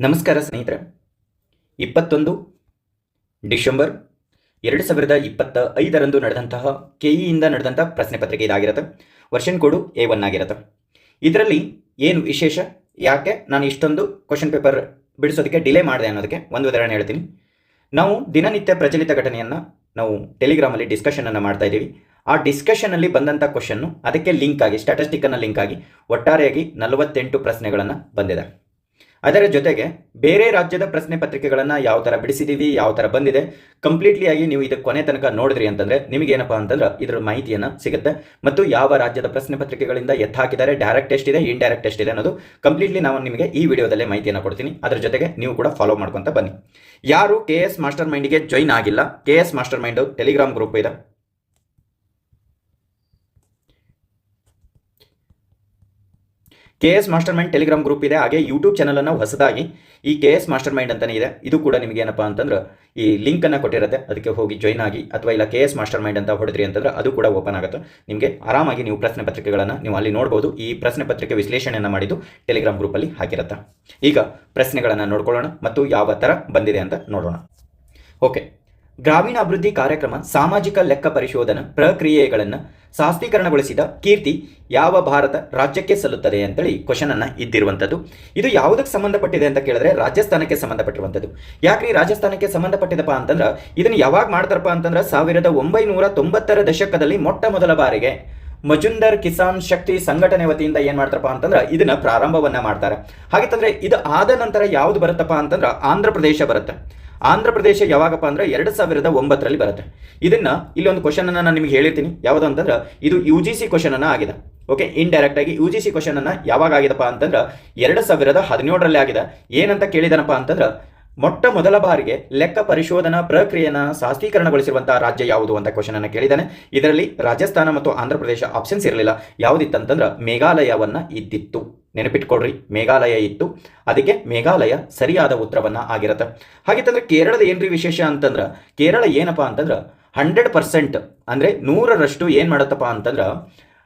ನಮಸ್ಕಾರ ಸ್ನೇಹಿತರೆ. 21 ಡಿಸೆಂಬರ್ 2025ರಂದು ನಡೆದಂತಹ ಕೆಇಯಿಂದ ನಡೆದಂಥ ಪ್ರಶ್ನೆ ಪತ್ರಿಕೆ ಇದಾಗಿರುತ್ತೆ. ವರ್ಷನ್ ಕೋಡು A1 ಆಗಿರುತ್ತೆ. ಇದರಲ್ಲಿ ಏನು ವಿಶೇಷ, ಯಾಕೆ ನಾನು ಇಷ್ಟೊಂದು ಕ್ವಶನ್ ಪೇಪರ್ ಬಿಡಿಸೋದಕ್ಕೆ ಡಿಲೇ ಮಾಡಿದೆ ಅನ್ನೋದಕ್ಕೆ ಒಂದು ಉದಾಹರಣೆ ಹೇಳ್ತೀನಿ. ನಾವು ದಿನನಿತ್ಯ ಪ್ರಚಲಿತ ಘಟನೆಯನ್ನು ನಾವು ಟೆಲಿಗ್ರಾಮಲ್ಲಿ ಡಿಸ್ಕಷನನ್ನು ಮಾಡ್ತಾ ಇದ್ದೀವಿ. ಆ ಡಿಸ್ಕಷನಲ್ಲಿ ಬಂದಂಥ ಕ್ವಶನ್ನು ಅದಕ್ಕೆ ಲಿಂಕ್ ಆಗಿ ಸ್ಟ್ಯಾಟಿಸ್ಟಿಕ್ಕನ್ನು ಲಿಂಕ್ ಆಗಿ ಒಟ್ಟಾರೆಯಾಗಿ 48 ಪ್ರಶ್ನೆಗಳನ್ನು ಬಂದಿದೆ. ಅದರ ಜೊತೆಗೆ ಬೇರೆ ರಾಜ್ಯದ ಪ್ರಶ್ನೆ ಪತ್ರಿಕೆಗಳನ್ನು ಯಾವ ಥರ ಬಿಡಿಸಿದ್ದೀವಿ, ಯಾವ ಥರ ಬಂದಿದೆ, ಕಂಪ್ಲೀಟ್ಲಿ ಆಗಿ ನೀವು ಇದಕ್ಕೆ ಕೊನೆ ತನಕ ನೋಡಿದ್ರಿ ಅಂತಂದರೆ ನಿಮಗೇನಪ್ಪ ಅಂತಂದ್ರೆ ಇದರ ಮಾಹಿತಿಯನ್ನು ಸಿಗುತ್ತೆ. ಮತ್ತು ಯಾವ ರಾಜ್ಯದ ಪ್ರಶ್ನೆ ಪತ್ರಿಕೆಗಳಿಂದ ಹಾಕಿದ್ದಾರೆ, ಡೈರೆಕ್ಟ್ ಟೆಸ್ಟ್ ಇದೆ, ಇಂಡೈರೆಕ್ಟ್ ಟೆಸ್ಟ್ ಇದೆ ಅನ್ನೋದು ಕಂಪ್ಲೀಟ್ಲಿ ನಾನು ನಿಮಗೆ ಈ ವಿಡಿಯೋದಲ್ಲೇ ಮಾಹಿತಿಯನ್ನು ಕೊಡ್ತೀನಿ. ಅದರ ಜೊತೆಗೆ ನೀವು ಕೂಡ ಫಾಲೋ ಮಾಡ್ಕೊತ ಬನ್ನಿ. ಯಾರು KS ಮಾಸ್ಟರ್ ಮೈಂಡ್ಗೆ ಜಾಯಿನ್ ಆಗಿಲ್ಲ, KS master mind Telegram group ಇದೆ. KS master mind Telegram group ಇದೆ. ಹಾಗೆ ಯೂಟ್ಯೂಬ್ ಚಾನಲನ್ನು ಹೊಸದಾಗಿ ಈ KS ಮಾಸ್ಟರ್ ಮೈಂಡ್ ಅಂತಲೇ ಇದೆ. ಇದು ಕೂಡ ನಿಮಗೆ ಏನಪ್ಪ ಅಂತಂದ್ರೆ ಈ ಲಿಂಕನ್ನು ಕೊಟ್ಟಿರುತ್ತೆ, ಅದಕ್ಕೆ ಹೋಗಿ ಜಾಯಿನ್ ಆಗಿ, ಅಥವಾ ಇಲ್ಲ KS ಮಾಸ್ಟರ್ ಮೈಂಡ್ ಅಂತ ಹೊಡೆದ್ರಿ ಅಂತಂದ್ರೆ ಅದು ಕೂಡ ಓಪನ್ ಆಗುತ್ತೆ. ನಿಮಗೆ ಆರಾಮಾಗಿ ನೀವು ಪ್ರಶ್ನೆ ಪತ್ರಿಕೆಗಳನ್ನು ನೀವು ಅಲ್ಲಿ ನೋಡ್ಬೋದು. ಈ ಪ್ರಶ್ನೆ ಪತ್ರಿಕೆ ವಿಶ್ಲೇಷಣೆಯನ್ನು ಮಾಡಿದ್ದು ಟೆಲಿಗ್ರಾಮ್ ಗ್ರೂಪಲ್ಲಿ ಹಾಕಿರುತ್ತೆ. ಈಗ ಪ್ರಶ್ನೆಗಳನ್ನು ನೋಡ್ಕೊಳ್ಳೋಣ ಮತ್ತು ಯಾವ ಥರ ಬಂದಿದೆ ಅಂತ ನೋಡೋಣ. ಓಕೆ, ಗ್ರಾಮೀಣಾಭಿವೃದ್ಧಿ ಕಾರ್ಯಕ್ರಮ ಸಾಮಾಜಿಕ ಲೆಕ್ಕ ಪರಿಶೋಧನಾ ಪ್ರಕ್ರಿಯೆಗಳನ್ನು ಶಾಸ್ತ್ರೀಕರಣಗೊಳಿಸಿದ ಕೀರ್ತಿ ಯಾವ ಭಾರತ ರಾಜ್ಯಕ್ಕೆ ಸಲ್ಲುತ್ತದೆ ಅಂತೇಳಿ ಕ್ವಶನ್ ಅನ್ನ ಇದ್ದಿರುವಂಥದ್ದು. ಇದು ಯಾವುದಕ್ಕೆ ಸಂಬಂಧಪಟ್ಟಿದೆ ಅಂತ ಕೇಳಿದ್ರೆ ರಾಜಸ್ಥಾನಕ್ಕೆ ಸಂಬಂಧಪಟ್ಟಿರುವಂಥದ್ದು. ಯಾಕ್ರಿ ರಾಜಸ್ಥಾನಕ್ಕೆ ಸಂಬಂಧಪಟ್ಟಿದಪ್ಪ ಅಂತಂದ್ರೆ ಇದನ್ನು ಯಾವಾಗ ಮಾಡ್ತಾರಪ್ಪ ಅಂತಂದ್ರೆ 1990ರ ದಶಕದಲ್ಲಿ ಮೊಟ್ಟ ಮೊದಲ ಬಾರಿಗೆ ಮಜುಂದರ್ ಕಿಸಾನ್ ಶಕ್ತಿ ಸಂಘಟನೆ ವತಿಯಿಂದ ಏನ್ ಮಾಡ್ತಾರಪ್ಪ ಅಂತಂದ್ರೆ ಇದನ್ನ ಪ್ರಾರಂಭವನ್ನ ಮಾಡ್ತಾರೆ. ಹಾಗಿತ್ತಂದ್ರೆ ಇದು ಆದ ನಂತರ ಯಾವ್ದು ಬರುತ್ತಪ್ಪ ಅಂತಂದ್ರೆ ಆಂಧ್ರ ಪ್ರದೇಶ ಬರುತ್ತೆ. ಆಂಧ್ರ ಪ್ರದೇಶ ಯಾವಾಗಪ್ಪ ಅಂದ್ರೆ 2009ರಲ್ಲಿ ಬರುತ್ತೆ. ಇದನ್ನ ಇಲ್ಲಿ ಒಂದು ಕ್ವಶನ್ ಅನ್ನ ನಾನು ನಿಮಗೆ ಹೇಳಿರ್ತೀನಿ. ಯಾವುದು ಅಂತಂದ್ರೆ ಇದು UGC ಕ್ವಶನ್ ಅನ್ನ ಆಗಿದೆ. ಓಕೆ, ಇಂಡೈರೆಕ್ಟ್ ಆಗಿ UGC ಕ್ವಶನ್ ಅನ್ನ ಯಾವಾಗ ಆಗಿದಪ್ಪ ಅಂತಂದ್ರೆ 2017ರಲ್ಲಿ ಆಗಿದೆ. ಏನಂತ ಕೇಳಿದನಪ್ಪ ಅಂತಂದ್ರೆ ಮೊಟ್ಟ ಮೊದಲ ಬಾರಿಗೆ ಲೆಕ್ಕ ಪರಿಶೋಧನಾ ಪ್ರಕ್ರಿಯೆಯನ್ನು ಶಾಸ್ತ್ರೀಕರಣಗೊಳಿಸಿರುವಂತಹ ರಾಜ್ಯ ಯಾವುದು ಅಂತ ಕ್ವಶನ್ ಅನ್ನು ಕೇಳಿದ್ದಾನೆ. ಇದರಲ್ಲಿ ರಾಜಸ್ಥಾನ ಮತ್ತು ಆಂಧ್ರ ಪ್ರದೇಶ ಆಪ್ಷನ್ಸ್ ಇರಲಿಲ್ಲ. ಯಾವುದಿತ್ತಂತಂದ್ರೆ ಮೇಘಾಲಯವನ್ನ ಇದ್ದಿತ್ತು. ನೆನಪಿಟ್ಕೊಳ್ರಿ, ಮೇಘಾಲಯ ಇತ್ತು. ಅದಕ್ಕೆ ಮೇಘಾಲಯ ಸರಿಯಾದ ಉತ್ತರವನ್ನ ಆಗಿರುತ್ತೆ. ಹಾಗಿತ್ತಂದ್ರೆ ಕೇರಳದ ಏನ್ರಿ ವಿಶೇಷ ಅಂತಂದ್ರೆ ಕೇರಳ ಏನಪ್ಪಾ ಅಂತಂದ್ರೆ 100% ಅಂದ್ರೆ 100ರಷ್ಟು ಏನ್ ಮಾಡತ್ತಪ್ಪ ಅಂತಂದ್ರೆ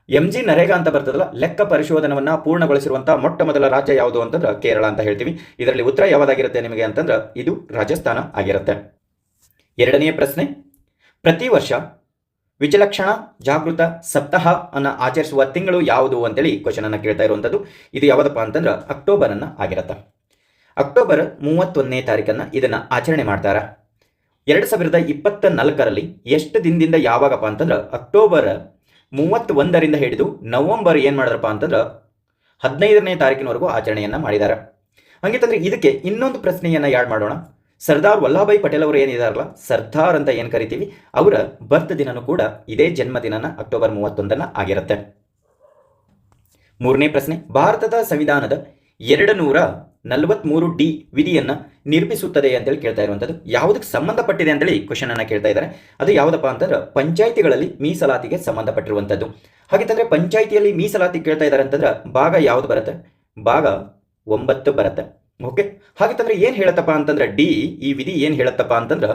MG ನರೇಗಾ ಅಂತ ಬರ್ತದಲ್ಲ, ಲೆಕ್ಕ ಪರಿಶೋಧನವನ್ನ ಪೂರ್ಣಗೊಳಿಸಿರುವಂತಹ ಮೊಟ್ಟ ಮೊದಲ ರಾಜ್ಯ ಯಾವುದು ಅಂತಂದ್ರೆ ಕೇರಳ ಅಂತ ಹೇಳ್ತೀವಿ. ಇದರಲ್ಲಿ ಉತ್ತರ ಯಾವುದಾಗಿರುತ್ತೆ ನಿಮಗೆ ಅಂತಂದ್ರೆ ಇದು ರಾಜಸ್ಥಾನ ಆಗಿರುತ್ತೆ. ಎರಡನೆಯ ಪ್ರಶ್ನೆ, ಪ್ರತಿ ವರ್ಷ ವಿಚಲಕ್ಷಣ ಜಾಗೃತ ಸಪ್ತಾಹ ಅನ್ನ ಆಚರಿಸುವ ತಿಂಗಳು ಯಾವುದು ಅಂತೇಳಿ ಕ್ವಶನ್ ಅನ್ನ ಕೇಳ್ತಾ ಇರುವಂಥದ್ದು. ಇದು ಯಾವುದಪ್ಪ ಅಂತಂದ್ರೆ ಅಕ್ಟೋಬರ್ ಅನ್ನ ಆಗಿರುತ್ತೆ. ಅಕ್ಟೋಬರ್ 31ನೇ ತಾರೀಕನ್ನ ಇದನ್ನ ಆಚರಣೆ ಮಾಡ್ತಾರ. 2024ರಲ್ಲಿ ಎಷ್ಟು ದಿನದಿಂದ ಯಾವಾಗಪ್ಪ ಅಂತಂದ್ರೆ ಅಕ್ಟೋಬರ್ 31ರಿಂದ ಹಿಡಿದು ನವೆಂಬರ್ ಏನ್ ಮಾಡಿದ್ರಪ್ಪ ಅಂತಂದ್ರೆ 15ನೇ ತಾರೀಕಿನವರೆಗೂ ಆಚರಣೆಯನ್ನ ಮಾಡಿದ್ದಾರೆ. ಹಂಗಿತ್ತಂದ್ರೆ ಇದಕ್ಕೆ ಇನ್ನೊಂದು ಪ್ರಶ್ನೆಯನ್ನ ಯಾಡ್ ಮಾಡೋಣ. ಸರ್ದಾರ್ ವಲ್ಲಭಾಯ್ ಪಟೇಲ್ ಅವರು ಏನಿದಾರಲ್ಲ, ಸರ್ದಾರ್ ಅಂತ ಏನ್ ಕರಿತೀವಿ, ಅವರ ಬರ್ತ್ ದಿನನೂ ಕೂಡ ಇದೇ ಜನ್ಮದಿನನ ಅಕ್ಟೋಬರ್ 31 ಆಗಿರುತ್ತೆ. ಮೂರನೇ ಪ್ರಶ್ನೆ, ಭಾರತದ ಸಂವಿಧಾನದ 243D ವಿಧಿಯನ್ನ ನಿರ್ಮಿಸುತ್ತದೆ ಅಂತೇಳಿ ಕೇಳ್ತಾ ಇರುವಂಥದ್ದು. ಯಾವುದಕ್ಕೆ ಸಂಬಂಧಪಟ್ಟಿದೆ ಅಂತೇಳಿ ಕ್ವಶನ್ ಅನ್ನ ಕೇಳ್ತಾ ಇದ್ದಾರೆ. ಅದು ಯಾವುದಪ್ಪ ಅಂತಂದ್ರೆ ಪಂಚಾಯಿತಿಗಳಲ್ಲಿ ಮೀಸಲಾತಿಗೆ ಸಂಬಂಧಪಟ್ಟಿರುವಂಥದ್ದು. ಹಾಗಿತ್ತಂದ್ರೆ ಪಂಚಾಯಿತಿಯಲ್ಲಿ ಮೀಸಲಾತಿ ಕೇಳ್ತಾ ಇದ್ದಾರೆ ಅಂತಂದ್ರೆ ಭಾಗ ಯಾವುದು ಬರುತ್ತೆ? ಭಾಗ 9 ಬರುತ್ತೆ. ಓಕೆ, ಹಾಗಿತ್ತಂದ್ರೆ ಏನ್ ಹೇಳತ್ತಪ್ಪ ಅಂತಂದ್ರೆ ಈ ವಿಧಿ ಏನ್ ಹೇಳತ್ತಪ್ಪ ಅಂತಂದ್ರೆ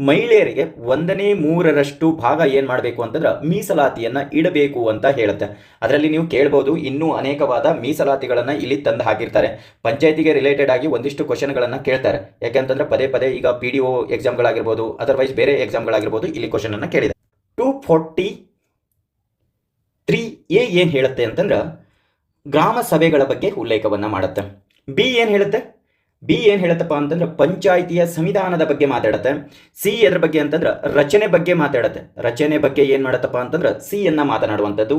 ಮಹಿಳೆಯರಿಗೆ 1/3 ಭಾಗ ಏನ್ ಮಾಡಬೇಕು ಅಂತಂದ್ರೆ ಮೀಸಲಾತಿಯನ್ನ ಇಡಬೇಕು ಅಂತ ಹೇಳುತ್ತೆ. ಅದರಲ್ಲಿ ನೀವು ಕೇಳಬಹುದು, ಇನ್ನೂ ಅನೇಕವಾದ ಮೀಸಲಾತಿಗಳನ್ನ ಇಲ್ಲಿ ತಂದು ಹಾಕಿರ್ತಾರೆ. ಪಂಚಾಯತಿಗೆ ರಿಲೇಟೆಡ್ ಆಗಿ ಒಂದಿಷ್ಟು ಕ್ವಶನ್ಗಳನ್ನ ಕೇಳ್ತಾರೆ. ಯಾಕೆಂತಂದ್ರೆ ಪದೇ ಪದೇ ಈಗ PDO ಎಕ್ಸಾಮ್ಗಳಾಗಿರ್ಬೋದು, ಅದರ್ವೈಸ್ ಬೇರೆ ಎಕ್ಸಾಮ್ಗಳಾಗಿರ್ಬೋದು, ಇಲ್ಲಿ ಕ್ವಶನ್ ಅನ್ನ ಕೇಳಿದೆ. 243A ಏನ್ ಹೇಳುತ್ತೆ ಅಂತಂದ್ರೆ ಗ್ರಾಮ ಸಭೆಗಳ ಬಗ್ಗೆ ಉಲ್ಲೇಖವನ್ನ ಮಾಡುತ್ತೆ. ಬಿ ಏನ್ ಹೇಳುತ್ತಪ್ಪ ಅಂತಂದ್ರೆ ಪಂಚಾಯಿತಿಯ ಸಂವಿಧಾನದ ಬಗ್ಗೆ ಮಾತಾಡುತ್ತೆ. ಸಿ ಎದ್ರ ಬಗ್ಗೆ ಅಂತಂದ್ರೆ ರಚನೆ ಬಗ್ಗೆ ಮಾತಾಡುತ್ತೆ. ರಚನೆ ಬಗ್ಗೆ ಏನ್ ಮಾಡತ್ತಪ್ಪ ಅಂತಂದ್ರೆ ಸಿ ಯನ್ನ ಮಾತನಾಡುವಂಥದ್ದು.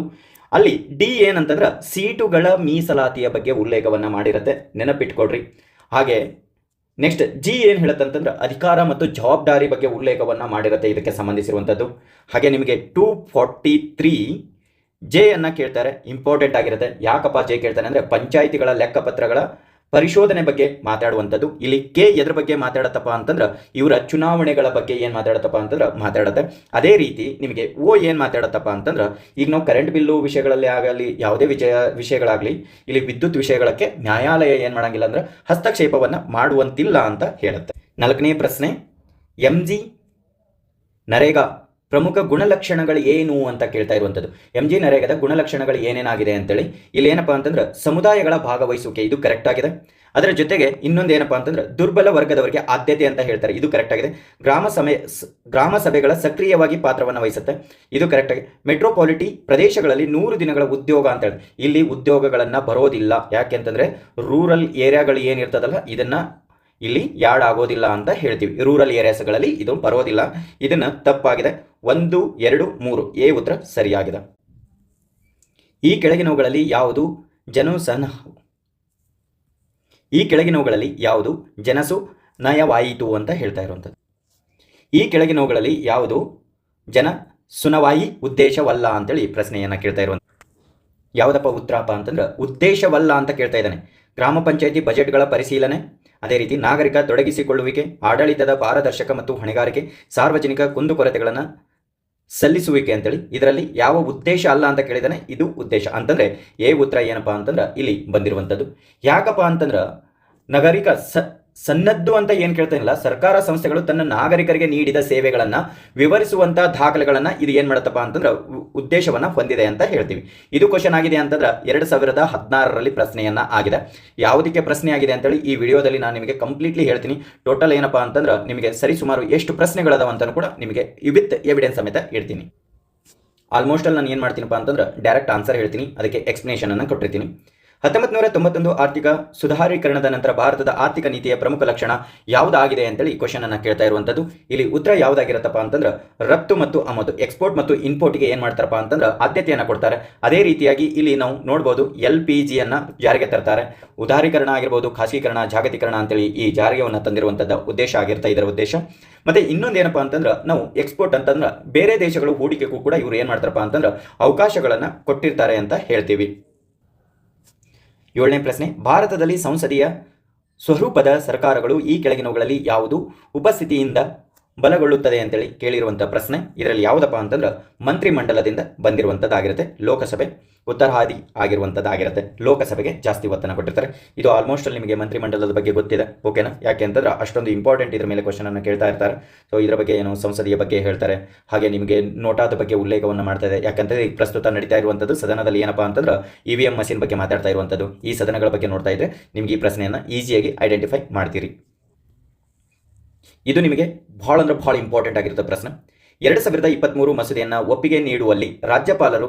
ಅಲ್ಲಿ ಡಿ ಏನಂತಂದ್ರೆ ಸೀಟುಗಳ ಮೀಸಲಾತಿಯ ಬಗ್ಗೆ ಉಲ್ಲೇಖವನ್ನ ಮಾಡಿರುತ್ತೆ. ನೆನಪಿಟ್ಕೊಡ್ರಿ. ಹಾಗೆ ನೆಕ್ಸ್ಟ್ ಜಿ ಏನ್ ಹೇಳುತ್ತಂತಂದ್ರೆ ಅಧಿಕಾರ ಮತ್ತು ಜವಾಬ್ದಾರಿ ಬಗ್ಗೆ ಉಲ್ಲೇಖವನ್ನ ಮಾಡಿರುತ್ತೆ ಇದಕ್ಕೆ ಸಂಬಂಧಿಸಿರುವಂಥದ್ದು. ಹಾಗೆ ನಿಮಗೆ 243 ಅನ್ನ ಕೇಳ್ತಾರೆ. ಇಂಪಾರ್ಟೆಂಟ್ ಆಗಿರುತ್ತೆ. ಯಾಕಪ್ಪ ಜೆ ಕೇಳ್ತಾನೆ ಅಂದ್ರೆ ಪಂಚಾಯಿತಿಗಳ ಲೆಕ್ಕಪತ್ರಗಳ ಪರಿಶೋಧನೆ ಬಗ್ಗೆ ಮಾತಾಡುವಂಥದ್ದು. ಇಲ್ಲಿ ಕೆ ಎದ್ರ ಬಗ್ಗೆ ಮಾತಾಡತ್ತಪ್ಪ ಅಂತಂದ್ರೆ ಇವರ ಚುನಾವಣೆಗಳ ಬಗ್ಗೆ ಏನ್ ಮಾತಾಡತ್ತಪ್ಪ ಅಂತಂದ್ರೆ ಮಾತಾಡುತ್ತೆ. ಅದೇ ರೀತಿ ನಿಮಗೆ ಓ ಏನ್ ಮಾತಾಡತ್ತಪ್ಪ ಅಂತಂದ್ರೆ ಈಗ ನಾವು ಕರೆಂಟ್ ಬಿಲ್ಲು ವಿಷಯಗಳಲ್ಲಿ ಆಗಲಿ, ಯಾವುದೇ ವಿಷಯಗಳಾಗಲಿ, ಇಲ್ಲಿ ವಿದ್ಯುತ್ ವಿಷಯಗಳಕ್ಕೆ ನ್ಯಾಯಾಲಯ ಏನ್ ಮಾಡಂಗಿಲ್ಲ ಅಂದ್ರೆ ಹಸ್ತಕ್ಷೇಪವನ್ನ ಮಾಡುವಂತಿಲ್ಲ ಅಂತ ಹೇಳುತ್ತೆ. 4ನೇ ಪ್ರಶ್ನೆ, MG ನರೇಗಾ ಪ್ರಮುಖ ಗುಣಲಕ್ಷಣಗಳು ಏನು ಅಂತ ಕೇಳ್ತಾ ಇರುವಂಥದ್ದು. MG ನರೇಗಾದ ಗುಣಲಕ್ಷಣಗಳು ಏನೇನಾಗಿದೆ ಅಂತೇಳಿ ಇಲ್ಲಿ ಏನಪ್ಪಾ ಅಂತಂದ್ರೆ ಸಮುದಾಯಗಳ ಭಾಗವಹಿಸುವಿಕೆ, ಇದು ಕರೆಕ್ಟ್ ಆಗಿದೆ. ಅದರ ಜೊತೆಗೆ ಇನ್ನೊಂದೇನಪ್ಪ ಅಂತಂದ್ರೆ ದುರ್ಬಲ ವರ್ಗದವರಿಗೆ ಆದ್ಯತೆ ಅಂತ ಹೇಳ್ತಾರೆ, ಇದು ಕರೆಕ್ಟ್ ಆಗಿದೆ. ಗ್ರಾಮ ಸಭೆಗಳ ಸಕ್ರಿಯವಾಗಿ ಪಾತ್ರವನ್ನು ವಹಿಸುತ್ತೆ, ಇದು ಕರೆಕ್ಟ್ ಆಗಿದೆ. ಮೆಟ್ರೋಪಾಲಿಟಿ ಪ್ರದೇಶಗಳಲ್ಲಿ 100 ದಿನಗಳ ಉದ್ಯೋಗ ಅಂತ ಹೇಳಿ, ಇಲ್ಲಿ ಉದ್ಯೋಗಗಳನ್ನು ಬರೋದಿಲ್ಲ. ಯಾಕೆಂತಂದ್ರೆ ರೂರಲ್ ಏರಿಯಾಗಳು ಏನಿರ್ತದಲ್ಲ ಇದನ್ನ ಇಲ್ಲಿ ಯಾಡ್ ಆಗೋದಿಲ್ಲ ಅಂತ ಹೇಳ್ತೀವಿ. ರೂರಲ್ ಏರಿಯಾಸ್ಗಳಲ್ಲಿ ಇದು ಬರೋದಿಲ್ಲ, ಇದನ್ನ ತಪ್ಪಾಗಿದೆ. 1, 2, 3 ಎ ಉತ್ತರ ಸರಿಯಾಗಿದೆ. ಈ ಕೆಳಗಿನವುಗಳಲ್ಲಿ ಯಾವುದು ಜನಸು ನಯವಾಯಿತು ಅಂತ ಹೇಳ್ತಾ ಇರುವಂಥದ್ದು. ಈ ಕೆಳಗಿನವುಗಳಲ್ಲಿ ಯಾವುದು ಜನ ಸುನವಾಯಿ ಉದ್ದೇಶವಲ್ಲ ಅಂತೇಳಿ ಪ್ರಶ್ನೆಯನ್ನು ಕೇಳ್ತಾ ಇರುವಂಥ. ಯಾವುದಪ್ಪ ಉತ್ತರಪ್ಪ ಅಂತಂದ್ರೆ ಉದ್ದೇಶವಲ್ಲ ಅಂತ ಕೇಳ್ತಾ ಇದ್ದಾನೆ. ಗ್ರಾಮ ಪಂಚಾಯಿತಿ ಬಜೆಟ್ಗಳ ಪರಿಶೀಲನೆ, ಅದೇ ರೀತಿ ನಾಗರಿಕ ತೊಡಗಿಸಿಕೊಳ್ಳುವಿಕೆ, ಆಡಳಿತದ ಪಾರದರ್ಶಕ ಮತ್ತು ಹೊಣೆಗಾರಿಕೆ, ಸಾರ್ವಜನಿಕ ಕುಂದುಕೊರತೆಗಳನ್ನು ಸಲ್ಲಿಸುವಿಕೆ ಅಂತೇಳಿ ಇದರಲ್ಲಿ ಯಾವ ಉದ್ದೇಶ ಅಲ್ಲ ಅಂತ ಕೇಳಿದಾನೆ. ಇದು ಉದ್ದೇಶ ಅಂತಂದ್ರೆ ಎ ಉತ್ತರ ಏನಪ್ಪಾ ಅಂತಂದ್ರೆ ಇಲ್ಲಿ ಬಂದಿರುವಂಥದ್ದು. ಯಾಕಪ್ಪ ಅಂತಂದ್ರೆ ನಾಗರಿಕ ಸನ್ನದ್ದು ಅಂತ ಏನು ಕೇಳ್ತಾ ಇಲ್ಲ, ಸರ್ಕಾರ ಸಂಸ್ಥೆಗಳು ತನ್ನ ನಾಗರಿಕರಿಗೆ ನೀಡಿದ ಸೇವೆಗಳನ್ನು ವಿವರಿಸುವಂಥ ದಾಖಲೆಗಳನ್ನು ಇದು ಏನು ಮಾಡುತ್ತಪ್ಪ ಅಂತಂದ್ರೆ ಉದ್ದೇಶವನ್ನು ಹೊಂದಿದೆ ಅಂತ ಹೇಳ್ತೀವಿ. ಇದು ಕ್ವಶನ್ ಆಗಿದೆ ಅಂತಂದ್ರೆ 2016ರಲ್ಲಿ ಪ್ರಶ್ನೆಯನ್ನ ಆಗಿದೆ. ಯಾವುದಕ್ಕೆ ಪ್ರಶ್ನೆ ಆಗಿದೆ ಅಂತೇಳಿ ಈ ವಿಡಿಯೋದಲ್ಲಿ ನಾನು ನಿಮಗೆ ಕಂಪ್ಲೀಟ್ಲಿ ಹೇಳ್ತೀನಿ. ಟೋಟಲ್ ಏನಪ್ಪಾ ಅಂತಂದ್ರೆ ನಿಮಗೆ ಸರಿಸುಮಾರು ಎಷ್ಟು ಪ್ರಶ್ನೆಗಳದಾವ ಅಂತ ಕೂಡ ನಿಮಗೆ ವಿತ್ ಎವಿಡೆನ್ಸ್ ಸಮೇತ ಹೇಳ್ತೀನಿ. ಆಲ್ಮೋಸ್ಟ್ ಅಲ್ಲಿ ನಾನು ಏನು ಮಾಡ್ತೀನಪ್ಪ ಅಂತಂದ್ರೆ ಡೈರೆಕ್ಟ್ ಆನ್ಸರ್ ಹೇಳ್ತೀನಿ, ಅದಕ್ಕೆ ಎಕ್ಸ್ಪ್ಲನೇಷನ್ ಅನ್ನು ಕೊಟ್ಟಿರ್ತೀನಿ. 1991 ಆರ್ಥಿಕ ಸುಧಾರೀಕರಣದ ನಂತರ ಭಾರತದ ಆರ್ಥಿಕ ನೀತಿಯ ಪ್ರಮುಖ ಲಕ್ಷಣ ಯಾವುದಾಗಿದೆ ಅಂತೇಳಿ ಕ್ವಶನ್ ಅನ್ನ ಕೇಳ್ತಾ ಇರುವಂಥದ್ದು. ಇಲ್ಲಿ ಉತ್ತರ ಯಾವುದಾಗಿರುತ್ತಪ್ಪ ಅಂತಂದ್ರೆ ರಫ್ತು ಮತ್ತು ಆಮದು, ಎಕ್ಸ್ಪೋರ್ಟ್ ಮತ್ತು ಇನ್ಪೋರ್ಟ್ಗೆ ಏನು ಮಾಡ್ತಾರಪ್ಪ ಅಂತಂದ್ರೆ ಆದ್ಯತೆಯನ್ನು ಕೊಡ್ತಾರೆ. ಅದೇ ರೀತಿಯಾಗಿ ಇಲ್ಲಿ ನಾವು ನೋಡ್ಬೋದು LPG ಅನ್ನ ಜಾರಿಗೆ ತರ್ತಾರೆ. ಉದಾರೀಕರಣ ಆಗಿರ್ಬೋದು, ಖಾಸಗೀಕರಣ, ಜಾಗತೀಕರಣ ಅಂತೇಳಿ ಈ ಜಾರಿಗೆಯನ್ನು ತಂದಿರುವಂಥದ್ದು ಉದ್ದೇಶ ಆಗಿರುತ್ತೆ ಇದರ ಉದ್ದೇಶ. ಮತ್ತೆ ಇನ್ನೊಂದೇನಪ್ಪ ಅಂತಂದ್ರೆ ನಾವು ಎಕ್ಸ್ಪೋರ್ಟ್ ಅಂತಂದ್ರೆ ಬೇರೆ ದೇಶಗಳು ಹೂಡಿಕೆಗೂ ಕೂಡ ಇವರು ಏನು ಮಾಡ್ತಾರಪ್ಪ ಅಂತಂದ್ರೆ ಅವಕಾಶಗಳನ್ನು ಕೊಟ್ಟಿರ್ತಾರೆ ಅಂತ ಹೇಳ್ತೀವಿ. 7ನೇ ಪ್ರಶ್ನೆ, ಭಾರತದಲ್ಲಿ ಸಂಸದೀಯ ಸ್ವರೂಪದ ಸರ್ಕಾರಗಳು ಈ ಕೆಳಗಿನವುಗಳಲ್ಲಿ ಯಾವುದು ಉಪಸ್ಥಿತಿಯಿಂದ ಬಲಗೊಳ್ಳುತ್ತದೆ ಅಂತೇಳಿ ಕೇಳಿರುವಂಥ ಪ್ರಶ್ನೆ. ಇದರಲ್ಲಿ ಯಾವುದಪ್ಪ ಅಂತಂದ್ರೆ ಮಂತ್ರಿಮಂಡಲದಿಂದ ಬಂದಿರುವಂಥದ್ದಾಗಿರುತ್ತೆ. ಲೋಕಸಭೆ ಉತ್ತರಾದಿ ಆಗಿರುವಂಥದ್ದಾಗಿರುತ್ತೆ. ಲೋಕಸಭೆಗೆ ಜಾಸ್ತಿ ಒತ್ತನ್ನು ಕೊಟ್ಟಿರ್ತಾರೆ. ಇದು ಆಲ್ಮೋಸ್ಟ್ ಅಲ್ಲಿ ನಿಮಗೆ ಮಂತ್ರಿಮಂಡಲದ ಬಗ್ಗೆ ಗೊತ್ತಿದೆ, ಓಕೆನಾ? ಯಾಕೆ ಅಂತಂದ್ರೆ ಅಷ್ಟೊಂದು ಇಂಪಾರ್ಟೆಂಟ್ ಇದ್ರ ಮೇಲೆ ಕ್ವಶನ್ ಅನ್ನು ಕೇಳ್ತಾ ಇರ್ತಾರೆ. ಸೊ ಇದರ ಬಗ್ಗೆ ಏನು ಸಂಸದೀಯ ಬಗ್ಗೆ ಹೇಳ್ತಾರೆ, ಹಾಗೆ ನಿಮಗೆ ನೋಟಾದ ಬಗ್ಗೆ ಉಲ್ಲೇಖವನ್ನು ಮಾಡ್ತಾ ಇದೆ. ಯಾಕಂತಂದ್ರೆ ಈಗ ಪ್ರಸ್ತುತ ನಡೀತಾ ಇರುವಂಥದ್ದು ಸದನದಲ್ಲಿ ಏನಪ್ಪಾ ಅಂತಂದ್ರೆ EVM ಮಷಿನ್ ಬಗ್ಗೆ ಮಾತಾಡ್ತಾ ಇರುವಂಥದ್ದು. ಈ ಸದನಗಳ ಬಗ್ಗೆ ನೋಡ್ತಾ ಇದ್ರೆ ನಿಮಗೆ ಈ ಪ್ರಶ್ನೆಯನ್ನು ಈಸಿಯಾಗಿ ಐಡೆಂಟಿಫೈ ಮಾಡ್ತೀರಿ. ಇದು ನಿಮಗೆ ಬಹಳ ಅಂದ್ರೆ ಬಹಳ ಇಂಪಾರ್ಟೆಂಟ್ ಆಗಿರುತ್ತೆ ಪ್ರಶ್ನೆ. 2023 ಮಸೂದೆಯನ್ನು ಒಪ್ಪಿಗೆ ನೀಡುವಲ್ಲಿ ರಾಜ್ಯಪಾಲರು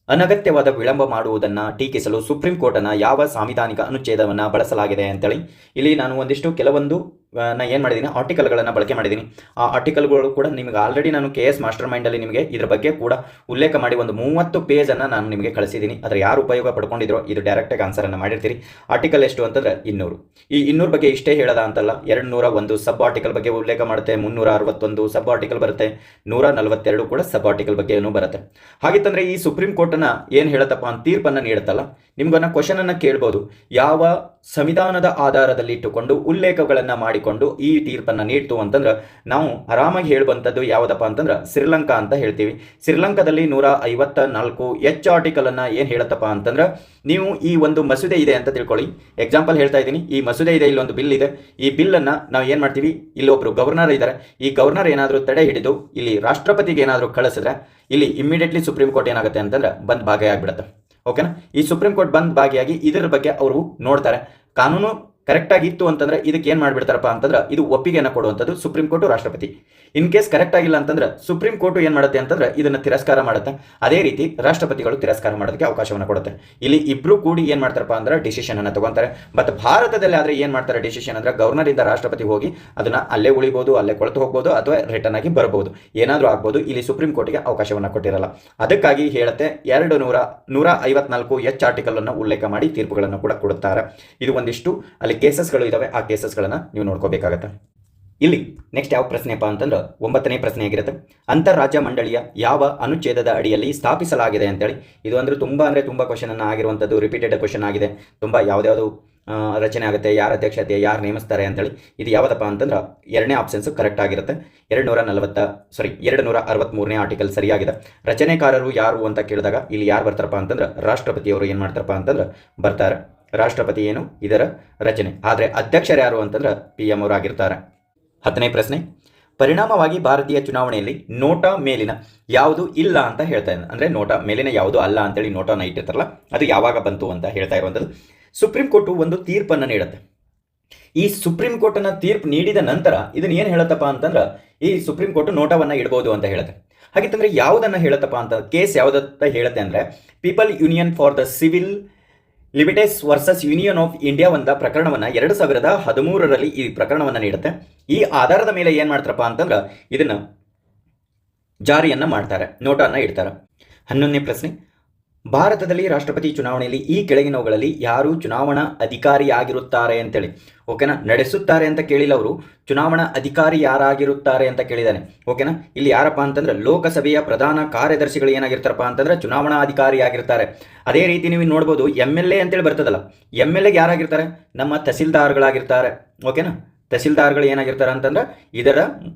ಅನಗತ್ಯವಾದ ವಿಳಂಬ ಮಾಡುವುದನ್ನು ಟೀಕಿಸಲು ಸುಪ್ರೀಂ ಕೋರ್ಟನ್ನು ಯಾವ ಸಾಂವಿಧಾನಿಕ ಅನುಚ್ಛೇದವನ್ನು ಬಳಸಲಾಗಿದೆ ಅಂತೇಳಿ ಇಲ್ಲಿ ನಾನು ಕೆಲವೊಂದು ನಾನು ಏನು ಮಾಡಿದ್ದೀನಿ ಆರ್ಟಿಕಲ್ಗಳನ್ನು ಬಳಕೆ ಮಾಡಿದ್ದೀನಿ. ಆ ಆರ್ಟಿಕಲ್ಗಳು ಕೂಡ ನಿಮಗೆ ಆಲ್ರೆಡಿ ನಾನು KS ಮಾಸ್ಟರ್ ಮೈಂಡಲ್ಲಿ ನಿಮಗೆ ಇದ್ರ ಬಗ್ಗೆ ಕೂಡ ಉಲ್ಲೇಖ ಮಾಡಿ ಒಂದು 30 ಪೇಜನ್ನು ನಾನು ನಿಮಗೆ ಕಳಿಸಿದ್ದೀನಿ. ಅದರ ಯಾರು ಉಪಯೋಗ ಪಡ್ಕೊಂಡಿದ್ರೋ ಇದು ಡೈರೆಕ್ಟಾಗಿ ಆನ್ಸರನ್ನು ಮಾಡಿರ್ತೀರಿ. ಆರ್ಟಿಕಲ್ ಎಷ್ಟು ಅಂತಂದ್ರೆ 200. ಈ 200 ಬಗ್ಗೆ ಇಷ್ಟೇ ಹೇಳದ ಅಂತಲ್ಲ, 201 ಸಬ್ ಆರ್ಟಿಕಲ್ ಬಗ್ಗೆ ಉಲ್ಲೇಖ ಮಾಡುತ್ತೆ, 361 ಸಬ್ ಆರ್ಟಿಕಲ್ ಬರುತ್ತೆ, 142 ಕೂಡ ಸಬ್ ಆರ್ಟಿಕಲ್ ಬಗ್ಗೆ ಏನೂ ಬರುತ್ತೆ. ಹಾಗಿತ್ತಂದ್ರೆ ಈ ಸುಪ್ರೀಂ ಕೋರ್ಟನ್ನು ಏನು ಹೇಳತ್ತಪ್ಪ ಅಂತ ತೀರ್ಪನ್ನು ನೀಡುತ್ತಲ್ಲ, ನಿಮ್ಗನ್ನ ಕ್ವಶನ್ ಅನ್ನು ಕೇಳ್ಬೋದು, ಯಾವ ಸಂವಿಧಾನದ ಆಧಾರದಲ್ಲಿ ಇಟ್ಟುಕೊಂಡು ಉಲ್ಲೇಖಗಳನ್ನು ಮಾಡಿಕೊಂಡು ಈ ತೀರ್ಪನ್ನು ನೀಡ್ತು ಅಂತಂದ್ರೆ ನಾವು ಆರಾಮಾಗಿ ಹೇಳುವಂಥದ್ದು ಯಾವುದಪ್ಪ ಅಂತಂದ್ರೆ ಶ್ರೀಲಂಕಾ ಅಂತ ಹೇಳ್ತೀವಿ. ಶ್ರೀಲಂಕಾದಲ್ಲಿ 154 ಆರ್ಟಿಕಲ್ ಅನ್ನ ಏನು ಹೇಳುತ್ತಪ್ಪ ಅಂತಂದ್ರೆ ನೀವು ಈ ಒಂದು ಮಸೂದೆ ಇದೆ ಅಂತ ತಿಳ್ಕೊಳ್ಳಿ. ಎಕ್ಸಾಂಪಲ್ ಹೇಳ್ತಾ ಇದ್ದೀನಿ, ಈ ಮಸೂದೆ ಇದೆ, ಇಲ್ಲೊಂದು ಬಿಲ್ ಇದೆ. ಈ ಬಿಲ್ಲನ್ನು ನಾವು ಏನು ಮಾಡ್ತೀವಿ, ಇಲ್ಲೊಬ್ರು ಗವರ್ನರ್ ಇದ್ದಾರೆ, ಈ ಗವರ್ನರ್ ಏನಾದರೂ ತಡೆ ಹಿಡಿದು ಇಲ್ಲಿ ರಾಷ್ಟ್ರಪತಿಗೆ ಏನಾದರೂ ಕಳಿಸಿದ್ರೆ ಇಲ್ಲಿ ಇಮಿಡಿಯೇಟ್ಲಿ ಸುಪ್ರೀಂ ಕೋರ್ಟ್ ಏನಾಗುತ್ತೆ ಅಂತಂದ್ರೆ ಬಂದ್ ಭಾಗಿಯಾಗ್ಬಿಡುತ್ತೆ. ಓಕೆನಾ? ಈ ಸುಪ್ರೀಂ ಕೋರ್ಟ್ ಬಂದ್ ಭಾಗಿಯಾಗಿ ಇದರ ಬಗ್ಗೆ ಅವರು ನೋಡ್ತಾರೆ. ಕಾನೂನು ಕರೆಕ್ಟ್ ಆಗಿತ್ತು ಅಂತಂದ್ರೆ ಇದಕ್ಕೆ ಏನು ಮಾಡಿಬಿಡ್ತಾರಪ್ಪ ಅಂತಂದ್ರೆ ಇದು ಒಪ್ಪಿಗೆಯನ್ನು ಕೊಡುವಂಥದ್ದು ಸುಪ್ರೀಂ ಕೋರ್ಟು, ರಾಷ್ಟ್ರಪತಿ. ಇನ್ ಕೇಸ್ ಕರೆಕ್ಟ್ ಆಗಿಲ್ಲ ಅಂತಂದ್ರೆ ಸುಪ್ರೀಂ ಕೋರ್ಟು ಏನು ಮಾಡುತ್ತೆ ಅಂತಂದ್ರೆ ಇದನ್ನು ತಿರಸ್ಕಾರ ಮಾಡುತ್ತೆ. ಅದೇ ರೀತಿ ರಾಷ್ಟ್ರಪತಿಗಳು ತಿರಸ್ಕಾರ ಮಾಡೋದಕ್ಕೆ ಅವಕಾಶವನ್ನು ಕೊಡುತ್ತೆ. ಇಲ್ಲಿ ಇಬ್ರು ಕೂಡಿ ಏನು ಮಾಡ್ತಾರಪ್ಪ ಅಂದ್ರೆ ಡಿಸಿಷನ್ ಅನ್ನು ತಗೊಂತಾರೆ. ಬಟ್ ಭಾರತದಲ್ಲಿ ಆದರೆ ಏನು ಮಾಡ್ತಾರೆ ಡಿಸಿಷನ್ ಅಂದ್ರೆ ಗವರ್ನರ್ ಇಂದ ರಾಷ್ಟ್ರಪತಿ ಹೋಗಿ ಅದನ್ನ ಅಲ್ಲೇ ಉಳಿಬಹುದು, ಅಲ್ಲೇ ಕೊಳೆತು ಹೋಗ್ಬೋದು, ಅಥವಾ ರಿಟರ್ನ್ ಆಗಿ ಬರಬಹುದು, ಏನಾದರೂ ಆಗ್ಬೋದು. ಇಲ್ಲಿ ಸುಪ್ರೀಂ ಕೋರ್ಟ್ಗೆ ಅವಕಾಶವನ್ನು ಕೊಟ್ಟಿರಲ್ಲ. ಅದಕ್ಕಾಗಿ ಹೇಳುತ್ತೆ 154 ಆರ್ಟಿಕಲ್ ಅನ್ನು ಉಲ್ಲೇಖ ಮಾಡಿ ತೀರ್ಪುಗಳನ್ನು ಕೂಡ ಕೊಡುತ್ತಾರೆ. ಇದು ಒಂದಿಷ್ಟು ಅಲ್ಲಿ ಕೇಸಸ್ಗಳು ಇದಾವೆ, ಆ ಕೇಸಸ್ಗಳನ್ನು ನೀವು ನೋಡ್ಕೋಬೇಕಾಗತ್ತೆ. ಇಲ್ಲಿ ನೆಕ್ಸ್ಟ್ ಯಾವ ಪ್ರಶ್ನೆಪ್ಪ ಅಂತಂದ್ರೆ 9ನೇ ಪ್ರಶ್ನೆ ಆಗಿರುತ್ತೆ. ಅಂತಾರಾಜ್ಯ ಮಂಡಳಿಯ ಯಾವ ಅನುಚ್ಛೇದದ ಅಡಿಯಲ್ಲಿ ಸ್ಥಾಪಿಸಲಾಗಿದೆ ಅಂತೇಳಿ. ಇದು ಅಂದ್ರೆ ತುಂಬ ಕ್ವಶನ್ ಅನ್ನು ಆಗಿರುವಂಥದ್ದು, ರಿಪೀಟೆಡ್ ಕ್ವಶನ್ ಆಗಿದೆ. ತುಂಬ ಯಾವ್ದಾವುದು ರಚನೆ ಆಗುತ್ತೆ, ಯಾರ ಅಧ್ಯಕ್ಷತೆ, ಯಾರು ನೇಮಿಸ್ತಾರೆ ಅಂತೇಳಿ. ಇದು ಯಾವುದಪ್ಪ ಅಂತಂದ್ರೆ 2ನೇ ಆಪ್ಷನ್ಸ್ ಕರೆಕ್ಟ್ ಆಗಿರುತ್ತೆ. 263ನೇ ಆರ್ಟಿಕಲ್ ಸರಿಯಾಗಿದೆ. ರಚನೆಕಾರರು ಯಾರು ಅಂತ ಕೇಳಿದಾಗ ಇಲ್ಲಿ ಯಾರು ಬರ್ತಾರಪ್ಪ ಅಂತಂದ್ರೆ ರಾಷ್ಟ್ರಪತಿಯವರು ಏನು ಮಾಡ್ತಾರಪ್ಪ ಅಂತಂದ್ರೆ ಬರ್ತಾರೆ. ರಾಷ್ಟ್ರಪತಿ ಏನು ಇದರ ರಚನೆ, ಆದರೆ ಅಧ್ಯಕ್ಷರು ಯಾರು ಅಂತಂದ್ರೆ PM ಅವರು ಆಗಿರ್ತಾರೆ. 10ನೇ ಪ್ರಶ್ನೆ, ಪರಿಣಾಮವಾಗಿ ಭಾರತೀಯ ಚುನಾವಣೆಯಲ್ಲಿ ನೋಟಾ ಮೇಲಿನ ಯಾವುದು ಇಲ್ಲ ಅಂತ ಹೇಳ್ತಾ ಇದ್ದಾರೆ. ಅಂದರೆ ನೋಟಾ ಮೇಲಿನ ಯಾವುದು ಅಲ್ಲ ಅಂತೇಳಿ ನೋಟಾನ ಇಟ್ಟಿರ್ತಾರಲ್ಲ, ಅದು ಯಾವಾಗ ಬಂತು ಅಂತ ಹೇಳ್ತಾ ಇರುವಂಥದ್ದು. ಸುಪ್ರೀಂ ಕೋರ್ಟು ಒಂದು ತೀರ್ಪನ್ನು ನೀಡುತ್ತೆ. ಈ ಸುಪ್ರೀಂ ಕೋರ್ಟ್ನ ತೀರ್ಪು ನೀಡಿದ ನಂತರ ಇದನ್ನ ಏನು ಹೇಳುತ್ತಪ್ಪ ಅಂತಂದ್ರೆ ಈ ಸುಪ್ರೀಂ ಕೋರ್ಟ್ ನೋಟವನ್ನು ಇಡ್ಬೋದು ಅಂತ ಹೇಳುತ್ತೆ. ಹಾಗಿತ್ತಂದ್ರೆ ಯಾವುದನ್ನು ಹೇಳುತ್ತಪ್ಪ ಅಂತ ಕೇಸ್ ಯಾವುದತ್ತ ಹೇಳುತ್ತೆ ಅಂದರೆ people union for the civil liberties versus union of India ಒಂದ ಪ್ರಕರಣವನ್ನು 2013ರಲ್ಲಿ ಈ ಪ್ರಕರಣವನ್ನು ನೀಡುತ್ತೆ. ಈ ಆಧಾರದ ಮೇಲೆ ಏನು ಮಾಡ್ತಾರಪ್ಪ ಅಂತಂದ್ರೆ ಇದನ್ನು ಜಾರಿಯನ್ನು ಮಾಡ್ತಾರೆ, ನೋಟನ್ನು ಇಡ್ತಾರೆ. 11ನೇ ಪ್ರಶ್ನೆ, ಭಾರತದಲ್ಲಿ ರಾಷ್ಟ್ರಪತಿ ಚುನಾವಣೆಯಲ್ಲಿ ಈ ಕೆಳಗಿನವುಗಳಲ್ಲಿ ಯಾರು ಚುನಾವಣಾ ಅಧಿಕಾರಿಯಾಗಿರುತ್ತಾರೆ ಅಂತೇಳಿ. ಓಕೆನಾ, ನಡೆಸುತ್ತಾರೆ ಅಂತ ಕೇಳಿಲ್ಲ ಅವರು, ಚುನಾವಣಾ ಅಧಿಕಾರಿ ಯಾರಾಗಿರುತ್ತಾರೆ ಅಂತ ಕೇಳಿದ್ದಾನೆ. ಓಕೆನಾ, ಇಲ್ಲಿ ಯಾರಪ್ಪ ಅಂತಂದ್ರೆ ಲೋಕಸಭೆಯ ಪ್ರಧಾನ ಕಾರ್ಯದರ್ಶಿಗಳು ಏನಾಗಿರ್ತಾರಪ್ಪ ಅಂತಂದ್ರೆ ಚುನಾವಣಾ ಅಧಿಕಾರಿ ಆಗಿರ್ತಾರೆ. ಅದೇ ರೀತಿ ನೀವು ನೋಡ್ಬೋದು MLA ಅಂತೇಳಿ ಬರ್ತದಲ್ಲ, MLA ಯಾರಾಗಿರ್ತಾರೆ, ನಮ್ಮ ತಹಸೀಲ್ದಾರ್ಗಳಾಗಿರ್ತಾರೆ. ಓಕೆನಾ, ತಹಸೀಲ್ದಾರ್ಗಳು ಏನಾಗಿರ್ತಾರೆ ಅಂತಂದ್ರೆ ಇದರ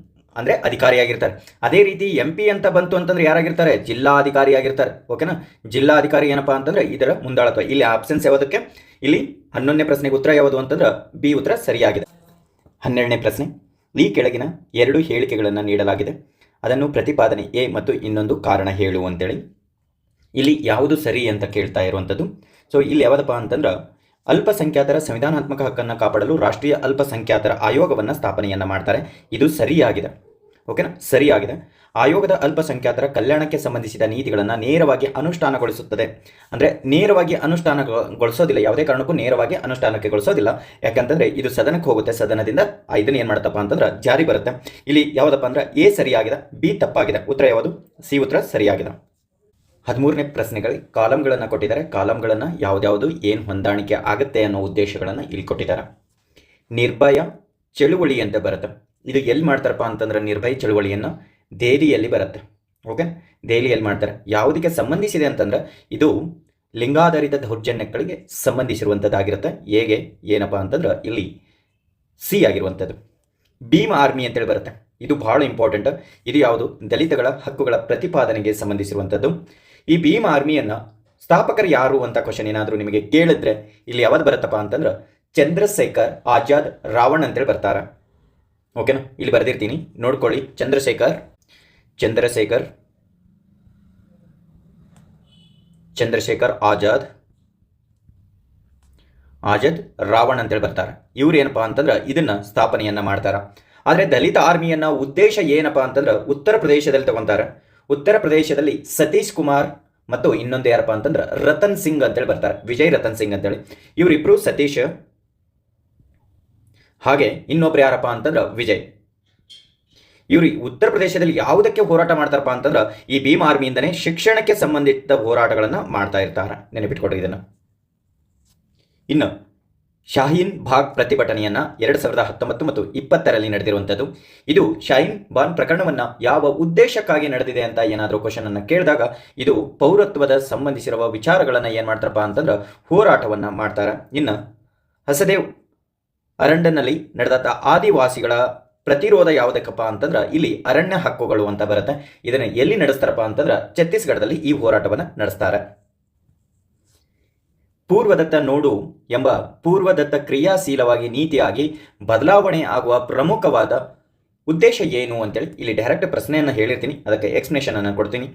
ಅಂದರೆ ಅಧಿಕಾರಿಯಾಗಿರ್ತಾರೆ. ಅದೇ ರೀತಿ MP ಅಂತ ಬಂತು ಅಂತಂದ್ರೆ ಯಾರಾಗಿರ್ತಾರೆ, ಜಿಲ್ಲಾಧಿಕಾರಿಯಾಗಿರ್ತಾರೆ. ಓಕೆನಾ, ಜಿಲ್ಲಾಧಿಕಾರಿ ಏನಪ್ಪಾ ಅಂತಂದ್ರೆ ಇದರ ಮುಂದಾಳತ್ವ. ಇಲ್ಲಿ ಆಪ್ಷನ್ಸ್ ಯಾವುದಕ್ಕೆ, ಇಲ್ಲಿ 11ನೇ ಪ್ರಶ್ನೆಗೆ ಉತ್ತರ ಯಾವುದು ಅಂತಂದ್ರೆ ಬಿ ಉತ್ತರ ಸರಿಯಾಗಿದೆ. 12ನೇ ಪ್ರಶ್ನೆ, ಈ ಕೆಳಗಿನ 2 ಹೇಳಿಕೆಗಳನ್ನು ನೀಡಲಾಗಿದೆ, ಅದನ್ನು ಪ್ರತಿಪಾದನೆ ಎ ಮತ್ತು ಇನ್ನೊಂದು ಕಾರಣ ಹೇಳು ಅಂತೇಳಿ. ಇಲ್ಲಿ ಯಾವುದು ಸರಿ ಅಂತ ಕೇಳ್ತಾ ಇರುವಂಥದ್ದು. ಸೊ ಇಲ್ಲಿ ಯಾವುದಪ್ಪ ಅಂತಂದ್ರೆ ಅಲ್ಪಸಂಖ್ಯಾತರ ಸಂವಿಧಾನಾತ್ಮಕ ಹಕ್ಕನ್ನು ಕಾಪಾಡಲು ರಾಷ್ಟ್ರೀಯ ಅಲ್ಪಸಂಖ್ಯಾತರ ಆಯೋಗವನ್ನು ಸ್ಥಾಪನೆಯನ್ನು ಮಾಡ್ತಾರೆ. ಇದು ಸರಿಯಾಗಿದೆ. ಓಕೆನಾ, ಸರಿಯಾಗಿದೆ. ಆಯೋಗದ ಅಲ್ಪಸಂಖ್ಯಾತರ ಕಲ್ಯಾಣಕ್ಕೆ ಸಂಬಂಧಿಸಿದ ನೀತಿಗಳನ್ನು ನೇರವಾಗಿ ಅನುಷ್ಠಾನಗೊಳಿಸುತ್ತದೆ. ಅಂದರೆ ನೇರವಾಗಿ ಅನುಷ್ಠಾನಗೊಳಿಸೋದಿಲ್ಲ, ಯಾವುದೇ ಕಾರಣಕ್ಕೂ ನೇರವಾಗಿ ಅನುಷ್ಠಾನಕ್ಕೆ ಗೊಳಿಸೋದಿಲ್ಲ. ಯಾಕಂತಂದರೆ ಇದು ಸದನಕ್ಕೆ ಹೋಗುತ್ತೆ, ಸದನದಿಂದ ಇದನ್ನು ಏನು ಮಾಡ್ತಪ್ಪ ಅಂತಂದ್ರೆ ಜಾರಿ ಬರುತ್ತೆ. ಇಲ್ಲಿ ಯಾವುದಪ್ಪ ಅಂದ್ರೆ ಎ ಸರಿಯಾಗಿದೆ, ಬಿ ತಪ್ಪಾಗಿದೆ. ಉತ್ತರ ಯಾವುದು, ಸಿ ಉತ್ತರ ಸರಿಯಾಗಿದೆ. 13ನೇ ಪ್ರಶ್ನೆಗಳಿಗೆ ಕಾಲಮ್ಗಳನ್ನು ಕೊಟ್ಟಿದ್ದಾರೆ. ಕಾಲಮ್ಗಳನ್ನು ಯಾವುದ್ಯಾವುದು ಏನು ಹೊಂದಾಣಿಕೆ ಆಗುತ್ತೆ ಅನ್ನೋ ಉದ್ದೇಶಗಳನ್ನು ಇಲ್ಲಿ ಕೊಟ್ಟಿದ್ದಾರೆ. ನಿರ್ಭಯ ಚಳುವಳಿ ಅಂತ ಬರುತ್ತೆ. ಇದು ಎಲ್ಲಿ ಮಾಡ್ತಾರಪ್ಪ ಅಂತಂದ್ರೆ ನಿರ್ಭಯ ಚಳುವಳಿಯನ್ನು ದೆಹಲಿಯಲ್ಲಿ ಬರುತ್ತೆ. ಓಕೆ, ದೆಹಲಿಯಲ್ಲಿ ಮಾಡ್ತಾರೆ. ಯಾವುದಕ್ಕೆ ಸಂಬಂಧಿಸಿದೆ ಅಂತಂದ್ರೆ ಇದು ಲಿಂಗಾಧಾರಿತ ದೌರ್ಜನ್ಯಗಳಿಗೆ ಸಂಬಂಧಿಸಿರುವಂಥದ್ದಾಗಿರುತ್ತೆ. ಹೇಗೆ ಏನಪ್ಪ ಅಂತಂದ್ರೆ ಇಲ್ಲಿ ಸಿ ಆಗಿರುವಂಥದ್ದು. ಭೀಮ್ ಆರ್ಮಿ ಅಂತೇಳಿ ಬರುತ್ತೆ. ಇದು ಬಹಳ ಇಂಪಾರ್ಟೆಂಟ್. ಇದು ಯಾವುದು, ದಲಿತಗಳ ಹಕ್ಕುಗಳ ಪ್ರತಿಪಾದನೆಗೆ ಸಂಬಂಧಿಸಿರುವಂಥದ್ದು. ಈ ಭೀಮ್ ಆರ್ಮಿಯನ್ನು ಸ್ಥಾಪಕರು ಯಾರು ಅಂತ ಕ್ವಶನ್ ಏನಾದರೂ ನಿಮಗೆ ಕೇಳಿದ್ರೆ ಇಲ್ಲಿ ಯಾವ್ದು ಬರುತ್ತಪ್ಪ ಅಂತಂದ್ರೆ ಚಂದ್ರಶೇಖರ್ ಆಜಾದ್ ರಾವಣ್ ಅಂತೇಳಿ ಬರ್ತಾರೆ. ಓಕೆನಾ, ಇಲ್ಲಿ ಬರೆದಿರ್ತೀನಿ ನೋಡ್ಕೊಳ್ಳಿ. ಚಂದ್ರಶೇಖರ್ ಆಜಾದ್ ರಾವಣ್ ಅಂತೇಳಿ ಬರ್ತಾರೆ. ಇವ್ರು ಏನಪ್ಪಾ ಅಂತಂದ್ರೆ ಇದನ್ನ ಸ್ಥಾಪನೆಯನ್ನ ಮಾಡ್ತಾರೆ. ಆದರೆ ದಲಿತ ಆರ್ಮಿಯನ್ನ ಉದ್ದೇಶ ಏನಪ್ಪಾ ಅಂತಂದ್ರೆ ಉತ್ತರ ಪ್ರದೇಶದಲ್ಲಿ ತಗೊಂತಾರೆ. ಉತ್ತರ ಪ್ರದೇಶದಲ್ಲಿ ಸತೀಶ್ ಕುಮಾರ್ ಮತ್ತು ಇನ್ನೊಂದು ಯಾರಪ್ಪ ಅಂತಂದ್ರೆ ರತನ್ ಸಿಂಗ್ ಅಂತೇಳಿ ಬರ್ತಾರೆ, ವಿಜಯ್ ರತನ್ ಸಿಂಗ್ ಅಂತೇಳಿ. ಇವರಿಬ್ರು ಸತೀಶ್, ಹಾಗೆ ಇನ್ನೊಬ್ರು ಯಾರಪ್ಪ ಅಂತಂದ್ರೆ ವಿಜಯ್. ಇವರು ಉತ್ತರ ಪ್ರದೇಶದಲ್ಲಿ ಯಾವುದಕ್ಕೆ ಹೋರಾಟ ಮಾಡ್ತಾರಪ್ಪ ಅಂತಂದ್ರೆ ಈ ಭೀಮ್ ಆರ್ಮಿಯಿಂದನೇ ಶಿಕ್ಷಣಕ್ಕೆ ಸಂಬಂಧಿಸಿದ ಹೋರಾಟಗಳನ್ನು ಮಾಡ್ತಾ ಇರ್ತಾರೆ. ನೆನಪಿಟ್ಕೊಡ್ರಿ ಇದನ್ನು. ಇನ್ನು ಶಾಹೀನ್ ಬಾಗ್ ಪ್ರತಿಭಟನೆಯನ್ನ 2019 ಮತ್ತು 2020ರಲ್ಲಿ ನಡೆದಿರುವಂಥದ್ದು. ಇದು ಶಾಹೀನ್ ಬಾಗ್ ಪ್ರಕರಣವನ್ನ ಯಾವ ಉದ್ದೇಶಕ್ಕಾಗಿ ನಡೆದಿದೆ ಅಂತ ಏನಾದರೂ ಕ್ವಶನ್ ಅನ್ನು ಕೇಳಿದಾಗ ಇದು ಪೌರತ್ವದ ಸಂಬಂಧಿಸಿರುವ ವಿಚಾರಗಳನ್ನು ಏನು ಮಾಡ್ತಾರಪ್ಪ ಅಂತಂದ್ರೆ ಹೋರಾಟವನ್ನ ಮಾಡ್ತಾರೆ. ಇನ್ನು ಹಸದೇವ್ ಅರಣ್ಯನಲ್ಲಿ ನಡೆದ ಆದಿವಾಸಿಗಳ ಪ್ರತಿರೋಧ ಯಾವುದಕ್ಕಪ್ಪ ಅಂತಂದ್ರೆ ಇಲ್ಲಿ ಅರಣ್ಯ ಹಕ್ಕುಗಳು ಅಂತ ಬರುತ್ತೆ. ಇದನ್ನು ಎಲ್ಲಿ ನಡೆಸ್ತಾರಪ್ಪ ಅಂತಂದ್ರೆ ಛತ್ತೀಸ್ಗಢದಲ್ಲಿ ಈ ಹೋರಾಟವನ್ನು ನಡೆಸ್ತಾರೆ. ಪೂರ್ವದತ್ತ ನೋಡು ಎಂಬ ಪೂರ್ವದತ್ತ ಕ್ರಿಯಾಶೀಲವಾಗಿ ನೀತಿಯಾಗಿ ಬದಲಾವಣೆ ಆಗುವ ಪ್ರಮುಖವಾದ ಉದ್ದೇಶ ಏನು ಅಂತೇಳಿ ಇಲ್ಲಿ ಡೈರೆಕ್ಟ್ ಪ್ರಶ್ನೆಯನ್ನು ಹೇಳಿರ್ತೀನಿ, ಅದಕ್ಕೆ ಎಕ್ಸ್ಪ್ಲನೇಷನ್ ಅನ್ನು ಕೊಡ್ತೀನಿ.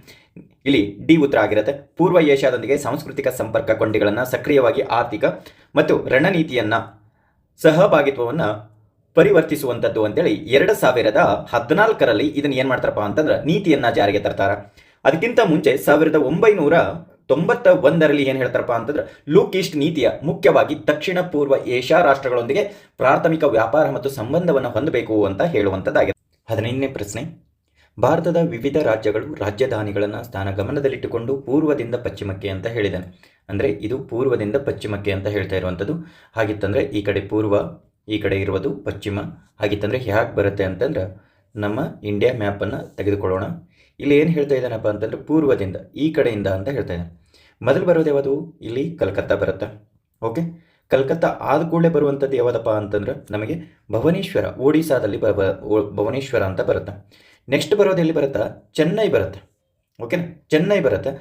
ಇಲ್ಲಿ ಡಿ ಉತ್ತರ ಆಗಿರುತ್ತೆ. ಪೂರ್ವ ಏಷ್ಯಾದೊಂದಿಗೆ ಸಾಂಸ್ಕೃತಿಕ ಸಂಪರ್ಕ ಕೊಂಡಿಗಳನ್ನು ಸಕ್ರಿಯವಾಗಿ ಆರ್ಥಿಕ ಮತ್ತು ರಣನೀತಿಯನ್ನ ಸಹಭಾಗಿತ್ವವನ್ನು ಪರಿವರ್ತಿಸುವಂಥದ್ದು ಅಂತೇಳಿ 2014ರಲ್ಲಿ ಇದನ್ನು ಏನು ಮಾಡ್ತಾರಪ್ಪ ಅಂತಂದ್ರೆ ನೀತಿಯನ್ನ ಜಾರಿಗೆ ತರ್ತಾರೆ. ಅದಕ್ಕಿಂತ ಮುಂಚೆ 1991ರಲ್ಲಿ ಏನು ಹೇಳ್ತಾರಪ್ಪ ಅಂತಂದ್ರೆ ಲುಕ್ ಈಸ್ಟ್ ನೀತಿಯ ಮುಖ್ಯವಾಗಿ ದಕ್ಷಿಣ ಪೂರ್ವ ಏಷ್ಯಾ ರಾಷ್ಟ್ರಗಳೊಂದಿಗೆ ಪ್ರಾಥಮಿಕ ವ್ಯಾಪಾರ ಮತ್ತು ಸಂಬಂಧವನ್ನು ಹೊಂದಬೇಕು ಅಂತ ಹೇಳುವಂಥದ್ದಾಗಿದೆ. 15ನೇ ಪ್ರಶ್ನೆ, ಭಾರತದ ವಿವಿಧ ರಾಜ್ಯಗಳು ರಾಜಧಾನಿಗಳನ್ನು ಸ್ಥಾನ ಗಮನದಲ್ಲಿಟ್ಟುಕೊಂಡು ಪೂರ್ವದಿಂದ ಪಶ್ಚಿಮಕ್ಕೆ ಅಂತ ಹೇಳಿದ್ದಾನೆ. ಅಂದರೆ ಇದು ಪೂರ್ವದಿಂದ ಪಶ್ಚಿಮಕ್ಕೆ ಅಂತ ಹೇಳ್ತಾ ಇರುವಂಥದ್ದು. ಹಾಗಿತ್ತಂದರೆ ಈ ಕಡೆ ಪೂರ್ವ, ಈ ಕಡೆ ಇರುವುದು ಪಶ್ಚಿಮ. ಹಾಗಿತ್ತಂದರೆ ಹೇಗೆ ಬರುತ್ತೆ ಅಂತಂದ್ರೆ ನಮ್ಮ ಇಂಡಿಯಾ ಮ್ಯಾಪನ್ನು ತೆಗೆದುಕೊಳ್ಳೋಣ. ಇಲ್ಲಿ ಏನು ಹೇಳ್ತಾ ಇದ್ದಾನಪ್ಪ ಅಂತಂದ್ರೆ ಪೂರ್ವದಿಂದ, ಈ ಕಡೆಯಿಂದ ಅಂತ ಹೇಳ್ತಾ ಇದ್ದಾನೆ. ಮೊದಲು ಬರೋದು ಯಾವುದು, ಇಲ್ಲಿ ಕಲ್ಕತ್ತಾ ಬರುತ್ತೆ. ಓಕೆ, ಕಲ್ಕತ್ತಾ ಆದ ಕೂಡಲೇ ಬರುವಂಥದ್ದು ಯಾವುದಪ್ಪ ಅಂತಂದ್ರೆ ನಮಗೆ ಭುವನೇಶ್ವರ, ಒಡಿಸ್ಸಾದಲ್ಲಿ ಭುವನೇಶ್ವರ ಅಂತ ಬರುತ್ತೆ. ನೆಕ್ಸ್ಟ್ ಬರೋದು ಎಲ್ಲಿ ಬರುತ್ತಾ, ಚೆನ್ನೈ ಬರುತ್ತೆ. ಓಕೆನಾ, ಚೆನ್ನೈ ಬರುತ್ತೆ.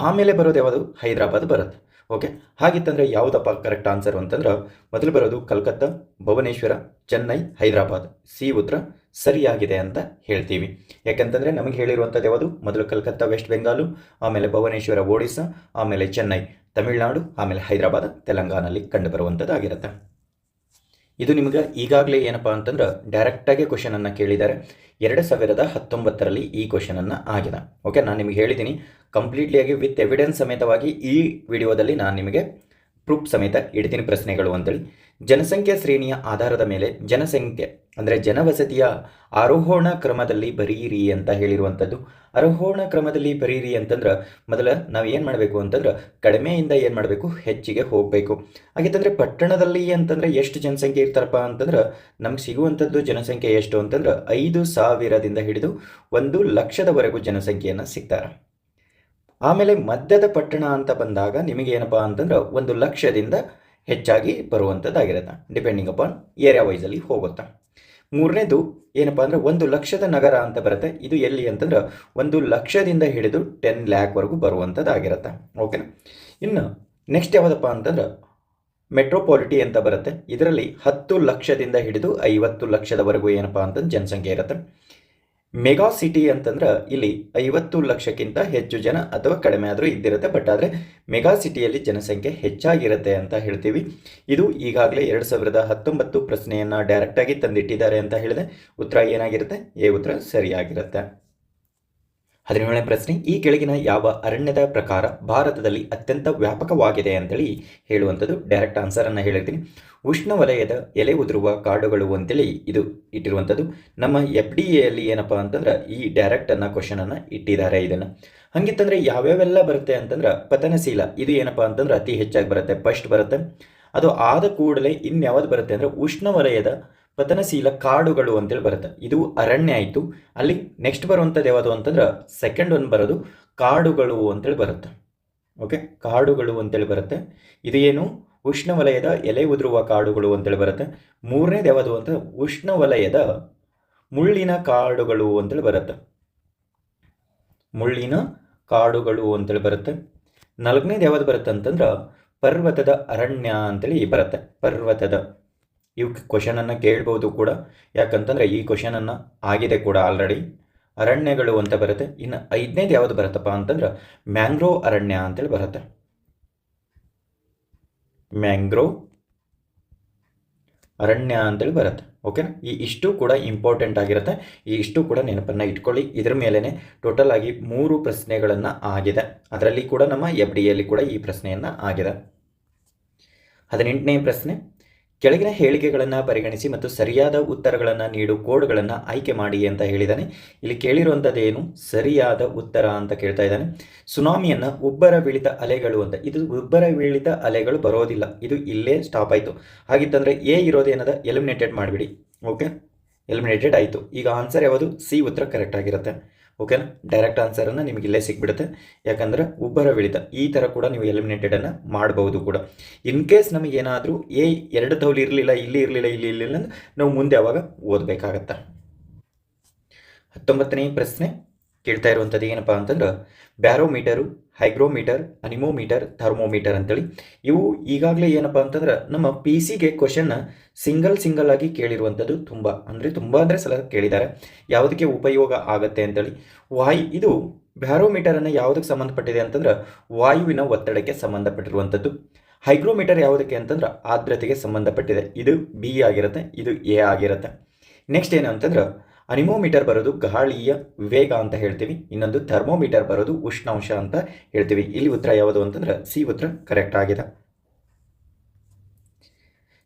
ಆಮೇಲೆ ಬರೋದು ಯಾವುದು, ಹೈದರಾಬಾದ್ ಬರುತ್ತೆ. ಓಕೆ, ಹಾಗಿತ್ತಂದರೆ ಯಾವುದಪ್ಪ ಕರೆಕ್ಟ್ ಆನ್ಸರ್ ಅಂತಂದ್ರೆ ಮೊದಲು ಬರೋದು ಕಲ್ಕತ್ತಾ, ಭುವನೇಶ್ವರ, ಚೆನ್ನೈ, ಹೈದರಾಬಾದ್. ಸಿ ಉತ್ತರ ಸರಿಯಾಗಿದೆ ಅಂತ ಹೇಳ್ತೀವಿ. ಯಾಕಂತಂದರೆ ನಮಗೆ ಹೇಳಿರುವಂಥದ್ದು ಯಾವುದು, ಮೊದಲು ಕಲ್ಕತ್ತಾ ವೆಸ್ಟ್ ಬೆಂಗಾಲು, ಆಮೇಲೆ ಭುವನೇಶ್ವರ ಒಡಿಸ್ಸಾ, ಆಮೇಲೆ ಚೆನ್ನೈ. ತಮಿಳುನಾಡು, ಆಮೇಲೆ ಹೈದರಾಬಾದ್, ತೆಲಂಗಾಣಲ್ಲಿ ಕಂಡುಬರುವಂಥದ್ದಾಗಿರುತ್ತೆ. ಇದು ನಿಮಗೆ ಈಗಾಗಲೇ ಏನಪ್ಪ ಅಂತಂದ್ರೆ ಡೈರೆಕ್ಟಾಗಿ ಕ್ವಶನನ್ನು ಕೇಳಿದ್ದಾರೆ. 2019ರಲ್ಲಿ ಈ ಕ್ವಶನನ್ನು ಆಗಿದೆ. ಓಕೆ, ನಾನು ನಿಮಗೆ ಹೇಳಿದ್ದೀನಿ ಕಂಪ್ಲೀಟ್ಲಿಯಾಗಿ ವಿತ್ ಎವಿಡೆನ್ಸ್ ಸಮೇತವಾಗಿ ಈ ವಿಡಿಯೋದಲ್ಲಿ ನಾನು ನಿಮಗೆ ಪ್ರೂಫ್ ಸಮೇತ ಇಡ್ತೀನಿ ಪ್ರಶ್ನೆಗಳು ಅಂತೇಳಿ. ಜನಸಂಖ್ಯಾ ಶ್ರೇಣಿಯ ಆಧಾರದ ಮೇಲೆ ಜನಸಂಖ್ಯೆ ಅಂದರೆ ಜನವಸತಿಯ ಆರೋಹಣ ಕ್ರಮದಲ್ಲಿ ಬರೀರಿ ಅಂತ ಹೇಳಿರುವಂಥದ್ದು. ಆರೋಹಣ ಕ್ರಮದಲ್ಲಿ ಬರೀರಿ ಅಂತಂದ್ರೆ ಮೊದಲ ನಾವು ಏನು ಮಾಡಬೇಕು ಅಂತಂದ್ರೆ ಕಡಿಮೆಯಿಂದ ಏನು ಮಾಡಬೇಕು, ಹೆಚ್ಚಿಗೆ ಹೋಗಬೇಕು. ಹಾಗಿತ್ತಂದರೆ ಪಟ್ಟಣದಲ್ಲಿ ಅಂತಂದರೆ ಎಷ್ಟು ಜನಸಂಖ್ಯೆ ಇರ್ತಾರಪ್ಪ ಅಂತಂದ್ರೆ ನಮ್ಗೆ ಸಿಗುವಂಥದ್ದು ಜನಸಂಖ್ಯೆ ಎಷ್ಟು ಅಂತಂದ್ರೆ 5,000ದಿಂದ ಹಿಡಿದು 1,00,000ದವರೆಗೂ ಜನಸಂಖ್ಯೆಯನ್ನು ಸಿಗ್ತಾರೆ. ಆಮೇಲೆ ಮಧ್ಯದ ಪಟ್ಟಣ ಅಂತ ಬಂದಾಗ ನಿಮಗೆ ಏನಪ್ಪ ಅಂತಂದ್ರೆ 1,00,000ದಿಂದ ಹೆಚ್ಚಾಗಿ ಬರುವಂಥದ್ದಾಗಿರುತ್ತೆ, ಡಿಪೆಂಡಿಂಗ್ ಅಪಾನ್ ಏರಿಯಾ ವೈಸಲ್ಲಿ ಹೋಗುತ್ತೆ. ಮೂರನೇದು ಏನಪ್ಪ ಅಂದರೆ 1,00,000ದ ನಗರ ಅಂತ ಬರುತ್ತೆ. ಇದು ಎಲ್ಲಿ ಅಂತಂದ್ರೆ 1,00,000ದಿಂದ ಹಿಡಿದು 10 ಲ್ಯಾಕ್ವರೆಗೂ ಬರುವಂಥದ್ದಾಗಿರುತ್ತೆ. ಓಕೆನಾ. ಇನ್ನು ನೆಕ್ಸ್ಟ್ ಯಾವುದಪ್ಪ ಅಂತಂದ್ರೆ ಮೆಟ್ರೋಪಾಲಿಟಿ ಅಂತ ಬರುತ್ತೆ. ಇದರಲ್ಲಿ 10,00,000ದಿಂದ ಹಿಡಿದು 50,00,000ದವರೆಗೂ ಏನಪ್ಪ ಅಂತಂದ್ರೆ ಜನಸಂಖ್ಯೆ ಇರುತ್ತೆ. ಮೆಗಾ ಸಿಟಿ ಅಂತಂದ್ರೆ ಇಲ್ಲಿ 50,00,000ಕ್ಕಿಂತ ಹೆಚ್ಚು ಜನ ಅಥವಾ ಕಡಿಮೆ ಆದರೂ ಇದ್ದಿರುತ್ತೆ, ಬಟ್ ಆದರೆ ಮೆಗಾ ಸಿಟಿಯಲ್ಲಿ ಜನಸಂಖ್ಯೆ ಹೆಚ್ಚಾಗಿರುತ್ತೆ ಅಂತ ಹೇಳ್ತೀವಿ. ಇದು ಈಗಾಗಲೇ 2019 ಪ್ರಶ್ನೆಯನ್ನು ಡೈರೆಕ್ಟಾಗಿ ತಂದಿಟ್ಟಿದ್ದಾರೆ ಅಂತ ಹೇಳಿದೆ. ಉತ್ತರ ಏನಾಗಿರುತ್ತೆ? ಎ ಉತ್ತರ ಸರಿಯಾಗಿರುತ್ತೆ. 17ನೇ ಪ್ರಶ್ನೆ, ಈ ಕೆಳಗಿನ ಯಾವ ಅರಣ್ಯದ ಪ್ರಕಾರ ಭಾರತದಲ್ಲಿ ಅತ್ಯಂತ ವ್ಯಾಪಕವಾಗಿದೆ ಅಂತೇಳಿ ಹೇಳುವಂಥದ್ದು. ಡೈರೆಕ್ಟ್ ಆನ್ಸರನ್ನು ಹೇಳಿರ್ತೀನಿ. ಉಷ್ಣವಲಯದ ಎಲೆ ಉದುರುವ ಕಾಡುಗಳು ಅಂತೇಳಿ ಇದು ಇಟ್ಟಿರುವಂಥದ್ದು. ನಮ್ಮ FDAಯಲ್ಲಿ ಏನಪ್ಪ ಅಂತಂದ್ರೆ ಈ ಡೈರೆಕ್ಟ್ ಅನ್ನೋ ಕ್ವಶನನ್ನು ಇಟ್ಟಿದ್ದಾರೆ. ಇದನ್ನು ಹಂಗಿತ್ತಂದ್ರೆ ಯಾವ್ಯಾವೆಲ್ಲ ಬರುತ್ತೆ ಅಂತಂದ್ರೆ ಪತನಶೀಲ, ಇದು ಏನಪ್ಪ ಅಂತಂದ್ರೆ ಅತಿ ಹೆಚ್ಚಾಗಿ ಬರುತ್ತೆ, ಫಸ್ಟ್ ಬರುತ್ತೆ. ಅದು ಆದ ಕೂಡಲೇ ಇನ್ಯಾವುದು ಬರುತ್ತೆ ಅಂದರೆ ಉಷ್ಣವಲಯದ ಪತನಶೀಲ ಕಾಡುಗಳು ಅಂತೇಳಿ ಬರುತ್ತೆ. ಇದು ಅರಣ್ಯ ಆಯಿತು. ಅಲ್ಲಿ ನೆಕ್ಸ್ಟ್ ಬರುವಂಥದ್ದು ಯಾವುದು ಅಂತಂದ್ರೆ ಸೆಕೆಂಡ್ ಒನ್ ಬರೋದು ಕಾಡುಗಳು ಅಂತೇಳಿ ಬರುತ್ತೆ. ಓಕೆ, ಕಾಡುಗಳು ಅಂತೇಳಿ ಬರುತ್ತೆ. ಇದು ಏನು? ಉಷ್ಣವಲಯದ ಎಲೆ ಉದುರುವ ಕಾಡುಗಳು ಅಂತೇಳಿ ಬರುತ್ತೆ. ಮೂರನೇದು ಯಾವುದು ಅಂತ ಉಷ್ಣವಲಯದ ಮುಳ್ಳಿನ ಕಾಡುಗಳು ಅಂತೇಳಿ ಬರುತ್ತೆ. ಮುಳ್ಳಿನ ಕಾಡುಗಳು ಅಂತೇಳಿ ಬರುತ್ತೆ. ನಾಲ್ಕನೇದು ಯಾವುದು ಬರುತ್ತೆ ಅಂತಂದ್ರೆ ಪರ್ವತದ ಅರಣ್ಯ ಅಂತೇಳಿ ಬರುತ್ತೆ. ಪರ್ವತದ ಇವು ಕ್ವಶನನ್ನು ಕೇಳ್ಬೋದು ಕೂಡ, ಯಾಕಂತಂದರೆ ಈ ಕ್ವಶನನ್ನು ಆಗಿದೆ ಕೂಡ ಆಲ್ರೆಡಿ. ಅರಣ್ಯಗಳು ಅಂತ ಬರುತ್ತೆ. ಇನ್ನು 5ನೇದು ಯಾವುದು ಬರುತ್ತಪ್ಪ ಅಂತಂದ್ರೆ ಮ್ಯಾಂಗ್ರೋವ್ ಅರಣ್ಯ ಅಂತೇಳಿ ಬರುತ್ತೆ. ಮ್ಯಾಂಗ್ರೋವ್ ಅರಣ್ಯ ಅಂತೇಳಿ ಬರುತ್ತೆ. ಓಕೆನಾ. ಈ ಇಷ್ಟು ಕೂಡ ಇಂಪಾರ್ಟೆಂಟ್ ಆಗಿರುತ್ತೆ. ಈ ಇಷ್ಟು ಕೂಡ ನೆನಪನ್ನು ಇಟ್ಕೊಳ್ಳಿ. ಇದರ ಮೇಲೇ ಟೋಟಲ್ ಆಗಿ 3 ಪ್ರಶ್ನೆಗಳನ್ನು ಆಗಿದೆ. ಅದರಲ್ಲಿ ಕೂಡ ನಮ್ಮ FDAಯಲ್ಲಿ ಕೂಡ ಈ ಪ್ರಶ್ನೆಯನ್ನು ಆಗಿದೆ. 18ನೇ ಪ್ರಶ್ನೆ, ಕೆಳಗಿನ ಹೇಳಿಕೆಗಳನ್ನು ಪರಿಗಣಿಸಿ ಮತ್ತು ಸರಿಯಾದ ಉತ್ತರಗಳನ್ನು ನೀಡು ಕೋಡ್ಗಳನ್ನು ಆಯ್ಕೆ ಮಾಡಿ ಅಂತ ಹೇಳಿದ್ದಾನೆ. ಇಲ್ಲಿ ಕೇಳಿರುವಂಥದ್ದು ಏನು? ಸರಿಯಾದ ಉತ್ತರ ಅಂತ ಕೇಳ್ತಾ ಇದ್ದಾನೆ. ಸುನಾಮಿಯನ್ನು ಉಬ್ಬರವಿಳಿತ ಅಲೆಗಳು ಅಂತ, ಇದು ಉಬ್ಬರವಿಳಿತ ಅಲೆಗಳು ಬರೋದಿಲ್ಲ, ಇದು ಇಲ್ಲೇ ಸ್ಟಾಪ್ ಆಯಿತು. ಹಾಗಿತ್ತಂದರೆ ಎ ಇರೋದೇನದ ಎಲಿಮಿನೇಟೆಡ್ ಮಾಡಿಬಿಡಿ. ಓಕೆ, ಎಲಿಮಿನೇಟೆಡ್ ಆಯಿತು. ಈಗ ಆನ್ಸರ್ ಯಾವುದು? ಸಿ ಉತ್ತರ ಕರೆಕ್ಟ್ ಆಗಿರುತ್ತೆ. ಓಕೆನಾ. ಡೈರೆಕ್ಟ್ ಆನ್ಸರನ್ನು ನಿಮಗೆ ಇಲ್ಲೇ ಸಿಕ್ಬಿಡುತ್ತೆ. ಯಾಕಂದರೆ ಉಬ್ಬರವಿಳಿತ ಈ ಥರ ಕೂಡ ನೀವು ಎಲಿಮಿನೇಟೆಡನ್ನು ಮಾಡ್ಬೋದು ಕೂಡ. ಇನ್ ಕೇಸ್ ನಮಗೇನಾದರೂ ಎ 2 ತೌಲಿ ಇರಲಿಲ್ಲ, ಇಲ್ಲಿ ಇರಲಿಲ್ಲ ಅಂದ್ರೆ ನಾವು ಮುಂದೆ ಅವಾಗ ಓದಬೇಕಾಗತ್ತೆ. 19ನೇ ಪ್ರಶ್ನೆ ಕೇಳ್ತಾ ಇರುವಂಥದ್ದು ಏನಪ್ಪ ಅಂತಂದ್ರೆ ಬ್ಯಾರೋಮೀಟರು, ಹೈಗ್ರೋಮೀಟರ್, ಅನಿಮೋಮೀಟರ್, ಥರ್ಮೋಮೀಟರ್ ಅಂತೇಳಿ ಇವು ಈಗಾಗಲೇ ಏನಪ್ಪ ಅಂತಂದ್ರೆ ನಮ್ಮ PCಗೆ ಕ್ವಶನ್ನ ಸಿಂಗಲ್ ಆಗಿ ಕೇಳಿರುವಂಥದ್ದು. ತುಂಬ ಅಂದರೆ ಸಲ ಕೇಳಿದ್ದಾರೆ. ಯಾವುದಕ್ಕೆ ಉಪಯೋಗ ಆಗುತ್ತೆ ಅಂತೇಳಿ. ಇದು ಬ್ಯಾರೋಮೀಟರನ್ನು ಯಾವುದಕ್ಕೆ ಸಂಬಂಧಪಟ್ಟಿದೆ ಅಂತಂದ್ರೆ ವಾಯುವಿನ ಒತ್ತಡಕ್ಕೆ ಸಂಬಂಧಪಟ್ಟಿರುವಂಥದ್ದು. ಹೈಗ್ರೋಮೀಟರ್ ಯಾವುದಕ್ಕೆ ಅಂತಂದ್ರೆ ಆರ್ದ್ರತೆಗೆ ಸಂಬಂಧಪಟ್ಟಿದೆ. ಇದು B ಆಗಿರುತ್ತೆ, ಇದು A ಆಗಿರುತ್ತೆ. ನೆಕ್ಸ್ಟ್ ಏನು ಅಂತಂದ್ರೆ ಅನಿಮೋಮೀಟರ್ ಬರೋದು ಗಾಳಿಯ ವೇಗ ಅಂತ ಹೇಳ್ತೀವಿ. ಇನ್ನೊಂದು ಥರ್ಮೋಮೀಟರ್ ಬರೋದು ಉಷ್ಣಾಂಶ ಅಂತ ಹೇಳ್ತೀವಿ. ಇಲ್ಲಿ ಉತ್ತರ ಯಾವುದು ಅಂತಂದ್ರೆ ಸಿ ಉತ್ತರ ಕರೆಕ್ಟ್ ಆಗಿದೆ.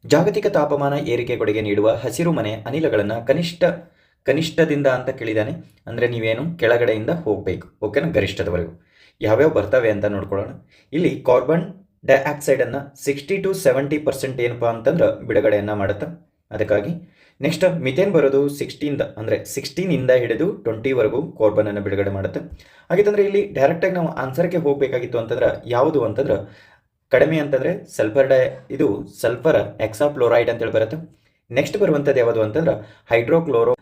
ಜಾಗತಿಕ ತಾಪಮಾನ ಏರಿಕೆಗೊಡೆಗೆ ನೀಡುವ ಹಸಿರು ಮನೆ ಅನಿಲಗಳನ್ನು ಕನಿಷ್ಠದಿಂದ ಅಂತ ಕೇಳಿದಾನೆ. ಅಂದರೆ ನೀವೇನು ಕೆಳಗಡೆಯಿಂದ ಹೋಗಬೇಕು. ಓಕೆನಾ, ಗರಿಷ್ಠದವರೆಗೂ ಯಾವ್ಯಾವ ಬರ್ತವೆ ಅಂತ ನೋಡ್ಕೊಳ್ಳೋಣ. ಇಲ್ಲಿ ಕಾರ್ಬನ್ ಡೈಆಕ್ಸೈಡನ್ನು 60 to 70% ಏನಪ್ಪ ಅಂತಂದ್ರೆ ಬಿಡುಗಡೆಯನ್ನು ಮಾಡುತ್ತೆ. ಅದಕ್ಕಾಗಿ ನೆಕ್ಸ್ಟ್ ಮಿಥೇನ್ ಬರೋದು 16ಇಂದ ಹಿಡಿದು 20ವರೆಗೂ ಕಾರ್ಬನನ್ನು ಬಿಡುಗಡೆ ಮಾಡುತ್ತೆ. ಹಾಗಿತ್ತಂದರೆ ಇಲ್ಲಿ ಡೈರೆಕ್ಟಾಗಿ ನಾವು ಆನ್ಸರ್ಗೆ ಹೋಗಬೇಕಾಗಿತ್ತು ಅಂತಂದ್ರೆ ಯಾವುದು ಅಂತಂದ್ರೆ ಕಡಿಮೆ ಅಂತಂದರೆ ಇದು ಸಲ್ಫರ್ ಎಕ್ಸಾಫ್ಲೋರೈಡ್ ಅಂತೇಳಿ ಬರುತ್ತೆ. ನೆಕ್ಸ್ಟ್ ಬರುವಂಥದ್ದು ಯಾವುದು ಅಂತಂದ್ರೆ ಹೈಡ್ರೋಕ್ಲೋರೋ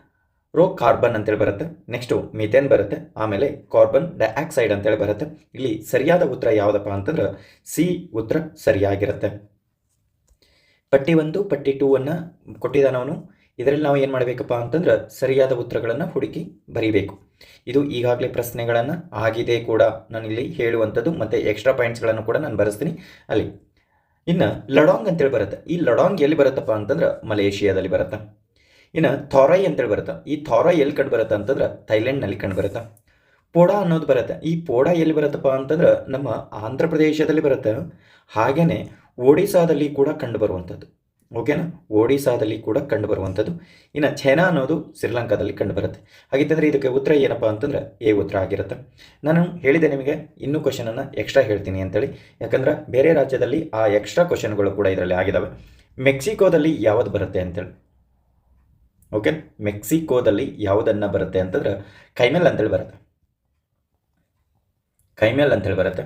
ಕಾರ್ಬನ್ ಅಂತೇಳಿ ಬರುತ್ತೆ. ನೆಕ್ಸ್ಟು ಮಿಥೇನ್ ಬರುತ್ತೆ. ಆಮೇಲೆ ಕಾರ್ಬನ್ ಡೈಆಕ್ಸೈಡ್ ಅಂತೇಳಿ ಬರುತ್ತೆ. ಇಲ್ಲಿ ಸರಿಯಾದ ಉತ್ತರ ಯಾವುದಪ್ಪ ಅಂತಂದ್ರೆ ಸಿ ಉತ್ತರ ಸರಿಯಾಗಿರುತ್ತೆ. ಪಟ್ಟಿ 1 ಪಟ್ಟಿ 2 ಕೊಟ್ಟಿದ್ದಾನವನು. ಇದರಲ್ಲಿ ನಾವು ಏನು ಮಾಡಬೇಕಪ್ಪ ಅಂತಂದ್ರೆ ಸರಿಯಾದ ಉತ್ತರಗಳನ್ನು ಹುಡುಕಿ ಬರೀಬೇಕು. ಇದು ಈಗಾಗಲೇ ಪ್ರಶ್ನೆಗಳನ್ನು ಆಗಿದೆ ಕೂಡ ನಾನಿಲ್ಲಿ ಹೇಳುವಂಥದ್ದು, ಮತ್ತು ಎಕ್ಸ್ಟ್ರಾ ಪಾಯಿಂಟ್ಸ್ಗಳನ್ನು ಕೂಡ ನಾನು ಬರೆಸ್ತೀನಿ ಅಲ್ಲಿ. ಇನ್ನು ಲಡಾಂಗ್ ಅಂತೇಳಿ ಬರುತ್ತೆ. ಈ ಲಡಾಂಗ್ ಎಲ್ಲಿ ಬರುತ್ತಪ್ಪ ಅಂತಂದ್ರೆ ಮಲೇಷಿಯಾದಲ್ಲಿ ಬರುತ್ತೆ. ಇನ್ನು ಥಾರೈ ಅಂತೇಳಿ ಬರುತ್ತೆ. ಈ ಥಾರೈ ಎಲ್ಲಿ ಕಂಡು ಬರುತ್ತೆ ಅಂತಂದ್ರೆ ಥೈಲ್ಯಾಂಡ್ನಲ್ಲಿ ಕಂಡು ಬರುತ್ತೆ. ಪೋಡಾ ಅನ್ನೋದು ಬರುತ್ತೆ. ಈ ಪೋಡಾ ಎಲ್ಲಿ ಬರುತ್ತಪ್ಪ ಅಂತಂದ್ರೆ ನಮ್ಮ ಆಂಧ್ರ ಪ್ರದೇಶದಲ್ಲಿ ಬರುತ್ತೆ. ಹಾಗೆಯೇ ಒಡಿಸ್ಸಾದಲ್ಲಿ ಕೂಡ ಕಂಡು ಬರುವಂಥದ್ದು. ಓಕೆನಾ, ಒಡಿಸ್ಸಾದಲ್ಲಿ ಕೂಡ ಕಂಡು ಬರುವಂಥದ್ದು. ಇನ್ನು ಚೈನಾ ಅನ್ನೋದು ಶ್ರೀಲಂಕಾದಲ್ಲಿ ಕಂಡು ಬರುತ್ತೆ. ಹಾಗಿತ್ತಂದರೆ ಇದಕ್ಕೆ ಉತ್ತರ ಏನಪ್ಪ ಅಂತಂದ್ರೆ ಎ ಉತ್ತರ ಆಗಿರುತ್ತೆ. ನಾನು ಹೇಳಿದೆ ನಿಮಗೆ ಇನ್ನೂ ಕ್ವಶನನ್ನು ಎಕ್ಸ್ಟ್ರಾ ಹೇಳ್ತೀನಿ ಅಂತೇಳಿ, ಯಾಕಂದ್ರೆ ಬೇರೆ ರಾಜ್ಯದಲ್ಲಿ ಆ ಎಕ್ಸ್ಟ್ರಾ ಕ್ವಶನ್ಗಳು ಕೂಡ ಇದರಲ್ಲಿ ಆಗಿದ್ದಾವೆ. ಮೆಕ್ಸಿಕೋದಲ್ಲಿ ಯಾವುದು ಬರುತ್ತೆ ಅಂತೇಳಿ. ಓಕೆ, ಮೆಕ್ಸಿಕೋದಲ್ಲಿ ಯಾವುದನ್ನು ಬರುತ್ತೆ ಅಂತಂದ್ರೆ ಕೈಮೆಲ್ ಅಂತೇಳಿ ಬರುತ್ತೆ. ಕೈಮೆಲ್ ಅಂತೇಳಿ ಬರುತ್ತೆ.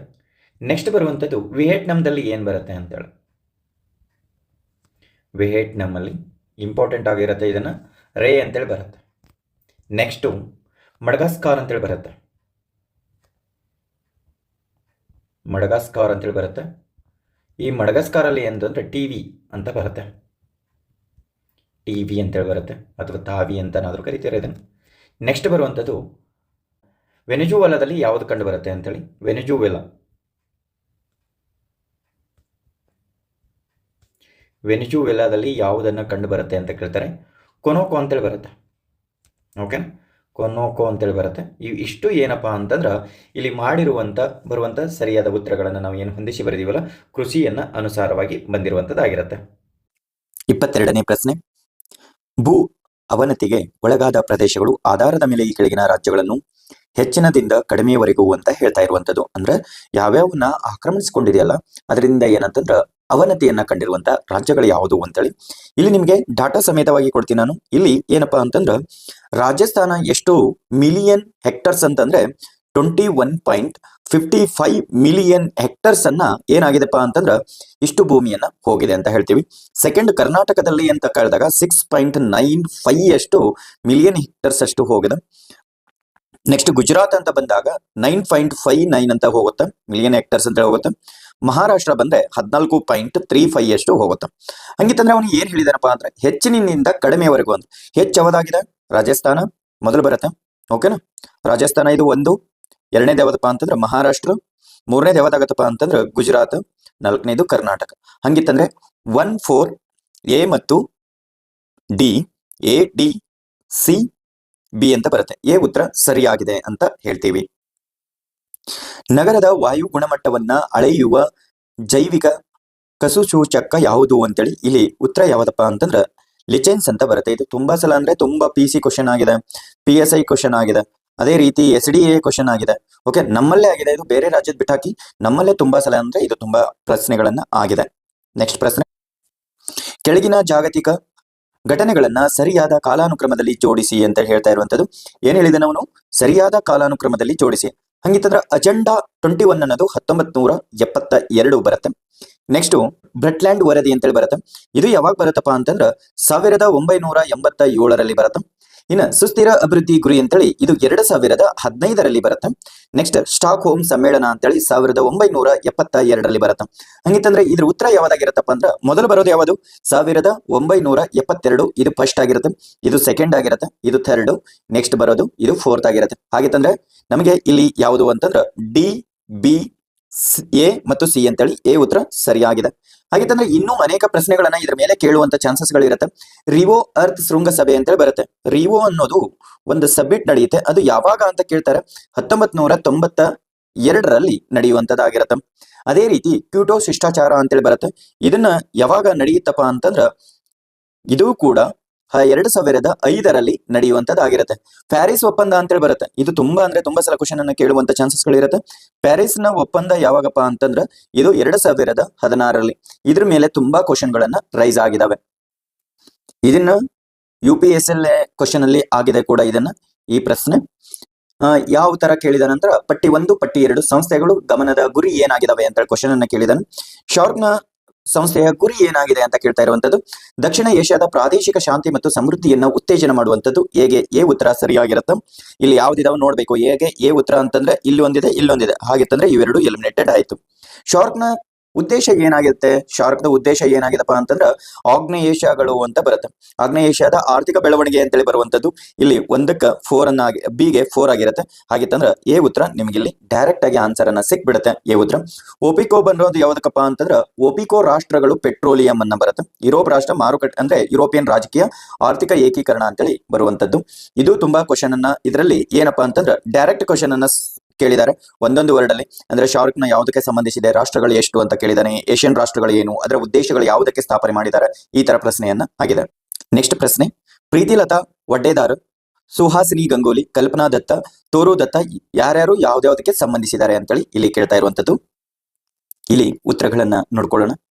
ನೆಕ್ಸ್ಟ್ ಬರುವಂಥದ್ದು ವಿಯೆಟ್ನಾಂದಲ್ಲಿ ಏನು ಬರುತ್ತೆ ಅಂತೇಳಿ. ವಿಯೆಟ್ನಾಮಲ್ಲಿ ಇಂಪಾರ್ಟೆಂಟ್ ಆಗಿರುತ್ತೆ, ಇದನ್ನು ರೇ ಅಂತೇಳಿ ಬರುತ್ತೆ. ನೆಕ್ಸ್ಟು ಮಡಗಾಸ್ಕಾರ್ ಅಂತೇಳಿ ಬರುತ್ತೆ. ಮಡಗಾಸ್ಕಾರ್ ಅಂತೇಳಿ ಬರುತ್ತೆ. ಈ ಮಡಗಾಸ್ಕಾರಲ್ಲಿ ಏನಂತಂದರೆ ಟಿ ವಿ ಅಂತ ಬರುತ್ತೆ. ಟಿ ವಿ ಅಂತೇಳಿ ಬರುತ್ತೆ, ಅಥವಾ ತಾವಿ ಅಂತನಾದರೂ ಕರಿತೀರ ಇದನ್ನು. ನೆಕ್ಸ್ಟ್ ಬರುವಂಥದ್ದು ವೆನೆಜುವೆಲಾದಲ್ಲಿ ಯಾವುದು ಕಂಡು ಬರುತ್ತೆ ಅಂತೇಳಿ. ವೆನೆಜುವೆಲಾದಲ್ಲಿ ಯಾವುದನ್ನು ಕಂಡು ಬರುತ್ತೆ ಅಂತ ಕೇಳ್ತಾರೆ. ಕೊನೋಕೋ ಅಂತೇಳಿ ಬರುತ್ತೆ. ಓಕೆ, ಕೊನೋಕೋ ಅಂತೇಳಿ ಬರುತ್ತೆ. ಇಷ್ಟು ಏನಪ್ಪ ಅಂತಂದ್ರೆ ಇಲ್ಲಿ ಬರುವಂಥ ಸರಿಯಾದ ಉತ್ತರಗಳನ್ನು ನಾವು ಏನು ಹೊಂದಿಸಿ ಬರೆದೀವಲ್ಲ, ಕೃಷಿಯನ್ನು ಅನುಸಾರವಾಗಿ ಬಂದಿರುವಂಥದ್ದಾಗಿರುತ್ತೆ. 22ನೇ ಪ್ರಶ್ನೆ, ಭೂ ಅವನತಿಗೆ ಒಳಗಾದ ಪ್ರದೇಶಗಳು ಆಧಾರದ ಮೇಲೆ ಈ ಕೆಳಗಿನ ರಾಜ್ಯಗಳನ್ನು ಹೆಚ್ಚಿನದಿಂದ ಕಡಿಮೆಯವರೆಗೂ ಅಂತ ಹೇಳ್ತಾ ಇರುವಂಥದ್ದು. ಅಂದ್ರೆ ಯಾವ್ಯಾವನ್ನ ಆಕ್ರಮಿಸಿಕೊಂಡಿದೆಯಲ್ಲ ಅದರಿಂದ ಏನಂತಂದ್ರೆ ಅವನತಿಯನ್ನ ಕಂಡಿರುವಂತ ರಾಜ್ಯಗಳು ಯಾವುದು ಅಂತೇಳಿ ಇಲ್ಲಿ ನಿಮಗೆ ಡಾಟಾ ಸಮೇತವಾಗಿ ಕೊಡ್ತೀನಿ ನಾನು. ಇಲ್ಲಿ ಏನಪ್ಪಾ ಅಂತಂದ್ರೆ ರಾಜಸ್ಥಾನ ಎಷ್ಟು ಮಿಲಿಯನ್ ಹೆಕ್ಟರ್ಸ್ ಅಂತಂದ್ರೆ 21.55 ಮಿಲಿಯನ್ ಹೆಕ್ಟರ್ಸ್ ಅನ್ನ ಏನಾಗಿದೆಪ್ಪ ಅಂತಂದ್ರೆ ಇಷ್ಟು ಭೂಮಿಯನ್ನ ಹೋಗಿದೆ ಅಂತ ಹೇಳ್ತೀವಿ. ಸೆಕೆಂಡ್ ಕರ್ನಾಟಕದಲ್ಲಿ ಅಂತ ಕೇಳಿದಾಗ 6.95 ಅಷ್ಟು ಮಿಲಿಯನ್ ಹೆಕ್ಟರ್ಸ್ ಅಷ್ಟು ಹೋಗಿದೆ. ನೆಕ್ಸ್ಟ್ ಗುಜರಾತ್ ಅಂತ ಬಂದಾಗ 9.59 ಅಂತ ಹೋಗುತ್ತೆ, ಮಿಲಿಯನ್ ಹೆಕ್ಟರ್ಸ್ ಅಂತ ಹೋಗುತ್ತೆ. ಮಹಾರಾಷ್ಟ್ರ ಬಂದ್ರೆ 14.35 ಅಷ್ಟು ಹೋಗುತ್ತೆ. ಹಂಗಿತ್ತಂದ್ರೆ ಅವನು ಏನ್ ಹೇಳಿದಾನಪ್ಪ ಅಂದ್ರೆ ಹೆಚ್ಚಿನಿಂದ ಕಡಿಮೆವರೆಗೂ ಅಂತ. ಹೆಚ್ಚು ಯಾವ್ದಾಗಿದೆ? ರಾಜಸ್ಥಾನ ಮೊದಲು ಬರುತ್ತೆ. ಓಕೆನಾ, ರಾಜಸ್ಥಾನ ಇದು 1. ಎರಡನೇದು ಯಾವ್ದಪ್ಪ ಅಂತಂದ್ರೆ ಮಹಾರಾಷ್ಟ್ರ. ಮೂರನೇದು ಯಾವ್ದಾಗತ್ತಪ್ಪ ಅಂತಂದ್ರೆ ಗುಜರಾತ್. ನಾಲ್ಕನೇದು ಕರ್ನಾಟಕ. ಹಂಗಿತ್ತಂದ್ರೆ 1, 4 ಎ ಮತ್ತು D, A D C B ಅಂತ ಬರುತ್ತೆ. ಎ ಉತ್ತರ ಸರಿಯಾಗಿದೆ ಅಂತ ಹೇಳ್ತೀವಿ. ನಗರದ ವಾಯು ಗುಣಮಟ್ಟವನ್ನ ಅಳೆಯುವ ಜೈವಿಕ ಕಸುಸೂಚಕ ಯಾವುದು ಅಂತೇಳಿ ಇಲ್ಲಿ ಉತ್ತರ ಯಾವ್ದಪ್ಪ ಅಂತಂದ್ರೆ ಲಿಚೆನ್ಸ್ ಅಂತ ಬರುತ್ತೆ. ಇದು ತುಂಬಾ ಸಲ ಅಂದ್ರೆ ತುಂಬಾ PC ಕ್ವಶನ್ ಆಗಿದೆ, PSI ಕ್ವಶನ್ ಆಗಿದೆ, ಅದೇ ರೀತಿ SDA ಕ್ವಶನ್ ಆಗಿದೆ. ಓಕೆ, ನಮ್ಮಲ್ಲೇ ಆಗಿದೆ ಇದು, ಬೇರೆ ರಾಜ್ಯದ ಬಿಟ್ಟಾಕಿ ನಮ್ಮಲ್ಲೇ ತುಂಬಾ ಸಲ ಅಂದ್ರೆ ಇದು ತುಂಬಾ ಪ್ರಶ್ನೆಗಳನ್ನ ಆಗಿದೆ. ನೆಕ್ಸ್ಟ್ ಪ್ರಶ್ನೆ, ಕೆಳಗಿನ ಜಾಗತಿಕ ಘಟನೆಗಳನ್ನ ಸರಿಯಾದ ಕಾಲಾನುಕ್ರಮದಲ್ಲಿ ಜೋಡಿಸಿ ಅಂತ ಹೇಳ್ತಾ ಇರುವಂತದ್ದು. ಏನ್ ಹೇಳಿದೆ ನಾವು? ಸರಿಯಾದ ಕಾಲಾನುಕ್ರಮದಲ್ಲಿ ಜೋಡಿಸಿ. ಹಂಗಿತ್ತಂದ್ರೆ ಅಜೆಂಡಾ 21 ಅನ್ನೋದು 1972 ಬರುತ್ತೆ. ನೆಕ್ಸ್ಟ್ ಬ್ರೆಟ್ಲ್ಯಾಂಡ್ ವರದಿ ಅಂತೇಳಿ ಬರುತ್ತೆ. ಇದು ಯಾವಾಗ ಬರುತ್ತಪ್ಪ ಅಂತಂದ್ರೆ 1987ರಲ್ಲಿ ಬರುತ್ತೆ. ಇನ್ನು ಸುಸ್ಥಿರ ಅಭಿವೃದ್ಧಿ ಗುರಿ ಅಂತೇಳಿ ಇದು 2015ರಲ್ಲಿ ಬರುತ್ತೆ. ನೆಕ್ಸ್ಟ್ ಸ್ಟಾಕ್ ಹೋಮ್ ಸಮ್ಮೇಳನ ಅಂತೇಳಿ 1972ರಲ್ಲಿ ಬರುತ್ತೆ. ಹಂಗಿತ್ತಂದ್ರೆ ಇದ್ರ ಉತ್ತರ ಯಾವ್ದಾಗಿರುತ್ತಪ್ಪ ಅಂದ್ರೆ ಮೊದಲು ಬರೋದು ಯಾವುದು? 1972. ಇದು ಫಸ್ಟ್ ಆಗಿರುತ್ತೆ, ಇದು ಸೆಕೆಂಡ್ ಆಗಿರುತ್ತೆ, ಇದು ಥರ್ಡ್, ನೆಕ್ಸ್ಟ್ ಬರೋದು ಇದು ಫೋರ್ತ್ ಆಗಿರುತ್ತೆ. ಹಾಗಿತ್ತಂದ್ರೆ ನಮಗೆ ಇಲ್ಲಿ ಯಾವುದು ಅಂತಂದ್ರೆ ಡಿ, ಬಿ, ಎ ಮತ್ತು ಸಿ ಅಂತೇಳಿ ಎ ಉತ್ತರ ಸರಿಯಾಗಿದೆ. ಹಾಗಿತ್ತಂದ್ರೆ ಇನ್ನೂ ಅನೇಕ ಪ್ರಶ್ನೆಗಳನ್ನ ಇದ್ರ ಮೇಲೆ ಕೇಳುವಂತ ಚಾನ್ಸಸ್ಗಳಿರುತ್ತೆ. ರಿವೋ ಅರ್ತ್ ಶೃಂಗಸಭೆ ಅಂತೇಳಿ ಬರುತ್ತೆ. ರಿವೋ ಅನ್ನೋದು ಒಂದು ಸಬ್ಮಿಟ್ ನಡೆಯುತ್ತೆ. ಅದು ಯಾವಾಗ ಅಂತ ಕೇಳ್ತಾರೆ? 1992ರಲ್ಲಿ ನಡೆಯುವಂತದ್ದಾಗಿರುತ್ತೆ. ಅದೇ ರೀತಿ ಕ್ಯೂಟೋ ಶಿಷ್ಟಾಚಾರ ಅಂತೇಳಿ ಬರುತ್ತೆ. ಇದನ್ನ ಯಾವಾಗ ನಡೆಯುತ್ತಪ್ಪ ಅಂತಂದ್ರ ಇದು ಕೂಡ 2005ರಲ್ಲಿ ನಡೆಯುವಂತದ್ದಾಗಿರುತ್ತೆ. ಪ್ಯಾರಿಸ್ ಒಪ್ಪಂದ ಅಂತೇಳಿ ಬರುತ್ತೆ. ಇದು ತುಂಬಾ ಸಲ ಕ್ವಶನ್ ಅನ್ನ ಕೇಳುವಂತ ಚಾನ್ಸಸ್ಗಳಿರುತ್ತೆ. ಪ್ಯಾರಿಸ್ ನ ಒಪ್ಪಂದ ಯಾವಾಗಪ್ಪ ಅಂತಂದ್ರೆ ಇದು 2016ರಲ್ಲಿ. ಇದ್ರ ಮೇಲೆ ತುಂಬಾ ಕ್ವಶನ್ಗಳನ್ನ ರೈಸ್ ಆಗಿದಾವೆ. ಇದನ್ನ UPSL ಕ್ವಶನ್ ಅಲ್ಲಿ ಆಗಿದೆ ಕೂಡ ಈ ಪ್ರಶ್ನೆ. ಯಾವ ತರ ಕೇಳಿದ ನಂತರ ಪಟ್ಟಿ 1, ಪಟ್ಟಿ 2 ಸಂಸ್ಥೆಗಳು ಗಮನದ ಗುರಿ ಏನಾಗಿದಾವೆ ಅಂತ ಕ್ವಶನ್ ಅನ್ನ ಕೇಳಿದನು. ಶಾರ್ಕ್ನ ಸಂಸ್ಥೆಯ ಗುರಿ ಏನಾಗಿದೆ ಅಂತ ಕೇಳ್ತಾ ಇರುವಂತದ್ದು ದಕ್ಷಿಣ ಏಷ್ಯಾದ ಪ್ರಾದೇಶಿಕ ಶಾಂತಿ ಮತ್ತು ಸಮೃದ್ಧಿಯನ್ನ ಉತ್ತೇಜನ ಮಾಡುವಂತದ್ದು. ಹೇಗೆ ಎ ಉತ್ತರ ಸರಿಯಾಗಿರುತ್ತೆ. ಇಲ್ಲಿ ಯಾವ್ದಿದಾವ ನೋಡ್ಬೇಕು. ಹೇಗೆ ಎ ಉತ್ತರ ಅಂತಂದ್ರೆ ಇಲ್ಲಿ ಒಂದಿದೆ, ಇಲ್ಲೊಂದಿದೆ. ಹಾಗಿತ್ತಂದ್ರೆ ಇವೆರಡು ಎಲಿಮಿನೇಟೆಡ್ ಆಯ್ತು. ಶಾರ್ಕ್ನ ಉದ್ದೇಶ ಏನಾಗಿರುತ್ತೆ, ಶಾರ್ಕ್ನ ಉದ್ದೇಶ ಏನಾಗಿದೆಪ್ಪ ಅಂತಂದ್ರೆ ಆಗ್ನೇಯ ಏಷ್ಯಾಗಳು ಅಂತ ಬರುತ್ತೆ. ಆಗ್ನೇಯ ಏಷ್ಯಾದ ಆರ್ಥಿಕ ಬೆಳವಣಿಗೆ ಅಂತೇಳಿ ಬರುವಂತದ್ದು ಇಲ್ಲಿ ಒಂದಕ್ಕೆ 4 ಅನ್ನ ಬಿಗೆ 4 ಆಗಿರುತ್ತೆ. ಹಾಗಿತ್ತಂದ್ರೆ ಎ ಉತ್ತರ ನಿಮಗೆ ಇಲ್ಲಿ ಡೈರೆಕ್ಟ್ ಆಗಿ ಆನ್ಸರ್ ಅನ್ನ ಸಿಕ್ಬಿಡುತ್ತೆ. ಎ ಉತ್ತರ. ಒಪಿಕೋ ಬಂದಿರೋದು ಯಾವ್ದಕ್ಕಪ್ಪ ಅಂತಂದ್ರೆ ಒಪಿಕೋ ರಾಷ್ಟ್ರಗಳು ಪೆಟ್ರೋಲಿಯಂ ಅನ್ನ ಬರುತ್ತೆ. ಯುರೋಪ್ ರಾಷ್ಟ್ರ ಮಾರುಕಟ್ಟೆ ಅಂದ್ರೆ ಯುರೋಪಿಯನ್ ರಾಜಕೀಯ ಆರ್ಥಿಕ ಏಕೀಕರಣ ಅಂತೇಳಿ ಬರುವಂತದ್ದು. ಇದು ತುಂಬಾ ಕ್ವಶನ್ ಅನ್ನ ಇದರಲ್ಲಿ ಏನಪ್ಪಾ ಅಂತಂದ್ರೆ ಡೈರೆಕ್ಟ್ ಕ್ವಶನ್ ಅನ್ನ ಕೇಳಿದ್ದಾರೆ ಒಂದೊಂದು ವರ್ಡ್ ಅಲ್ಲಿ. ಅಂದ್ರೆ ಶಾರ್ಕ್ ನ ಯಾವುದಕ್ಕೆ ಸಂಬಂಧಿಸಿದೆ, ರಾಷ್ಟ್ರಗಳು ಎಷ್ಟು ಅಂತ ಕೇಳಿದಾನೆ, ಏಷ್ಯನ್ ರಾಷ್ಟ್ರಗಳು ಏನು, ಅದರ ಉದ್ದೇಶಗಳು ಯಾವುದಕ್ಕೆ ಸ್ಥಾಪನೆ ಮಾಡಿದ್ದಾರೆ, ಈ ತರ ಪ್ರಶ್ನೆಯನ್ನ ಆಗಿದೆ. ನೆಕ್ಸ್ಟ್ ಪ್ರಶ್ನೆ, ಪ್ರೀತಿಲತಾ ವಡ್ಡೇದಾರ್, ಸುಹಾಸಿನಿ ಗಂಗೂಲಿ, ಕಲ್ಪನಾ ದತ್ತ, ತೋರು ದತ್ತ ಯಾರ್ಯಾರು ಯಾವ್ದಾವ್ದಕ್ಕೆ ಸಂಬಂಧಿಸಿದ್ದಾರೆ ಅಂತೇಳಿ ಇಲ್ಲಿ ಕೇಳ್ತಾ ಇರುವಂತದ್ದು. ಇಲ್ಲಿ ಉತ್ತರಗಳನ್ನ ನೋಡ್ಕೊಳ್ಳೋಣ.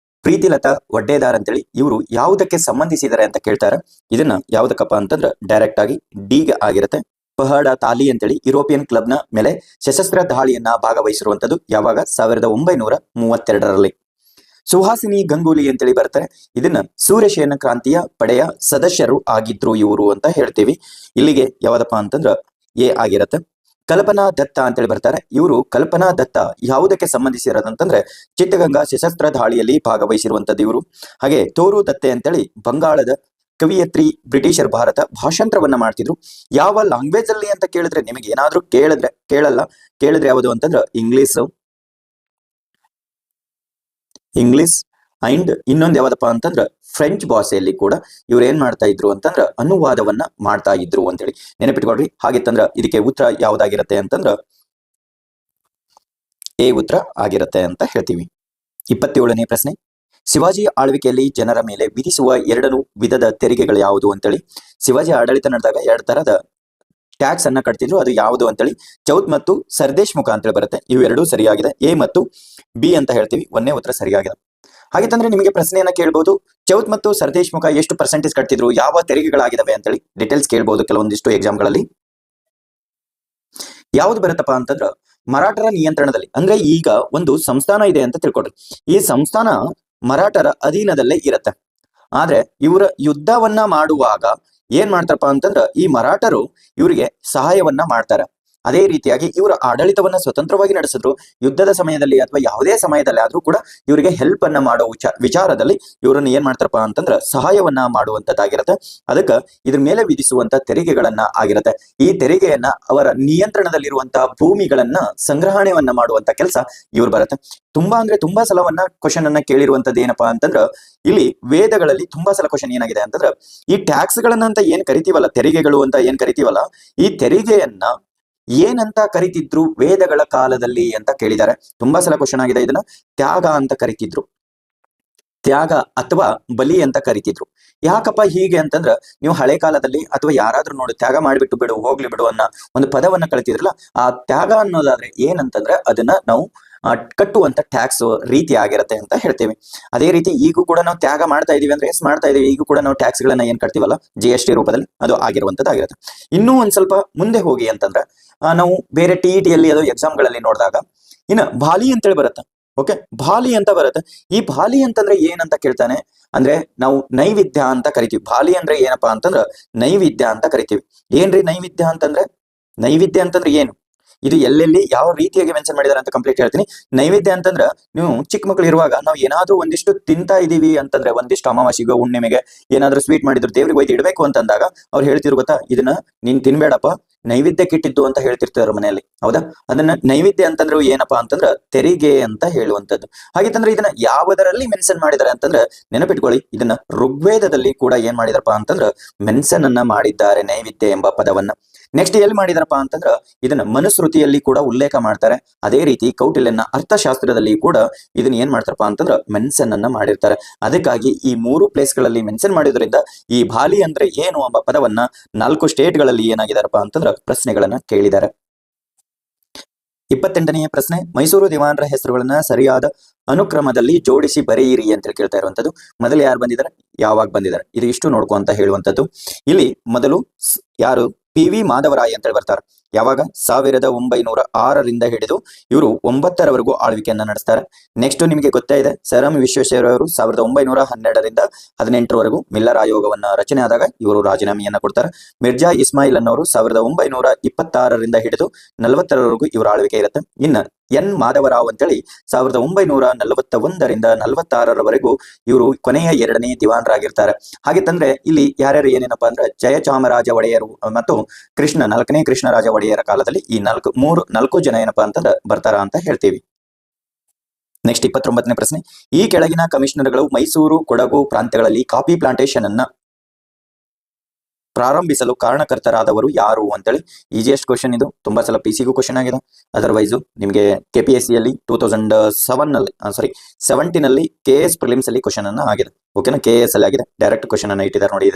ಪ್ರೀತಿಲತಾ ವಡ್ಡೇದಾರ್ ಅಂತೇಳಿ ಇವರು ಯಾವುದಕ್ಕೆ ಸಂಬಂಧಿಸಿದ್ದಾರೆ ಅಂತ ಕೇಳ್ತಾರೆ. ಇದನ್ನ ಯಾವುದಕ್ಕಪ್ಪ ಅಂತಂದ್ರೆ ಡೈರೆಕ್ಟ್ ಆಗಿ ಡಿ ಆಗಿರುತ್ತೆ. ಪಹಡ ತಾಲಿ ಅಂತೇಳಿ ಯುರೋಪಿಯನ್ ಕ್ಲಬ್ ನ ಮೇಲೆ ಸಶಸ್ತ್ರ ದಾಳಿಯನ್ನ ಭಾಗವಹಿಸಿರುವಂತದ್ದು ಯಾವಾಗ 1932ರಲ್ಲಿ. ಸುಹಾಸಿನಿ ಗಂಗೂಲಿ ಅಂತೇಳಿ ಬರ್ತಾರೆ. ಇದನ್ನ ಸೂರ್ಯಸೇನ ಕ್ರಾಂತಿಯ ಪಡೆಯ ಸದಸ್ಯರು ಆಗಿದ್ರು ಇವರು ಅಂತ ಹೇಳ್ತೀವಿ. ಇಲ್ಲಿಗೆ ಯಾವ್ದಪ್ಪ ಅಂತಂದ್ರ ಎ ಆಗಿರತ್ತೆ. ಕಲ್ಪನಾ ದತ್ತ ಅಂತೇಳಿ ಬರ್ತಾರೆ. ಇವರು ಕಲ್ಪನಾ ದತ್ತ ಯಾವುದಕ್ಕೆ ಸಂಬಂಧಿಸಿರೋದಂತಂದ್ರೆ ಚಿತ್ತಗಂಗಾ ಸಶಸ್ತ್ರ ದಾಳಿಯಲ್ಲಿ ಭಾಗವಹಿಸಿರುವಂತದ್ದು ಇವರು. ಹಾಗೆ ತೋರು ದತ್ತೆ ಅಂತೇಳಿ ಬಂಗಾಳದ ಕವಿಯತ್ರಿ, ಬ್ರಿಟಿಷರ್ ಭಾರತ ಭಾಷಾಂತರವನ್ನ ಮಾಡ್ತಿದ್ರು. ಯಾವ ಲ್ಯಾಂಗ್ವೇಜ್ ಅಲ್ಲಿ ಅಂತ ಕೇಳಿದ್ರೆ ನಿಮಗೆ ಏನಾದ್ರೂ ಕೇಳಿದ್ರೆ ಯಾವುದು ಅಂತಂದ್ರೆ ಇಂಗ್ಲಿಷ್ ಅಂಡ್ ಇನ್ನೊಂದು ಯಾವ್ದಪ್ಪ ಅಂತಂದ್ರೆ ಫ್ರೆಂಚ್ ಭಾಷೆಯಲ್ಲಿ ಕೂಡ ಇವ್ರು ಏನ್ ಮಾಡ್ತಾ ಇದ್ರು ಅಂತಂದ್ರ ಅನುವಾದವನ್ನ ಮಾಡ್ತಾ ಇದ್ರು ಅಂತೇಳಿ ನೆನಪಿಟ್ಕೊಳ್ರಿ. ಹಾಗಿತ್ತಂದ್ರ ಇದಕ್ಕೆ ಉತ್ತರ ಯಾವ್ದಾಗಿರತ್ತೆ ಅಂತಂದ್ರ ಎ ಉತ್ತರ ಆಗಿರತ್ತೆ ಅಂತ ಹೇಳ್ತೀವಿ. 27ನೇ ಪ್ರಶ್ನೆ, ಶಿವಾಜಿ ಆಳ್ವಿಕೆಯಲ್ಲಿ ಜನರ ಮೇಲೆ ವಿಧಿಸುವ 2 ವಿಧದ ತೆರಿಗೆಗಳು ಯಾವುದು ಅಂತೇಳಿ. ಶಿವಾಜಿ ಆಡಳಿತ ನಡೆದಾಗ 2 ತರದ ಟ್ಯಾಕ್ಸ್ ಅನ್ನ ಕಟ್ತಿದ್ರು, ಅದು ಯಾವುದು ಅಂತೇಳಿ ಚೌತ್ ಮತ್ತು ಸರ್ದೇಶ್ ಮುಖ ಅಂತೇಳಿ ಬರುತ್ತೆ. ಇವೆರಡೂ ಸರಿಯಾಗಿದೆ. ಎ ಮತ್ತು ಬಿ ಅಂತ ಹೇಳ್ತೀವಿ. ಒಂದೇ ಉತ್ತರ ಸರಿಯಾಗಿದೆ. ಹಾಗಿತ್ತಂದ್ರೆ ನಿಮಗೆ ಪ್ರಶ್ನೆಯನ್ನ ಕೇಳಬಹುದು, ಚೌತ್ ಮತ್ತು ಸರ್ದೇಶ್ ಮುಖ ಎಷ್ಟು ಪರ್ಸೆಂಟೇಜ್ ಕಟ್ತಿದ್ರು, ಯಾವ ತೆರಿಗೆಗಳಾಗಿದಾವೆ ಅಂತೇಳಿ ಡೀಟೇಲ್ಸ್ ಕೇಳಬಹುದು ಕೆಲವೊಂದಿಷ್ಟು ಎಕ್ಸಾಮ್ಗಳಲ್ಲಿ. ಯಾವ್ದು ಬರುತ್ತಪ್ಪ ಅಂತಂದ್ರ ಮರಾಠರ ನಿಯಂತ್ರಣದಲ್ಲಿ, ಅಂದ್ರೆ ಈಗ ಒಂದು ಸಂಸ್ಥಾನ ಇದೆ ಅಂತ ತಿಳ್ಕೊಡ್ರಿ. ಈ ಸಂಸ್ಥಾನ ಮರಾಠರ ಅಧೀನದಲ್ಲೇ ಇರತ್ತೆ. ಆದ್ರೆ ಇವರ ಯುದ್ಧವನ್ನ ಮಾಡುವಾಗ ಏನ್ ಮಾಡ್ತಾರಪ್ಪ ಅಂತಂದ್ರ ಈ ಮರಾಠರು ಇವರಿಗೆ ಸಹಾಯವನ್ನ ಮಾಡ್ತಾರೆ. ಅದೇ ರೀತಿಯಾಗಿ ಇವರ ಆಡಳಿತವನ್ನ ಸ್ವತಂತ್ರವಾಗಿ ನಡೆಸಿದ್ರು. ಯುದ್ಧದ ಸಮಯದಲ್ಲಿ ಅಥವಾ ಯಾವುದೇ ಸಮಯದಲ್ಲಿ ಆದ್ರೂ ಕೂಡ ಇವರಿಗೆ ಹೆಲ್ಪ್ ಅನ್ನ ಮಾಡೋ ವಿಚಾರದಲ್ಲಿ ಇವರನ್ನ ಏನ್ ಮಾಡ್ತಾರಪ್ಪ ಅಂತಂದ್ರ ಸಹಾಯವನ್ನ ಮಾಡುವಂತದ್ದಾಗಿರತ್ತೆ. ಅದಕ್ಕ ಇದ್ರ ಮೇಲೆ ವಿಧಿಸುವಂತ ತೆರಿಗೆಗಳನ್ನ ಆಗಿರತ್ತೆ. ಈ ತೆರಿಗೆಯನ್ನ ಅವರ ನಿಯಂತ್ರಣದಲ್ಲಿರುವಂತಹ ಭೂಮಿಗಳನ್ನ ಸಂಗ್ರಹಣೆಯನ್ನ ಮಾಡುವಂತ ಕೆಲಸ ಇವ್ರು ಬರುತ್ತೆ. ತುಂಬಾ ಸಲವನ್ನ ಕ್ವಶನ್ ಅನ್ನ ಕೇಳಿರುವಂತದ್ದು ಏನಪ್ಪಾ ಅಂತಂದ್ರ ಇಲ್ಲಿ ವೇದಗಳಲ್ಲಿ ತುಂಬಾ ಸಲ ಕ್ವಶನ್ ಏನಾಗಿದೆ ಅಂತಂದ್ರ ಈ ಟ್ಯಾಕ್ಸ್ ಗಳನ್ನ ಅಂತ ಏನ್ ಕರಿತೀವಲ್ಲ, ತೆರಿಗೆಗಳು ಅಂತ ಏನ್ ಕರಿತೀವಲ್ಲ, ಈ ತೆರಿಗೆಯನ್ನ ಏನಂತ ಕರಿತಿದ್ರು ವೇದಗಳ ಕಾಲದಲ್ಲಿ ಅಂತ ಕೇಳಿದ್ದಾರೆ. ತುಂಬಾ ಸಲ ಕ್ವಶನ್ ಆಗಿದೆ. ಇದನ್ನ ತ್ಯಾಗ ಅಂತ ಕರಿತಿದ್ರು, ತ್ಯಾಗ ಅಥವಾ ಬಲಿ ಅಂತ ಕರಿತಿದ್ರು. ಯಾಕಪ್ಪ ಹೀಗೆ ಅಂತಂದ್ರ ನೀವು ಹಳೆ ಕಾಲದಲ್ಲಿ ಅಥವಾ ಯಾರಾದ್ರೂ ನೋಡಿ ತ್ಯಾಗ ಮಾಡಿಬಿಟ್ಟು ಬಿಡು, ಹೋಗ್ಲಿ ಬಿಡು ಅನ್ನೋ ಒಂದು ಪದವನ್ನ ಕಳಿತಿದ್ರಲ್ಲ, ಆ ತ್ಯಾಗ ಅನ್ನೋದಾದ್ರೆ ಏನಂತಂದ್ರೆ ಅದನ್ನ ನಾವು ಕಟ್ಟುವಂತ ಟ್ಯಾಕ್ಸ್ ರೀತಿ ಆಗಿರತ್ತೆ ಅಂತ ಹೇಳ್ತೇವೆ. ಅದೇ ರೀತಿ ಈಗೂ ಕೂಡ ನಾವು ತ್ಯಾಗ ಮಾಡ್ತಾ ಇದೀವಿ ಅಂದ್ರೆ ಮಾಡ್ತಾ ಇದೀವಿ. ಈಗೂ ಕೂಡ ನಾವು ಟ್ಯಾಕ್ಸ್ ಗಳನ್ನ ಏನ್ ಕಟ್ತೀವಲ್ಲ GST ರೂಪದಲ್ಲಿ, ಅದು ಆಗಿರುವಂತದ್ದಾಗಿರುತ್ತೆ. ಇನ್ನೂ ಒಂದ್ ಸ್ವಲ್ಪ ಮುಂದೆ ಹೋಗಿ ಅಂತಂದ್ರೆ ನಾವು ಬೇರೆ TETಯಲ್ಲಿ ಅದು ಎಕ್ಸಾಮ್ ಗಳಲ್ಲಿ ನೋಡಿದಾಗ ಇನ್ನು ಬಾಲಿ ಅಂತೇಳಿ ಬರುತ್ತೆ. ಓಕೆ, ಬಾಲಿ ಅಂತ ಬರುತ್ತೆ. ಈ ಬಾಲಿ ಅಂತಂದ್ರೆ ಏನಂತ ಕೇಳ್ತಾನೆ ಅಂದ್ರೆ ನಾವು ನೈವೇದ್ಯ ಅಂತ ಕರಿತೀವಿ. ಬಾಲಿ ಅಂದ್ರೆ ಏನಪ್ಪಾ ಅಂತಂದ್ರ ನೈವೇದ್ಯ ಅಂತ ಕರಿತೀವಿ. ಏನ್ರಿ ನೈವೇದ್ಯ ಅಂತಂದ್ರೆ ಏನು, ಇದು ಎಲ್ಲೆಲ್ಲಿ ಯಾವ ರೀತಿಯಾಗಿ ಮೆನ್ಷನ್ ಮಾಡಿದಾರೆ ಅಂತ ಕಂಪ್ಲೀಟ್ ಹೇಳ್ತೀನಿ. ನೈವೇದ್ಯ ಅಂತಂದ್ರ ನೀವು ಚಿಕ್ಕ ಮಕ್ಳು ಇರುವಾಗ ನಾವು ಏನಾದ್ರೂ ಒಂದಿಷ್ಟು ತಿಂತಾ ಇದೀವಿ ಅಂತಂದ್ರೆ, ಒಂದಿಷ್ಟು ಅಮಾವಾಸ್ಯೆಗೆ ಹುಣ್ಣಿಮೆಗೆ ಏನಾದ್ರೂ ಸ್ವೀಟ್ ಮಾಡಿದ್ರು ದೇವ್ರಿಗೆ ಒಯ್ದು ಇಡ್ಬೇಕು ಅಂತಂದಾಗ ಅವ್ರು ಹೇಳ್ತಿರು ಗೊತ್ತಾ, ಇದನ್ನ ನೀನ್ ತಿನ್ಬೇಡಪ್ಪ, ನೈವೇದ್ಯಕ್ಕೆ ಇಟ್ಟಿದ್ದು ಅಂತ ಹೇಳ್ತಿರ್ತಾರೆ ಮನೆಯಲ್ಲಿ. ಹೌದಾ? ಅದನ್ನ ನೈವೇದ್ಯ ಅಂತಂದ್ರೆ ಏನಪ್ಪಾ ಅಂತಂದ್ರ ತೆರಿಗೆ ಅಂತ ಹೇಳುವಂತದ್ದು. ಹಾಗಿತ್ತಂದ್ರೆ ಇದನ್ನ ಯಾವುದರಲ್ಲಿ ಮೆನ್ಷನ್ ಮಾಡಿದಾರೆ ಅಂತಂದ್ರೆ ನೆನಪಿಟ್ಕೊಳ್ಳಿ, ಇದನ್ನ ಋಗ್ವೇದದಲ್ಲಿ ಕೂಡ ಏನ್ ಮಾಡಿದಾರಪ್ಪ ಅಂತಂದ್ರ ಮೆನ್ಷನ್ ಅನ್ನ ಮಾಡಿದ್ದಾರೆ ನೈವೇದ್ಯ ಎಂಬ ಪದವನ್ನ. ನೆಕ್ಸ್ಟ್ ಎಲ್ಲಿ ಮಾಡಿದಾರಪ್ಪ ಅಂತಂದ್ರ ಇದನ್ನ ಮನುಸ್ಮೃತಿಯಲ್ಲಿ ಕೂಡ ಉಲ್ಲೇಖ ಮಾಡ್ತಾರೆ. ಅದೇ ರೀತಿ ಕೌಟಿಲ್ಯನ ಅರ್ಥಶಾಸ್ತ್ರದಲ್ಲಿ ಕೂಡ ಇದನ್ನ ಏನ್ ಮಾಡ್ತಾರಪ್ಪ ಅಂತಂದ್ರ ಮೆನ್ಷನ್ ಅನ್ನ ಮಾಡಿರ್ತಾರೆ. ಅದಕ್ಕಾಗಿ ಈ 3 ಪ್ಲೇಸ್ ಗಳಲ್ಲಿ ಮೆನ್ಷನ್ ಮಾಡಿದ್ರಿಂದ ಈ ಬಾಲಿ ಅಂದ್ರೆ ಏನು ಎಂಬ ಪದವನ್ನ 4 ಸ್ಟೇಟ್ಗಳಲ್ಲಿ ಏನಾಗಿದಾರಪ್ಪ ಅಂತಂದ್ರ ಪ್ರಶ್ನೆಗಳನ್ನ ಕೇಳಿದ್ದಾರೆ. 28ನೇ ಪ್ರಶ್ನೆ, ಮೈಸೂರು ದಿವಾನರ ಹೆಸರುಗಳನ್ನ ಸರಿಯಾದ ಅನುಕ್ರಮದಲ್ಲಿ ಜೋಡಿಸಿ ಬರೆಯಿರಿ ಅಂತ ಕೇಳ್ತಾ ಇರುವಂತದ್ದು. ಮೊದಲು ಯಾರು ಬಂದಿದ್ದಾರೆ, ಯಾವಾಗ ಬಂದಿದ್ದಾರೆ, ಇದು ಇಷ್ಟು ನೋಡ್ಕೊ ಅಂತ ಹೇಳುವಂತದ್ದು. ಇಲ್ಲಿ ಮೊದಲು ಯಾರು PV ಮಾಧವರಾಯ ಅಂತ ಬರ್ತಾರೆ. ಯಾವಾಗ 1906ರಿಂದ ಹಿಡಿದು ಇವರು 9ರವರೆಗೂ ಆಳ್ವಿಕೆಯನ್ನ ನಡೆಸ್ತಾರೆ. ನೆಕ್ಸ್ಟ್ ನಿಮಗೆ ಗೊತ್ತೇ ಇದೆ, ಸರ್ ಎಂ ವಿಶ್ವೇಶ್ವರಯ್ಯ ಅವರು 1912ರಿಂದ 18ರವರೆಗೂ ಮಿಲ್ಲರ್ ಆಯೋಗವನ್ನ ರಚನೆ ಆದಾಗ ಇವರು ರಾಜೀನಾಮೆಯನ್ನ ಕೊಡ್ತಾರೆ. ಮಿರ್ಜಾ ಇಸ್ಮಾಯಿಲ್ ಅನ್ನೋರು 1926ರಿಂದ ಹಿಡಿದು 40ರವರೆಗೂ ಇವರ ಆಳ್ವಿಕೆ ಇರುತ್ತೆ. ಇನ್ನು ಎನ್ ಮಾಧವರಾವ್ ಅಂತೇಳಿ 1941ರಿಂದ 46ರವರೆಗೂ ಇವರು ಕೊನೆಯ 2ನೇ ದಿವಾನರಾಗಿರ್ತಾರೆ. ಹಾಗಿತ್ತಂದ್ರೆ ಇಲ್ಲಿ ಯಾರ್ಯಾರು ಏನೇನಪ್ಪಾ ಅಂದ್ರೆ ಜಯಚಾಮರಾಜ ಒಡೆಯರು ಮತ್ತು 4ನೇ ಕೃಷ್ಣರಾಜ ಒಡೆಯರ ಕಾಲದಲ್ಲಿ ಈ ನಾಲ್ಕು ಜನ ಏನಪ್ಪಾ ಅಂತಂದ್ರೆ ಬರ್ತಾರ ಅಂತ ಹೇಳ್ತೀವಿ. ನೆಕ್ಸ್ಟ್ 29ನೇ ಪ್ರಶ್ನೆ, ಈ ಕೆಳಗಿನ ಕಮಿಷನರ್ಗಳು ಮೈಸೂರು, ಕೊಡಗು ಪ್ರಾಂತ್ಯಗಳಲ್ಲಿ ಕಾಫಿ ಪ್ಲಾಂಟೇಶನ್ ಅನ್ನ ಪ್ರಾರಂಭಿಸಲು ಕಾರಣಕರ್ತರಾದವರು ಯಾರು ಅಂತೇಳಿ ಈಸಿಯೆಸ್ಟ್ ಕ್ವಶನ್ ಇದು. ತುಂಬಾ ಸಲ ಪಿಸಿಗೂ ಕ್ವಶನ್ ಆಗಿದೆ. ಅದರ್ವೈಸು ನಿಮಗೆ KPSCಯಲ್ಲಿ 2017ನಲ್ಲಿ KS ಪ್ರಿಲಿಮ್ಸ್ ಅಲ್ಲಿ ಕ್ವಶನ್ ಅನ್ನ ಆಗಿದೆ. ಓಕೆನಾ, KS ಅಲ್ಲಿ ಆಗಿದೆ, ಡೈರೆಕ್ಟ್ ಕ್ವಶನ್ ಅನ್ನ ಇಟ್ಟಿದ್ದಾರೆ ನೋಡಿ.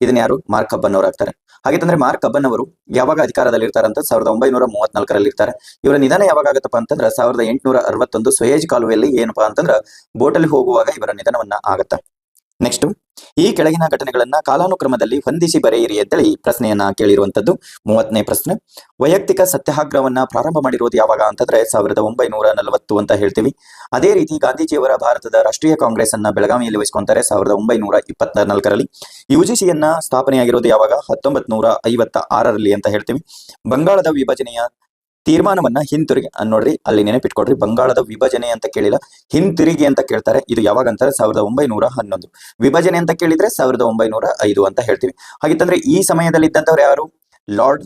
ಇದನ್ನ ಯಾರು ಮಾರ್ಕ್ ಕಬ್ಬನ್ ಅವರು ಆಗ್ತಾರೆ. ಹಾಗಿತ್ತಂದ್ರೆ ಮಾರ್ಕ್ ಕಬ್ಬನ್ ಅವರು ಯಾವಾಗ ಅಧಿಕಾರದಲ್ಲಿ ಇರ್ತಾರಂತ 1934ರಲ್ಲಿ ಇರ್ತಾರೆ. ಇವರ ನಿಧನ ಯಾವಾಗ ಆಗುತ್ತಪ್ಪ ಅಂತಂದ್ರೆ 1861 ಸುಯೇಜ್ ಕಾಲುವೆಯಲ್ಲಿ ಏನಪ್ಪಾ ಅಂತಂದ್ರೆ ಬೋಟಲ್ಲಿ ಹೋಗುವಾಗ ಇವರ ನಿಧನವನ್ನ ಆಗತ್ತ. ನೆಕ್ಸ್ಟ್, ಈ ಕೆಳಗಿನ ಘಟನೆಗಳನ್ನ ಕಾಲಾನುಕ್ರಮದಲ್ಲಿ ಹೊಂದಿಸಿ ಬರೆಯಿರಿ ಅಂತೇಳಿ ಪ್ರಶ್ನೆಯನ್ನ ಕೇಳಿರುವಂತದ್ದು. 30ನೇ ಪ್ರಶ್ನೆ, ವೈಯಕ್ತಿಕ ಸತ್ಯಾಗ್ರಹವನ್ನ ಪ್ರಾರಂಭ ಮಾಡಿರೋದು ಯಾವಾಗ ಅಂತಂದ್ರೆ 1940 ಅಂತ ಹೇಳ್ತೀವಿ. ಅದೇ ರೀತಿ ಗಾಂಧೀಜಿಯವರ ಭಾರತದ ರಾಷ್ಟ್ರೀಯ ಕಾಂಗ್ರೆಸ್ ಅನ್ನ ಬೆಳಗಾವಿಯಲ್ಲಿ ವಹಿಸ್ಕೊಂತಾರೆ 1924ರಲ್ಲಿ. UGCಯನ್ನ ಸ್ಥಾಪನೆಯಾಗಿರೋದು ಯಾವಾಗ 1956ರಲ್ಲಿ ಅಂತ ಹೇಳ್ತೀವಿ. ಬಂಗಾಳದ ವಿಭಜನೆಯ ತೀರ್ಮಾನವನ್ನ ಹಿಂತಿರುಗಿ ನೋಡ್ರಿ, ಅಲ್ಲಿ ನೆನಪಿಟ್ಕೊಡ್ರಿ, ಬಂಗಾಳದ ವಿಭಜನೆ ಅಂತ ಕೇಳಿಲ್ಲ, ಹಿಂತಿರುಗಿ ಅಂತ ಕೇಳ್ತಾರೆ. ಇದು ಯಾವಾಗ ಅಂತಾರೆ 1911. ವಿಭಜನೆ ಅಂತ ಕೇಳಿದ್ರೆ 1905 ಅಂತ ಹೇಳ್ತೀವಿ. ಹಾಗಿತ್ತಂದ್ರೆ ಈ ಸಮಯದಲ್ಲಿ ಇದ್ದಂಥವ್ರು ಯಾರು? ಲಾರ್ಡ್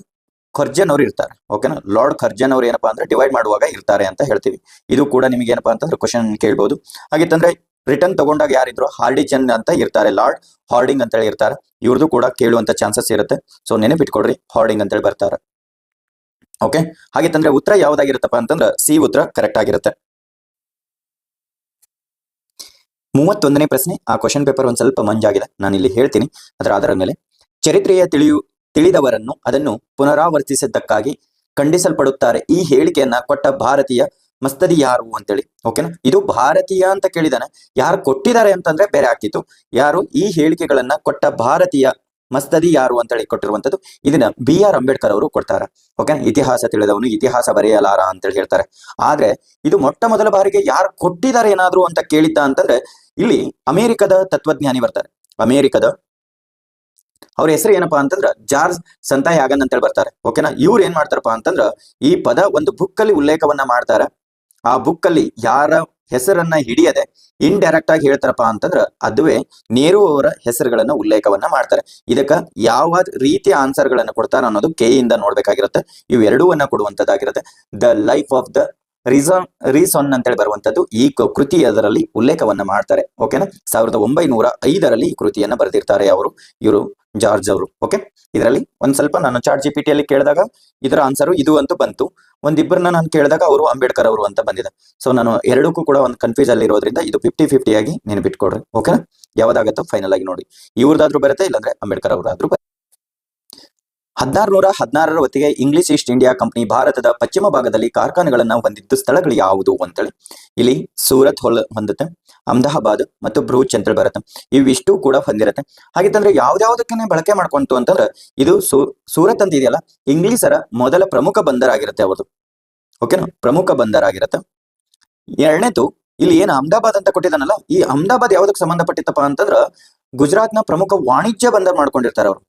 ಕರ್ಜನ್ ಅವರು ಇರ್ತಾರೆ. ಓಕೆನಾ, ಲಾರ್ಡ್ ಕರ್ಜನ್ ಅವರು ಏನಪ್ಪಾ ಅಂದ್ರೆ ಡಿವೈಡ್ ಮಾಡುವಾಗ ಇರ್ತಾರೆ ಅಂತ ಹೇಳ್ತೀವಿ. ಇದು ಕೂಡ ನಿಮಗೆ ಏನಪ್ಪಾ ಅಂತಂದ್ರೆ ಕ್ವಶನ್ ಕೇಳ್ಬಹುದು. ಹಾಗಿತ್ತಂದ್ರೆ ರಿಟರ್ನ್ ತಗೊಂಡಾಗ ಯಾರಿದ್ರು? ಹಾರ್ಡಿಂಜನ್ ಅಂತ ಇರ್ತಾರೆ, ಲಾರ್ಡ್ ಹಾರ್ಡಿಂಗ್ ಅಂತೇಳಿ ಇರ್ತಾರೆ. ಇವ್ರದ್ದು ಕೂಡ ಕೇಳುವಂತ ಚಾನ್ಸಸ್ ಇರುತ್ತೆ. ಸೊ ನೆನಪಿಟ್ಕೊಡ್ರಿ, ಹಾರ್ಡಿಂಗ್ ಅಂತೇಳಿ ಬರ್ತಾರೆ. ಓಕೆ, ಹಾಗಿತ್ತಂದ್ರೆ ಉತ್ತರ ಯಾವ್ದಾಗಿರುತ್ತಪ್ಪ ಅಂತಂದ್ರೆ ಸಿ ಉತ್ತರ ಕರೆಕ್ಟ್ ಆಗಿರುತ್ತೆ. 31ನೇ ಪ್ರಶ್ನೆ, ಆ ಕ್ವಶನ್ ಪೇಪರ್ ಒಂದ್ ಸ್ವಲ್ಪ ಮಂಜಾಗಿದೆ, ನಾನು ಇಲ್ಲಿ ಹೇಳ್ತೀನಿ ಅದರ ಆಧಾರದ ಮೇಲೆ. ಚರಿತ್ರೆಯ ತಿಳಿದವರನ್ನು ಅದನ್ನು ಪುನರಾವರ್ತಿಸಿದ್ದಕ್ಕಾಗಿ ಖಂಡಿಸಲ್ಪಡುತ್ತಾರೆ. ಈ ಹೇಳಿಕೆಯನ್ನ ಕೊಟ್ಟ ಭಾರತೀಯ ಮಸ್ತದಿ ಯಾರು ಅಂತೇಳಿ. ಓಕೆನಾ, ಇದು ಭಾರತೀಯ ಅಂತ ಕೇಳಿದಾನೆ, ಯಾರು ಕೊಟ್ಟಿದ್ದಾರೆ ಅಂತಂದ್ರೆ ಬೇರೆ ಆಗ್ತಿತ್ತು. ಯಾರು ಈ ಹೇಳಿಕೆಗಳನ್ನ ಕೊಟ್ಟ ಭಾರತೀಯ ಮಸ್ತದಿ ಯಾರು ಅಂತೇಳಿ ಕೊಟ್ಟಿರುವಂತದ್ದು. ಇದನ್ನ BR ಅಂಬೇಡ್ಕರ್ ಅವರು ಕೊಡ್ತಾರೆ. ಓಕೆ, ಇತಿಹಾಸ ತಿಳಿದವನು ಇತಿಹಾಸ ಬರೆಯಲಾರ ಅಂತೇಳಿ ಹೇಳ್ತಾರೆ. ಆದ್ರೆ ಇದು ಮೊಟ್ಟ ಮೊದಲ ಬಾರಿಗೆ ಯಾರು ಕೊಟ್ಟಿದ್ದಾರೆ ಏನಾದ್ರು ಅಂತ ಕೇಳಿದ್ದ ಅಂತಂದ್ರೆ ಇಲ್ಲಿ ಅಮೆರಿಕದ ತತ್ವಜ್ಞಾನಿ ಬರ್ತಾರೆ. ಅಮೆರಿಕದ ಅವ್ರ ಹೆಸರು ಏನಪ್ಪಾ ಅಂತಂದ್ರ ಜಾರ್ಜ್ ಸಂತಾಯಾಗನ್ ಅಂತೇಳಿ ಬರ್ತಾರೆ. ಓಕೆನಾ, ಇವ್ರು ಏನ್ ಮಾಡ್ತಾರಪ್ಪ ಅಂತಂದ್ರ ಈ ಪದ ಒಂದು ಬುಕ್ ಅಲ್ಲಿ ಉಲ್ಲೇಖವನ್ನ ಮಾಡ್ತಾರೆ. ಆ ಬುಕ್ ಅಲ್ಲಿ ಯಾರ ಹೆಸರನ್ನ ಹಿಡಿಯದೆ ಇಂಡೈರೆಕ್ಟ್ ಆಗಿ ಹೇಳ್ತಾರಪ್ಪ ಅಂತಂದ್ರ ಅದುವೇ ನೆಹರು ಅವರ ಹೆಸರುಗಳನ್ನ ಉಲ್ಲೇಖವನ್ನ ಮಾಡ್ತಾರೆ. ಇದಕ್ಕ ಯಾವ ರೀತಿಯ ಆನ್ಸರ್ ಗಳನ್ನ ಕೊಡ್ತಾರ ಅನ್ನೋದು ಇಂದ ನೋಡ್ಬೇಕಾಗಿರುತ್ತೆ. ಇವೆರಡೂವನ್ನ ಕೊಡುವಂತದ್ದಾಗಿರುತ್ತೆ. The life of the reason ಅಂತೇಳಿ ಬರುವಂತದ್ದು ಈ ಕೃತಿ ಅದರಲ್ಲಿ ಉಲ್ಲೇಖವನ್ನ ಮಾಡ್ತಾರೆ. ಓಕೆನಾ, 1905ರಲ್ಲಿ ಈ ಕೃತಿಯನ್ನ ಬರೆದಿರ್ತಾರೆ ಇವರು ಜಾರ್ಜ್ ಅವರು. ಓಕೆ, ಇದರಲ್ಲಿ ಒಂದ್ ಸ್ವಲ್ಪ ನಾನು ಚಾಟ್ GPT ಅಲ್ಲಿ ಕೇಳಿದಾಗ ಇದರ ಆನ್ಸರ್ ಇದು ಅಂತ ಬಂತು. ಒಂದಿಬ್ಬರನ್ನ ನಾನು ಕೇಳಿದಾಗ ಅವರು ಅಂಬೇಡ್ಕರ್ ಅವರು ಅಂತ ಬಂದಿದೆ. ಸೊ ನಾನು ಎರಡಕ್ಕೂ ಕೂಡ ಒಂದು ಕನ್ಫ್ಯೂಸ್ ಅಲ್ಲಿ ಇರೋದ್ರಿಂದ ಇದು 50-50 ಆಗಿ ನೆನಪಿಟ್ಕೊಡ್ರಿ. ಓಕೆನಾ, ಯಾವ್ದಾಗತ್ತೋ ಫೈನಲ್ ಆಗಿ ನೋಡಿ, ಇವ್ರದಾದ್ರೂ ಬರುತ್ತೆ, ಇಲ್ಲಾಂದ್ರೆ ಅಂಬೇಡ್ಕರ್ ಅವರಾದ್ರೂ ಬರುತ್ತೆ. 1616ರ ಹೊತ್ತಿಗೆ ಇಂಗ್ಲಿಷ್ ಈಸ್ಟ್ ಇಂಡಿಯಾ ಕಂಪನಿ ಭಾರತದ ಪಶ್ಚಿಮ ಭಾಗದಲ್ಲಿ ಕಾರ್ಖಾನೆಗಳನ್ನ ಹೊಂದಿದ್ದು ಸ್ಥಳಗಳು ಯಾವುದು ಅಂತೇಳಿ ಇಲ್ಲಿ ಸೂರತ್ ಹೊಂದುತ್ತೆ, ಅಹಮದಾಬಾದ್ ಮತ್ತು ಬ್ರೂಚ್ ಅಂತೇಳಿ ಬರುತ್ತೆ. ಇವಿಷ್ಟು ಕೂಡ ಹೊಂದಿರುತ್ತೆ. ಹಾಗಿತ್ತಂದ್ರೆ ಯಾವ್ದಾವ್ದಕ್ಕೆ ಬಳಕೆ ಮಾಡ್ಕೊಂತು ಅಂತಂದ್ರೆ ಇದು ಸೂರತ್ ಅಂತ ಇದೆಯಲ್ಲ, ಇಂಗ್ಲಿಷರ ಮೊದಲ ಪ್ರಮುಖ ಬಂದರ್ ಆಗಿರುತ್ತೆ ಅವ್ರದ್ದು. ಓಕೆನಾ, ಪ್ರಮುಖ ಬಂದರ್ ಆಗಿರುತ್ತೆ. ಎರಡನೇದು ಇಲ್ಲಿ ಏನ್ ಅಹಮದಾಬಾದ್ ಅಂತ ಕೊಟ್ಟಿದ್ದಾನಲ್ಲ, ಈ ಅಹಮದಾಬಾದ್ ಯಾವ್ದಕ್ಕೆ ಸಂಬಂಧಪಟ್ಟಿತ್ತಪ್ಪ ಅಂತಂದ್ರ ಗುಜರಾತ್ ನ ಪ್ರಮುಖ ವಾಣಿಜ್ಯ ಬಂದರ್ ಮಾಡ್ಕೊಂಡಿರ್ತಾರೆ ಅವರು,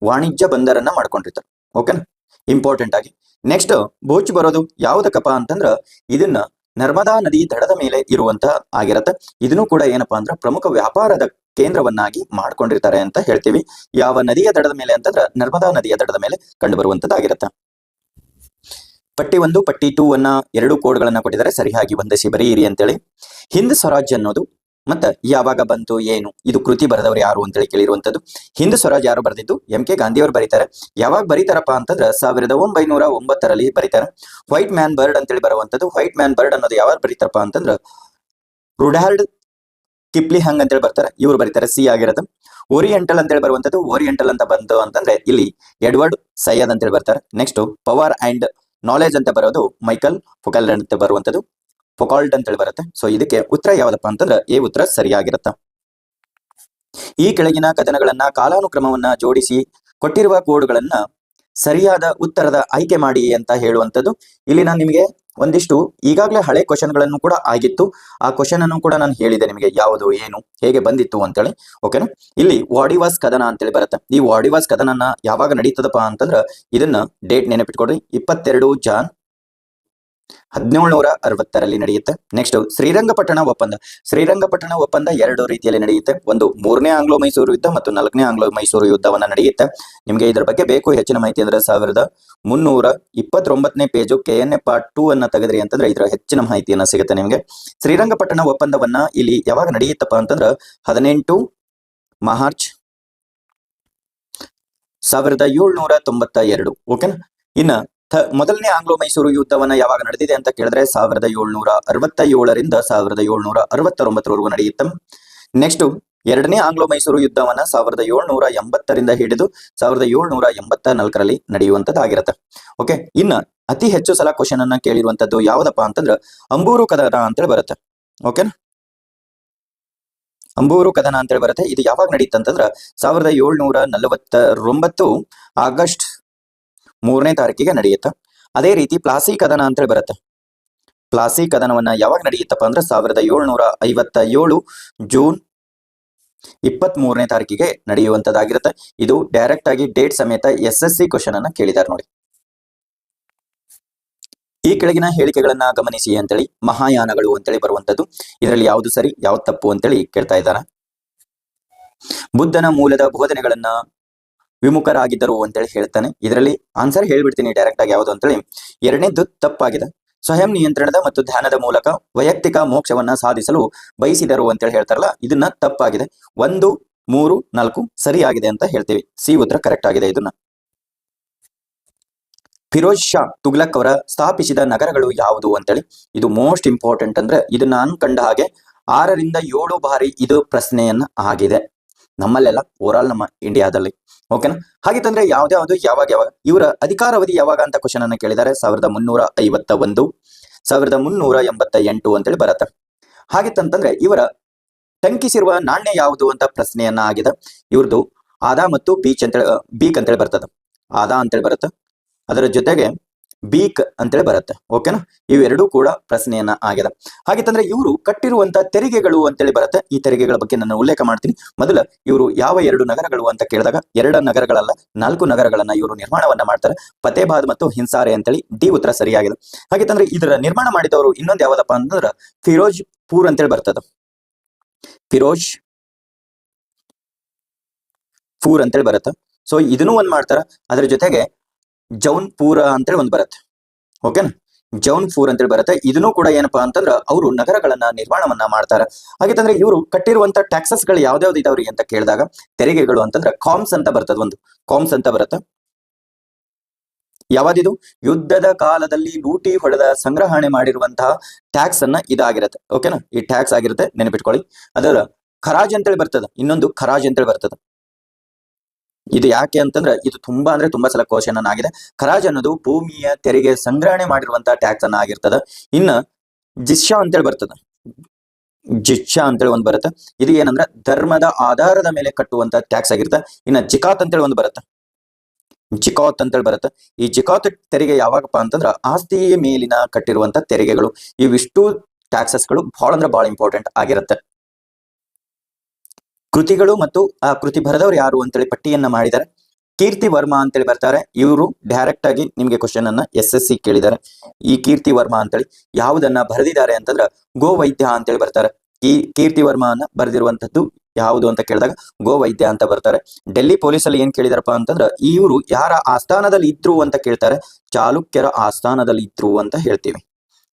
ವಾಣಿಜ್ಯ ಬಂದರನ್ನ ಮಾಡ್ಕೊಂಡಿರ್ತಾರೆ. ಓಕೆನಾ, ಇಂಪಾರ್ಟೆಂಟ್ ಆಗಿ. ನೆಕ್ಸ್ಟ್ ಭೂಚ್ ಬರೋದು ಯಾವ್ದಕ್ಕಪ್ಪ ಅಂತಂದ್ರ ಇದನ್ನ ನರ್ಮದಾ ನದಿ ದಡದ ಮೇಲೆ ಇರುವಂತ ಆಗಿರತ್ತೆ. ಇದನ್ನು ಕೂಡ ಏನಪ್ಪಾ ಅಂದ್ರ ಪ್ರಮುಖ ವ್ಯಾಪಾರದ ಕೇಂದ್ರವನ್ನಾಗಿ ಮಾಡ್ಕೊಂಡಿರ್ತಾರೆ ಅಂತ ಹೇಳ್ತೀವಿ. ಯಾವ ನದಿಯ ದಡದ ಮೇಲೆ ಅಂತಂದ್ರ ನರ್ಮದಾ ನದಿಯ ದಡದ ಮೇಲೆ ಕಂಡು ಬರುವಂತದ್ದಾಗಿರತ್ತೆ. ಪಟ್ಟಿ 1 ಪಟ್ಟಿ 2 ಅನ್ನ 2 ಕೋಡ್ಗಳನ್ನ ಕೊಟ್ಟಿದ್ದಾರೆ, ಸರಿಯಾಗಿ ಹೊಂದಿಸಿ ಬರೆಯಿರಿ ಅಂತೇಳಿ. ಹಿಂದ್ ಸ್ವರಾಜ್ ಅನ್ನೋದು ಮತ್ತ ಯಾವಾಗ ಬಂತು ಏನು, ಇದು ಕೃತಿ ಬರೆದವರು ಯಾರು ಅಂತೇಳಿ ಕೇಳಿರುವಂತದ್ದು. ಹಿಂದ್ ಸ್ವರಾಜ್ ಯಾರು ಬರೆದಿದ್ದು? MK ಗಾಂಧಿ ಅವರು ಬರೀತಾರೆ. ಯಾವಾಗ ಬರೀತಾರಪ್ಪ ಅಂತಂದ್ರ 1909ರಲ್ಲಿ ಬರೀತಾರೆ. ವೈಟ್ ಮ್ಯಾನ್ ಬರ್ಡ್ ಅಂತೇಳಿ ಬರುವಂತದ್ದು. ವೈಟ್ ಮ್ಯಾನ್ ಬರ್ಡ್ ಅನ್ನೋದು ಯಾವಾಗ ಬರೀತಾರಪ್ಪ ಅಂತಂದ್ರ ರುಡಾಲ್ಡ್ ಕಿಪ್ಲಿಹಂಗ್ ಅಂತೇಳಿ ಬರ್ತಾರೆ, ಇವ್ರು ಬರೀತಾರೆ. ಸಿ ಆಗಿರೋದು. ಓರಿಯೆಂಟಲ್ ಅಂತೇಳಿ ಬರುವಂತದ್ದು. ಓರಿಯೆಂಟಲ್ ಅಂತ ಬಂತು ಅಂತಂದ್ರೆ ಇಲ್ಲಿ ಎಡ್ವರ್ಡ್ ಸೈಯದ್ ಅಂತೇಳಿ ಬರ್ತಾರೆ. ನೆಕ್ಸ್ಟ್ ಪವರ್ ಅಂಡ್ ನಾಲೆಜ್ ಅಂತ ಬರೋದು ಮೈಕಲ್ ಫೊಕಾಲ್ಡ್ ಅಂತ ಬರುವಂತದ್ದು, ಫೊಕಾಲ್ಡ್ ಅಂತೇಳಿ ಬರುತ್ತೆ. ಸೊ ಇದಕ್ಕೆ ಉತ್ತರ ಯಾವ್ದಪ್ಪ ಅಂತಂದ್ರೆ ಎ ಉತ್ತರ ಸರಿಯಾಗಿರುತ್ತೆ. ಈ ಕೆಳಗಿನ ಕಥನಗಳನ್ನ ಕಾಲಾನುಕ್ರಮವನ್ನ ಜೋಡಿಸಿ ಕೊಟ್ಟಿರುವ ಕೋಡ್ಗಳನ್ನ ಸರಿಯಾದ ಉತ್ತರದ ಆಯ್ಕೆ ಮಾಡಿ ಅಂತ ಹೇಳುವಂಥದ್ದು. ಇಲ್ಲಿ ನಾನು ನಿಮಗೆ ಒಂದಿಷ್ಟು ಈಗಾಗಲೇ ಹಳೆ ಕ್ವಶನ್ಗಳನ್ನು ಕೂಡ ಆಗಿತ್ತು, ಆ ಕ್ವಶನ್ ಅನ್ನು ಕೂಡ ನಾನು ಹೇಳಿದೆ ನಿಮಗೆ ಯಾವುದು ಏನು ಹೇಗೆ ಬಂದಿತ್ತು ಅಂತೇಳಿ. ಓಕೆನಾ. ಇಲ್ಲಿ ವಾಡಿವಾಸ್ ಕದನ ಅಂತೇಳಿ ಬರುತ್ತೆ. ಈ ವಾಡಿವಾಸ್ ಕದನನ ಯಾವಾಗ ನಡೀತದಪ್ಪ ಅಂತಂದ್ರ ಇದನ್ನ ಡೇಟ್ ನೆನಪಿಟ್ಕೊಡ್ರಿ, 22 ಜಾನ್ 1760ರಲ್ಲಿ ನಡೆಯುತ್ತೆ. ನೆಕ್ಸ್ಟ್ ಶ್ರೀರಂಗಪಟ್ಟಣ ಒಪ್ಪಂದ. ಶ್ರೀರಂಗಪಟ್ಟಣ ಒಪ್ಪಂದ ಎರಡು ರೀತಿಯಲ್ಲಿ ನಡೆಯುತ್ತೆ. ಒಂದು 3ನೇ ಆಂಗ್ಲೋ ಮೈಸೂರು ಯುದ್ಧ ಮತ್ತು 4ನೇ ಆಂಗ್ಲೋ ಮೈಸೂರು ಯುದ್ಧವನ್ನ ನಡೆಯುತ್ತೆ. ನಿಮಗೆ ಇದರ ಬಗ್ಗೆ ಬೇಕು ಹೆಚ್ಚಿನ ಮಾಹಿತಿ ಅಂದ್ರೆ 1329ನೇ ಪೇಜು KNA ಪಾರ್ಟ್ 2 ಅನ್ನ ತೆಗೆದ್ರಿ ಅಂತಂದ್ರೆ ಇದರ ಹೆಚ್ಚಿನ ಮಾಹಿತಿಯನ್ನ ಸಿಗುತ್ತೆ ನಿಮಗೆ. ಶ್ರೀರಂಗಪಟ್ಟಣ ಒಪ್ಪಂದವನ್ನ ಇಲ್ಲಿ ಯಾವಾಗ ನಡೆಯುತ್ತಪ್ಪ ಅಂತಂದ್ರ 18 ಮಾರ್ಚ್ 1792. ಓಕೆನಾ. ಇನ್ನ ಮೊದಲನೇ ಆಂಗ್ಲೋ ಮೈಸೂರು ಯುದ್ಧವನ್ನ ಯಾವಾಗ ನಡೆದಿದೆ ಅಂತ ಕೇಳಿದ್ರೆ 1767ರಿಂದ 1769ವರೆಗೂ ನಡೆಯುತ್ತೆ. ನೆಕ್ಸ್ಟ್ ಎರಡನೇ ಆಂಗ್ಲೋ ಮೈಸೂರು ಯುದ್ಧವನ್ನ 1780ರಿಂದ ಹಿಡಿದು 1784ರಲ್ಲಿ ನಡೆಯುವಂತದ್ದಾಗಿರುತ್ತೆ. ಓಕೆ. ಇನ್ನ ಅತಿ ಹೆಚ್ಚು ಸಲ ಕ್ವಶನ್ ಅನ್ನ ಕೇಳಿರುವಂತದ್ದು ಯಾವ್ದಪ್ಪ ಅಂತಂದ್ರ ಅಂಬೂರು ಕದನ ಅಂತೇಳಿ ಬರುತ್ತೆ. ಓಕೆನಾ. ಅಂಬೂರು ಕದನ ಅಂತೇಳಿ ಬರುತ್ತೆ. ಇದು ಯಾವಾಗ ನಡೆಯುತ್ತಂತಂದ್ರ 1749 ಆಗಸ್ಟ್ 3ನೇ ತಾರೀಕಿಗೆ ನಡೆಯುತ್ತೆ. ಅದೇ ರೀತಿ ಪ್ಲಾಸಿ ಕದನ ಅಂತೇಳಿ ಬರುತ್ತೆ. ಪ್ಲಾಸಿ ಕದನವನ್ನ ಯಾವಾಗ ನಡೆಯುತ್ತಪ್ಪ ಅಂದ್ರೆ 1757 ಜೂನ್ 23ನೇ ತಾರೀಕಿಗೆ ನಡೆಯುವಂತದ್ದಾಗಿರುತ್ತೆ. ಇದು ಡೈರೆಕ್ಟ್ ಆಗಿ ಡೇಟ್ ಸಮೇತ SSC ಕ್ವಶನ್ ಅನ್ನ ಕೇಳಿದಾರೆ ನೋಡಿ. ಈ ಕೆಳಗಿನ ಹೇಳಿಕೆಗಳನ್ನ ಗಮನಿಸಿ ಅಂತೇಳಿ ಮಹಾಯಾನಗಳು ಅಂತೇಳಿ ಬರುವಂತದ್ದು. ಇದರಲ್ಲಿ ಯಾವುದು ಸರಿ ಯಾವ್ದು ತಪ್ಪು ಅಂತೇಳಿ ಕೇಳ್ತಾ ಇದ್ದಾರೆ. ಬುದ್ಧನ ಮೂಲದ ಬೋಧನೆಗಳನ್ನ ವಿಮುಖರಾಗಿದ್ದರು ಅಂತೇಳಿ ಹೇಳ್ತಾನೆ. ಇದರಲ್ಲಿ ಆನ್ಸರ್ ಹೇಳ್ಬಿಡ್ತೀನಿ ಡೈರೆಕ್ಟ್ ಆಗಿ ಯಾವುದು ಅಂತೇಳಿ. ಎರಡನೇದ್ದು ತಪ್ಪಾಗಿದೆ. ಸ್ವಯಂ ನಿಯಂತ್ರಣದ ಮತ್ತು ಧ್ಯಾನದ ಮೂಲಕ ವೈಯಕ್ತಿಕ ಮೋಕ್ಷವನ್ನ ಸಾಧಿಸಲು ಬಯಸಿದರು ಅಂತೇಳಿ ಹೇಳ್ತಾರಲ್ಲ, ಇದನ್ನ ತಪ್ಪಾಗಿದೆ. 1, 3, 4 ಸರಿಯಾಗಿದೆ ಅಂತ ಹೇಳ್ತೀವಿ. ಸಿ ಉತ್ತರ ಕರೆಕ್ಟ್ ಆಗಿದೆ. ಇದನ್ನ ಫಿರೋಜ್ ಶಾ ತುಗ್ಲಕ್ ಅವರ ಸ್ಥಾಪಿಸಿದ ನಗರಗಳು ಯಾವುದು ಅಂತೇಳಿ, ಇದು ಮೋಸ್ಟ್ ಇಂಪಾರ್ಟೆಂಟ್. ಅಂದ್ರೆ ಇದನ್ನ ನಾನು ಕಂಡ ಹಾಗೆ 6ರಿಂದ 7 ಬಾರಿ ಇದು ಪ್ರಶ್ನೆಯನ್ನ ಆಗಿದೆ ನಮ್ಮಲ್ಲೆಲ್ಲ, ಓವರಾಲ್ ನಮ್ಮ ಇಂಡಿಯಾದಲ್ಲಿ. ಓಕೆನಾ. ಹಾಗಿತ್ತಂದ್ರೆ ಯಾವ್ದು ಯಾವಾಗ ಇವರ ಅಧಿಕಾರಾವಧಿ ಯಾವಾಗ ಅಂತ ಕ್ವಶನ್ ಅನ್ನ ಕೇಳಿದ್ದಾರೆ. 1351, 1388 ಅಂತೇಳಿ ಬರುತ್ತೆ. ಹಾಗಿತ್ತಂತಂದ್ರೆ ಇವರ ಟಂಕಿಸಿರುವ ನಾಣ್ಯ ಯಾವುದು ಅಂತ ಪ್ರಶ್ನೆಯನ್ನ ಆಗಿದೆ. ಇವ್ರದ್ದು ಆದಾ ಮತ್ತು ಬೀಕ್ ಅಂತೇಳಿ ಬರ್ತದೆ. ಆದಾ ಅಂತೇಳಿ ಬರುತ್ತೆ, ಅದರ ಜೊತೆಗೆ ಬೀಕ್ ಅಂತೇಳಿ ಬರುತ್ತೆ. ಓಕೆನಾ. ಇವೆರಡೂ ಕೂಡ ಪ್ರಶ್ನೆಯನ್ನ ಆಗಿದೆ. ಹಾಗಿತ್ತಂದ್ರೆ ಇವರು ಕಟ್ಟಿರುವಂತ ತೆರಿಗೆಗಳು ಅಂತೇಳಿ ಬರುತ್ತೆ. ಈ ತೆರಿಗೆಗಳ ಬಗ್ಗೆ ನಾನು ಉಲ್ಲೇಖ ಮಾಡ್ತೀನಿ. ಮೊದಲ ಇವರು ಯಾವ 2 ನಗರಗಳು ಅಂತ ಕೇಳಿದಾಗ 2 ನಗರಗಳಲ್ಲ 4 ನಗರಗಳನ್ನ ಇವರು ನಿರ್ಮಾಣವನ್ನ ಮಾಡ್ತಾರೆ. ಫತೇಬಾದ್ ಮತ್ತು ಹಿನ್ಸಾರೆ ಅಂತೇಳಿ. ಡಿ ಉತ್ತರ ಸರಿಯಾಗಿದೆ. ಹಾಗಿತ್ತಂದ್ರೆ ಇದರ ನಿರ್ಮಾಣ ಮಾಡಿದವರು ಇನ್ನೊಂದು ಯಾವ್ದಪ್ಪ ಅಂತಂದ್ರೆ ಫಿರೋಜ್ ಪೂರ್ ಅಂತೇಳಿ ಬರ್ತದ. ಫಿರೋಜ್ ಪೂರ್ ಅಂತೇಳಿ ಬರುತ್ತೆ. ಸೊ ಇದನ್ನು ಒಂದ್ ಮಾಡ್ತಾರ. ಅದ್ರ ಜೊತೆಗೆ ಜೌನ್ಪುರ ಅಂತೇಳಿ ಒಂದು ಬರುತ್ತೆ. ಓಕೆನಾ. ಜೌನ್ಪುರ್ ಅಂತೇಳಿ ಬರುತ್ತೆ. ಇದನ್ನು ಕೂಡ ಏನಪ್ಪಾ ಅಂತಂದ್ರ ಅವರು ನಗರಗಳನ್ನ ನಿರ್ಮಾಣವನ್ನ ಮಾಡ್ತಾರೆ. ಹಾಗಿತ್ತಂದ್ರೆ ಇವರು ಕಟ್ಟಿರುವಂತ ಟ್ಯಾಕ್ಸಸ್ ಗಳು ಯಾವ್ದಾವ್ದು ಇದಾವ್ರಿ ಅಂತ ಕೇಳಿದಾಗ ತೆರಿಗೆಗಳು ಅಂತಂದ್ರೆ ಕಾಮ್ಸ್ ಅಂತ ಬರ್ತದ. ಒಂದು ಕಾಮ್ಸ್ ಅಂತ ಬರುತ್ತೆ. ಯಾವ್ದಿದು ಯುದ್ಧದ ಕಾಲದಲ್ಲಿ ಲೂಟಿ ಹೊಡೆದ ಸಂಗ್ರಹಣೆ ಮಾಡಿರುವಂತಹ ಟ್ಯಾಕ್ಸ್ ಅನ್ನ ಇದಾಗಿರುತ್ತೆ. ಓಕೆನಾ. ಈ ಟ್ಯಾಕ್ಸ್ ಆಗಿರುತ್ತೆ, ನೆನಪಿಟ್ಕೊಳ್ಳಿ. ಅದರ ಖರಾಜ್ ಅಂತೇಳಿ ಬರ್ತದ. ಇನ್ನೊಂದು ಖರಾಜ್ ಅಂತೇಳಿ ಬರ್ತದ. ಇದು ಯಾಕೆ ಅಂತಂದ್ರೆ ಇದು ತುಂಬಾ ಸಲ ಕ್ವಶನ್ ಅನ್ನ ಆಗಿದೆ. ಖರಾಜ್ ಅನ್ನೋದು ಭೂಮಿಯ ತೆರಿಗೆ ಸಂಗ್ರಹಣೆ ಮಾಡಿರುವಂತಹ ಟ್ಯಾಕ್ಸ್ ಅನ್ನ ಆಗಿರ್ತದ. ಇನ್ನ ಜಿಸ್ಸಾ ಅಂತೇಳಿ ಬರ್ತದ. ಜಿಸ್ಸಾ ಅಂತೇಳಿ ಒಂದು ಬರುತ್ತೆ. ಇದು ಏನಂದ್ರೆ ಧರ್ಮದ ಆಧಾರದ ಮೇಲೆ ಕಟ್ಟುವಂತ ಟ್ಯಾಕ್ಸ್ ಆಗಿರುತ್ತೆ. ಇನ್ನ ಜಿಕಾತ್ ಅಂತೇಳಿ ಒಂದು ಬರುತ್ತೆ. ಜಿಕಾತ್ ಅಂತೇಳಿ ಬರುತ್ತೆ. ಈ ಜಿಕಾತ್ ತೆರಿಗೆ ಯಾವಾಗಪ್ಪ ಅಂತಂದ್ರ ಆಸ್ತಿಯ ಮೇಲಿನ ಕಟ್ಟಿರುವಂತ ತೆರಿಗೆಗಳು. ಇವಿಷ್ಟು ಟ್ಯಾಕ್ಸಸ್ಗಳು ಬಹಳ ಇಂಪಾರ್ಟೆಂಟ್ ಆಗಿರುತ್ತೆ. ಕೃತಿಗಳು ಮತ್ತು ಆ ಕೃತಿ ಬರೆದವರು ಯಾರು ಅಂತೇಳಿ ಪಟ್ಟಿಯನ್ನ ಮಾಡಿದ್ದಾರೆ. ಕೀರ್ತಿ ವರ್ಮಾ ಅಂತೇಳಿ ಬರ್ತಾರೆ. ಇವರು ಡೈರೆಕ್ಟ್ ಆಗಿ ನಿಮ್ಗೆ ಕ್ವಶನ್ ಅನ್ನ SSC ಕೇಳಿದ್ದಾರೆ. ಈ ಕೀರ್ತಿ ವರ್ಮಾ ಅಂತೇಳಿ ಯಾವುದನ್ನ ಬರೆದಿದ್ದಾರೆ ಅಂತಂದ್ರ ಗೋವೈದ್ಯ ಅಂತೇಳಿ ಬರ್ತಾರೆ. ಈ ಕೀರ್ತಿ ವರ್ಮಾ ಅನ್ನ ಬರೆದಿರುವಂತದ್ದು ಯಾವುದು ಅಂತ ಕೇಳಿದಾಗ ಗೋವೈದ್ಯ ಅಂತ ಬರ್ತಾರೆ. ಡೆಲ್ಲಿ ಪೊಲೀಸ್ ಅಲ್ಲಿ ಏನ್ ಕೇಳಿದಾರಪ್ಪ ಅಂತಂದ್ರ ಇವರು ಯಾರ ಆಸ್ಥಾನದಲ್ಲಿ ಇದ್ರು ಅಂತ ಕೇಳ್ತಾರೆ. ಚಾಲುಕ್ಯರ ಆಸ್ಥಾನದಲ್ಲಿ ಇದ್ರು ಅಂತ ಹೇಳ್ತೀವಿ.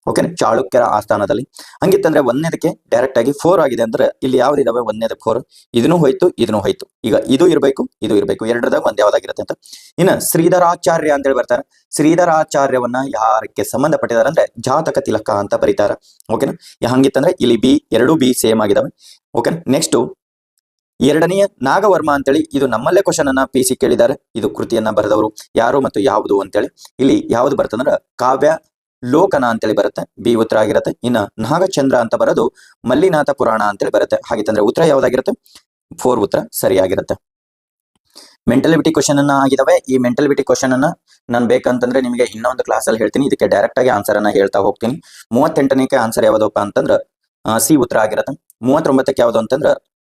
ಓಕೆ. ಚಾಳುಕ್ಯರ ಆಸ್ಥಾನದಲ್ಲಿ. ಹಂಗಿತ್ತಂದ್ರೆ ಒಂದನೇದಕ್ಕೆ ಡೈರೆಕ್ಟ್ ಆಗಿ 4 ಆಗಿದೆ ಅಂದ್ರೆ ಇಲ್ಲಿ ಯಾವ್ದಿದಾವೆ 1ನೇದಕ್ಕೆ 4. ಇದನ್ನು ಹೋಯ್ತು, ಇದನ್ನು ಹೋಯ್ತು. ಈಗ ಇದು ಇರಬೇಕು, ಇದು ಇರಬೇಕು. ಎರಡರದಾಗ ಒಂದ್ ಯಾವ್ದಾಗಿರುತ್ತೆ ಅಂತ. ಇನ್ನು ಶ್ರೀಧರಾಚಾರ್ಯ ಅಂತೇಳಿ ಬರ್ತಾರೆ. ಶ್ರೀಧರಾಚಾರ್ಯವನ್ನ ಯಾರಕ್ಕೆ ಸಂಬಂಧಪಟ್ಟಿದ್ದಾರೆ ಅಂದ್ರೆ ಜಾತಕ ತಿಲಕ ಅಂತ ಬರೀತಾರೆ. ಓಕೆನಾ. ಹಂಗಿತ್ತಂದ್ರೆ ಇಲ್ಲಿ ಎರಡು ಬಿ ಸೇಮ್ ಆಗಿದಾವೆ. ಓಕೆ. ನೆಕ್ಸ್ಟ್ ಎರಡನೆಯ ನಾಗವರ್ಮ ಅಂತೇಳಿ, ಇದು ನಮ್ಮಲ್ಲೇ ಕ್ವಶನ್ ಅನ್ನ PC ಕೇಳಿದ್ದಾರೆ. ಇದು ಕೃತಿಯನ್ನ ಬರೆದವರು ಯಾರು ಮತ್ತು ಯಾವುದು ಅಂತೇಳಿ. ಇಲ್ಲಿ ಯಾವ್ದು ಬರ್ತದಂದ್ರ ಕಾವ್ಯ ಲೋಕನ ಅಂತೇಳಿ ಬರುತ್ತೆ. ಬಿ ಉತ್ತರ ಆಗಿರುತ್ತೆ. ಇನ್ನ ನಾಗಚಂದ್ರ ಅಂತ ಬರೋದು ಮಲ್ಲಿನಾಥ ಪುರಾಣ ಅಂತೇಳಿ ಬರುತ್ತೆ. ಹಾಗಿತ್ತಂದ್ರೆ ಉತ್ತರ ಯಾವ್ದಾಗಿರುತ್ತೆ 4 ಉತ್ತರ ಸರಿಯಾಗಿರುತ್ತೆ. ಮೆಂಟಲಿಟಿ ಕ್ವಶನ್ ಅನ್ನ ಆಗಿದಾವೆ. ಈ ಮೆಂಟಲಿಟಿ ಕ್ವಶನ್ ಅನ್ನ ನಾನು ಬೇಕಂತಂದ್ರೆ ನಿಮಗೆ ಇನ್ನೊಂದು ಕ್ಲಾಸ್ ಅಲ್ಲಿ ಹೇಳ್ತೀನಿ. ಇದಕ್ಕೆ ಡೈರೆಕ್ಟ್ ಆಗಿ ಆನ್ಸರ್ ಅನ್ನ ಹೇಳ್ತಾ ಹೋಗ್ತೀನಿ. 38ನೇಕೆ ಆನ್ಸರ್ ಯಾವ್ದಪ್ಪ ಅಂತಂದ್ರೆ ಸಿ ಉತ್ತರ ಆಗಿರುತ್ತೆ. 39ಕ್ಕೆ ಯಾವ್ದು ಅಂತಂದ್ರೆ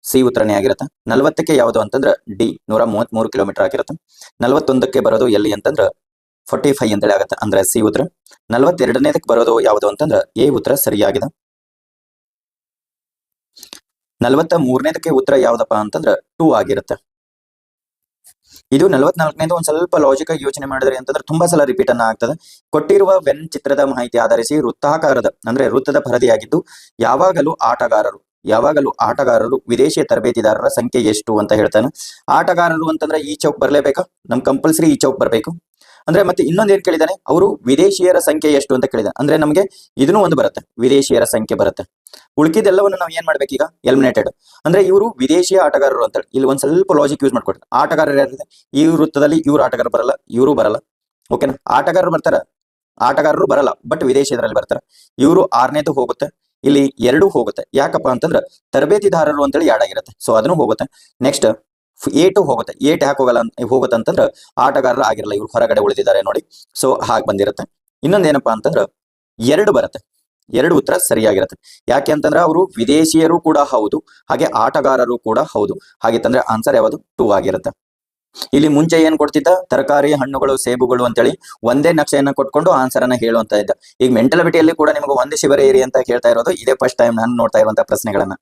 ಸಿ ಉತ್ತರನೇ ಆಗಿರುತ್ತೆ. 40ಕ್ಕೆ ಯಾವ್ದು ಅಂತಂದ್ರೆ ಡಿ 133 ಕಿಲೋಮೀಟರ್ ಆಗಿರುತ್ತೆ. 41ಕ್ಕೆ ಬರೋದು ಎಲ್ಲಿ ಅಂತಂದ್ರೆ 45 ಅಂತೇಳಿ ಆಗುತ್ತೆ, ಅಂದ್ರೆ ಸಿ ಉತ್ತರ. 42ನೇದಕ್ಕೆ ಬರೋದು ಯಾವ್ದು ಅಂತಂದ್ರೆ ಎ ಉತ್ತರ ಸರಿಯಾಗಿದೆ. 43ನೇದಕ್ಕೆ ಉತ್ತರ ಯಾವ್ದಪ್ಪ ಅಂತಂದ್ರೆ 2 ಆಗಿರುತ್ತೆ. ಇದು 44ನೇದು ಒಂದ್ ಸ್ವಲ್ಪ ಲಾಜಿಕ್ ಆಗಿ ಯೋಚನೆ ಮಾಡಿದ್ರಿ ಅಂತಂದ್ರೆ ತುಂಬಾ ಸಲ ರಿಪೀಟ್ ಅನ್ನ ಆಗ್ತದೆ. ಕೊಟ್ಟಿರುವ ವೆನ್ ಚಿತ್ರದ ಮಾಹಿತಿ ಆಧರಿಸಿ ವೃತ್ತಾಕಾರದ ಅಂದ್ರೆ ವೃತ್ತದ ಪರದೆಯಾಗಿದ್ದು ಯಾವಾಗಲೂ ಆಟಗಾರರು ವಿದೇಶಿಯ ತರಬೇತಿದಾರರ ಸಂಖ್ಯೆ ಎಷ್ಟು ಅಂತ ಹೇಳ್ತಾನೆ. ಆಟಗಾರರು ಅಂತಂದ್ರೆ ಈ ಚೌಕ್ ಬರ್ಲೇಬೇಕಾ? ನಮ್ ಕಂಪಲ್ಸರಿ ಈ ಚೌಕ್ ಬರ್ಬೇಕು. ಅಂದ್ರೆ ಮತ್ತೆ ಇನ್ನೊಂದ್ ಏನ್ ಕೇಳಿದಾನೆ, ಅವರು ವಿದೇಶಿಯರ ಸಂಖ್ಯೆ ಎಷ್ಟು ಅಂತ ಕೇಳಿದ. ಅಂದ್ರೆ ನಮಗೆ ಇದನ್ನು ಒಂದು ಬರುತ್ತೆ, ವಿದೇಶಿಯರ ಸಂಖ್ಯೆ ಬರುತ್ತೆ. ಉಳ್ಕಿದೆಲ್ಲವನ್ನು ನಾವು ಏನ್ ಮಾಡ್ಬೇಕೀಗ? ಎಲಿಮಿನೇಟೆಡ್. ಅಂದ್ರೆ ಇವರು ವಿದೇಶಿಯ ಆಟಗಾರರು ಅಂತ ಇಲ್ಲಿ ಒಂದ್ ಸ್ವಲ್ಪ ಲಾಜಿಕ್ ಯೂಸ್ ಮಾಡ್ಕೊಡ್ತಾರೆ. ಆಟಗಾರರು ಯಾರಿದೆ? ಈ ವೃತ್ತದಲ್ಲಿ ಇವ್ರು ಆಟಗಾರರು ಬರಲ್ಲ, ಇವರು ಬರಲ್ಲ. ಓಕೆನಾ? ಆಟಗಾರರು ಬರಲ್ಲ, ಬಟ್ ವಿದೇಶಿಯರಲ್ಲಿ ಬರ್ತಾರೆ. ಇವರು 6ನೇದು ಹೋಗುತ್ತೆ, ಇಲ್ಲಿ 2 ಹೋಗುತ್ತೆ. ಯಾಕಪ್ಪ ಅಂತಂದ್ರೆ ತರಬೇತಿದಾರರು ಅಂತೇಳಿ 2 ಆಗಿರುತ್ತೆ, ಸೊ ಅದನ್ನು ಹೋಗುತ್ತೆ. ನೆಕ್ಸ್ಟ್ 8 ಹೋಗುತ್ತೆ. 8 ಯಾಕೆ ಹೋಗುತ್ತೆ ಅಂತಂದ್ರೆ ಆಟಗಾರರು ಆಗಿರಲ್ಲ, ಇವ್ರು ಹೊರಗಡೆ ಉಳಿದಿದ್ದಾರೆ ನೋಡಿ, ಸೊ ಹಾಗೆ ಬಂದಿರುತ್ತೆ. ಇನ್ನೊಂದೇನಪ್ಪಾ ಅಂತಂದ್ರೆ 2 ಬರುತ್ತೆ. 2 ಉತ್ತರ ಸರಿಯಾಗಿರುತ್ತೆ. ಯಾಕೆ ಅಂತಂದ್ರೆ ಅವರು ವಿದೇಶಿಯರು ಕೂಡ ಹೌದು, ಹಾಗೆ ಆಟಗಾರರು ಕೂಡ ಹೌದು. ಹಾಗಿತ್ತಂದ್ರೆ ಆನ್ಸರ್ ಯಾವುದು? 2 ಆಗಿರುತ್ತೆ. ಇಲ್ಲಿ ಮುಂಚೆ ಏನ್ ಕೊಡ್ತಿದ್ದ? ತರಕಾರಿ, ಹಣ್ಣುಗಳು, ಸೇಬುಗಳು ಅಂತೇಳಿ ಒಂದೇ ನಕ್ಷೆಯನ್ನ ಕೊಟ್ಕೊಂಡು ಆನ್ಸರ್ ಅನ್ನ ಹೇಳುವಂತ ಇದ್ದ. ಈಗ ಮೆಂಟಲಿಟಿಯಲ್ಲಿ ಕೂಡ ನಿಮಗೆ ಒಂದೇ ಶಿಬಿರ ಏರಿ ಅಂತ ಕೇಳ್ತಾ ಇರೋದು ಇದೇ ಫಸ್ಟ್ ಟೈಮ್ ನಾನು ನೋಡ್ತಾ ಇರುವಂತಹ ಪ್ರಶ್ನೆಗಳನ್ನ.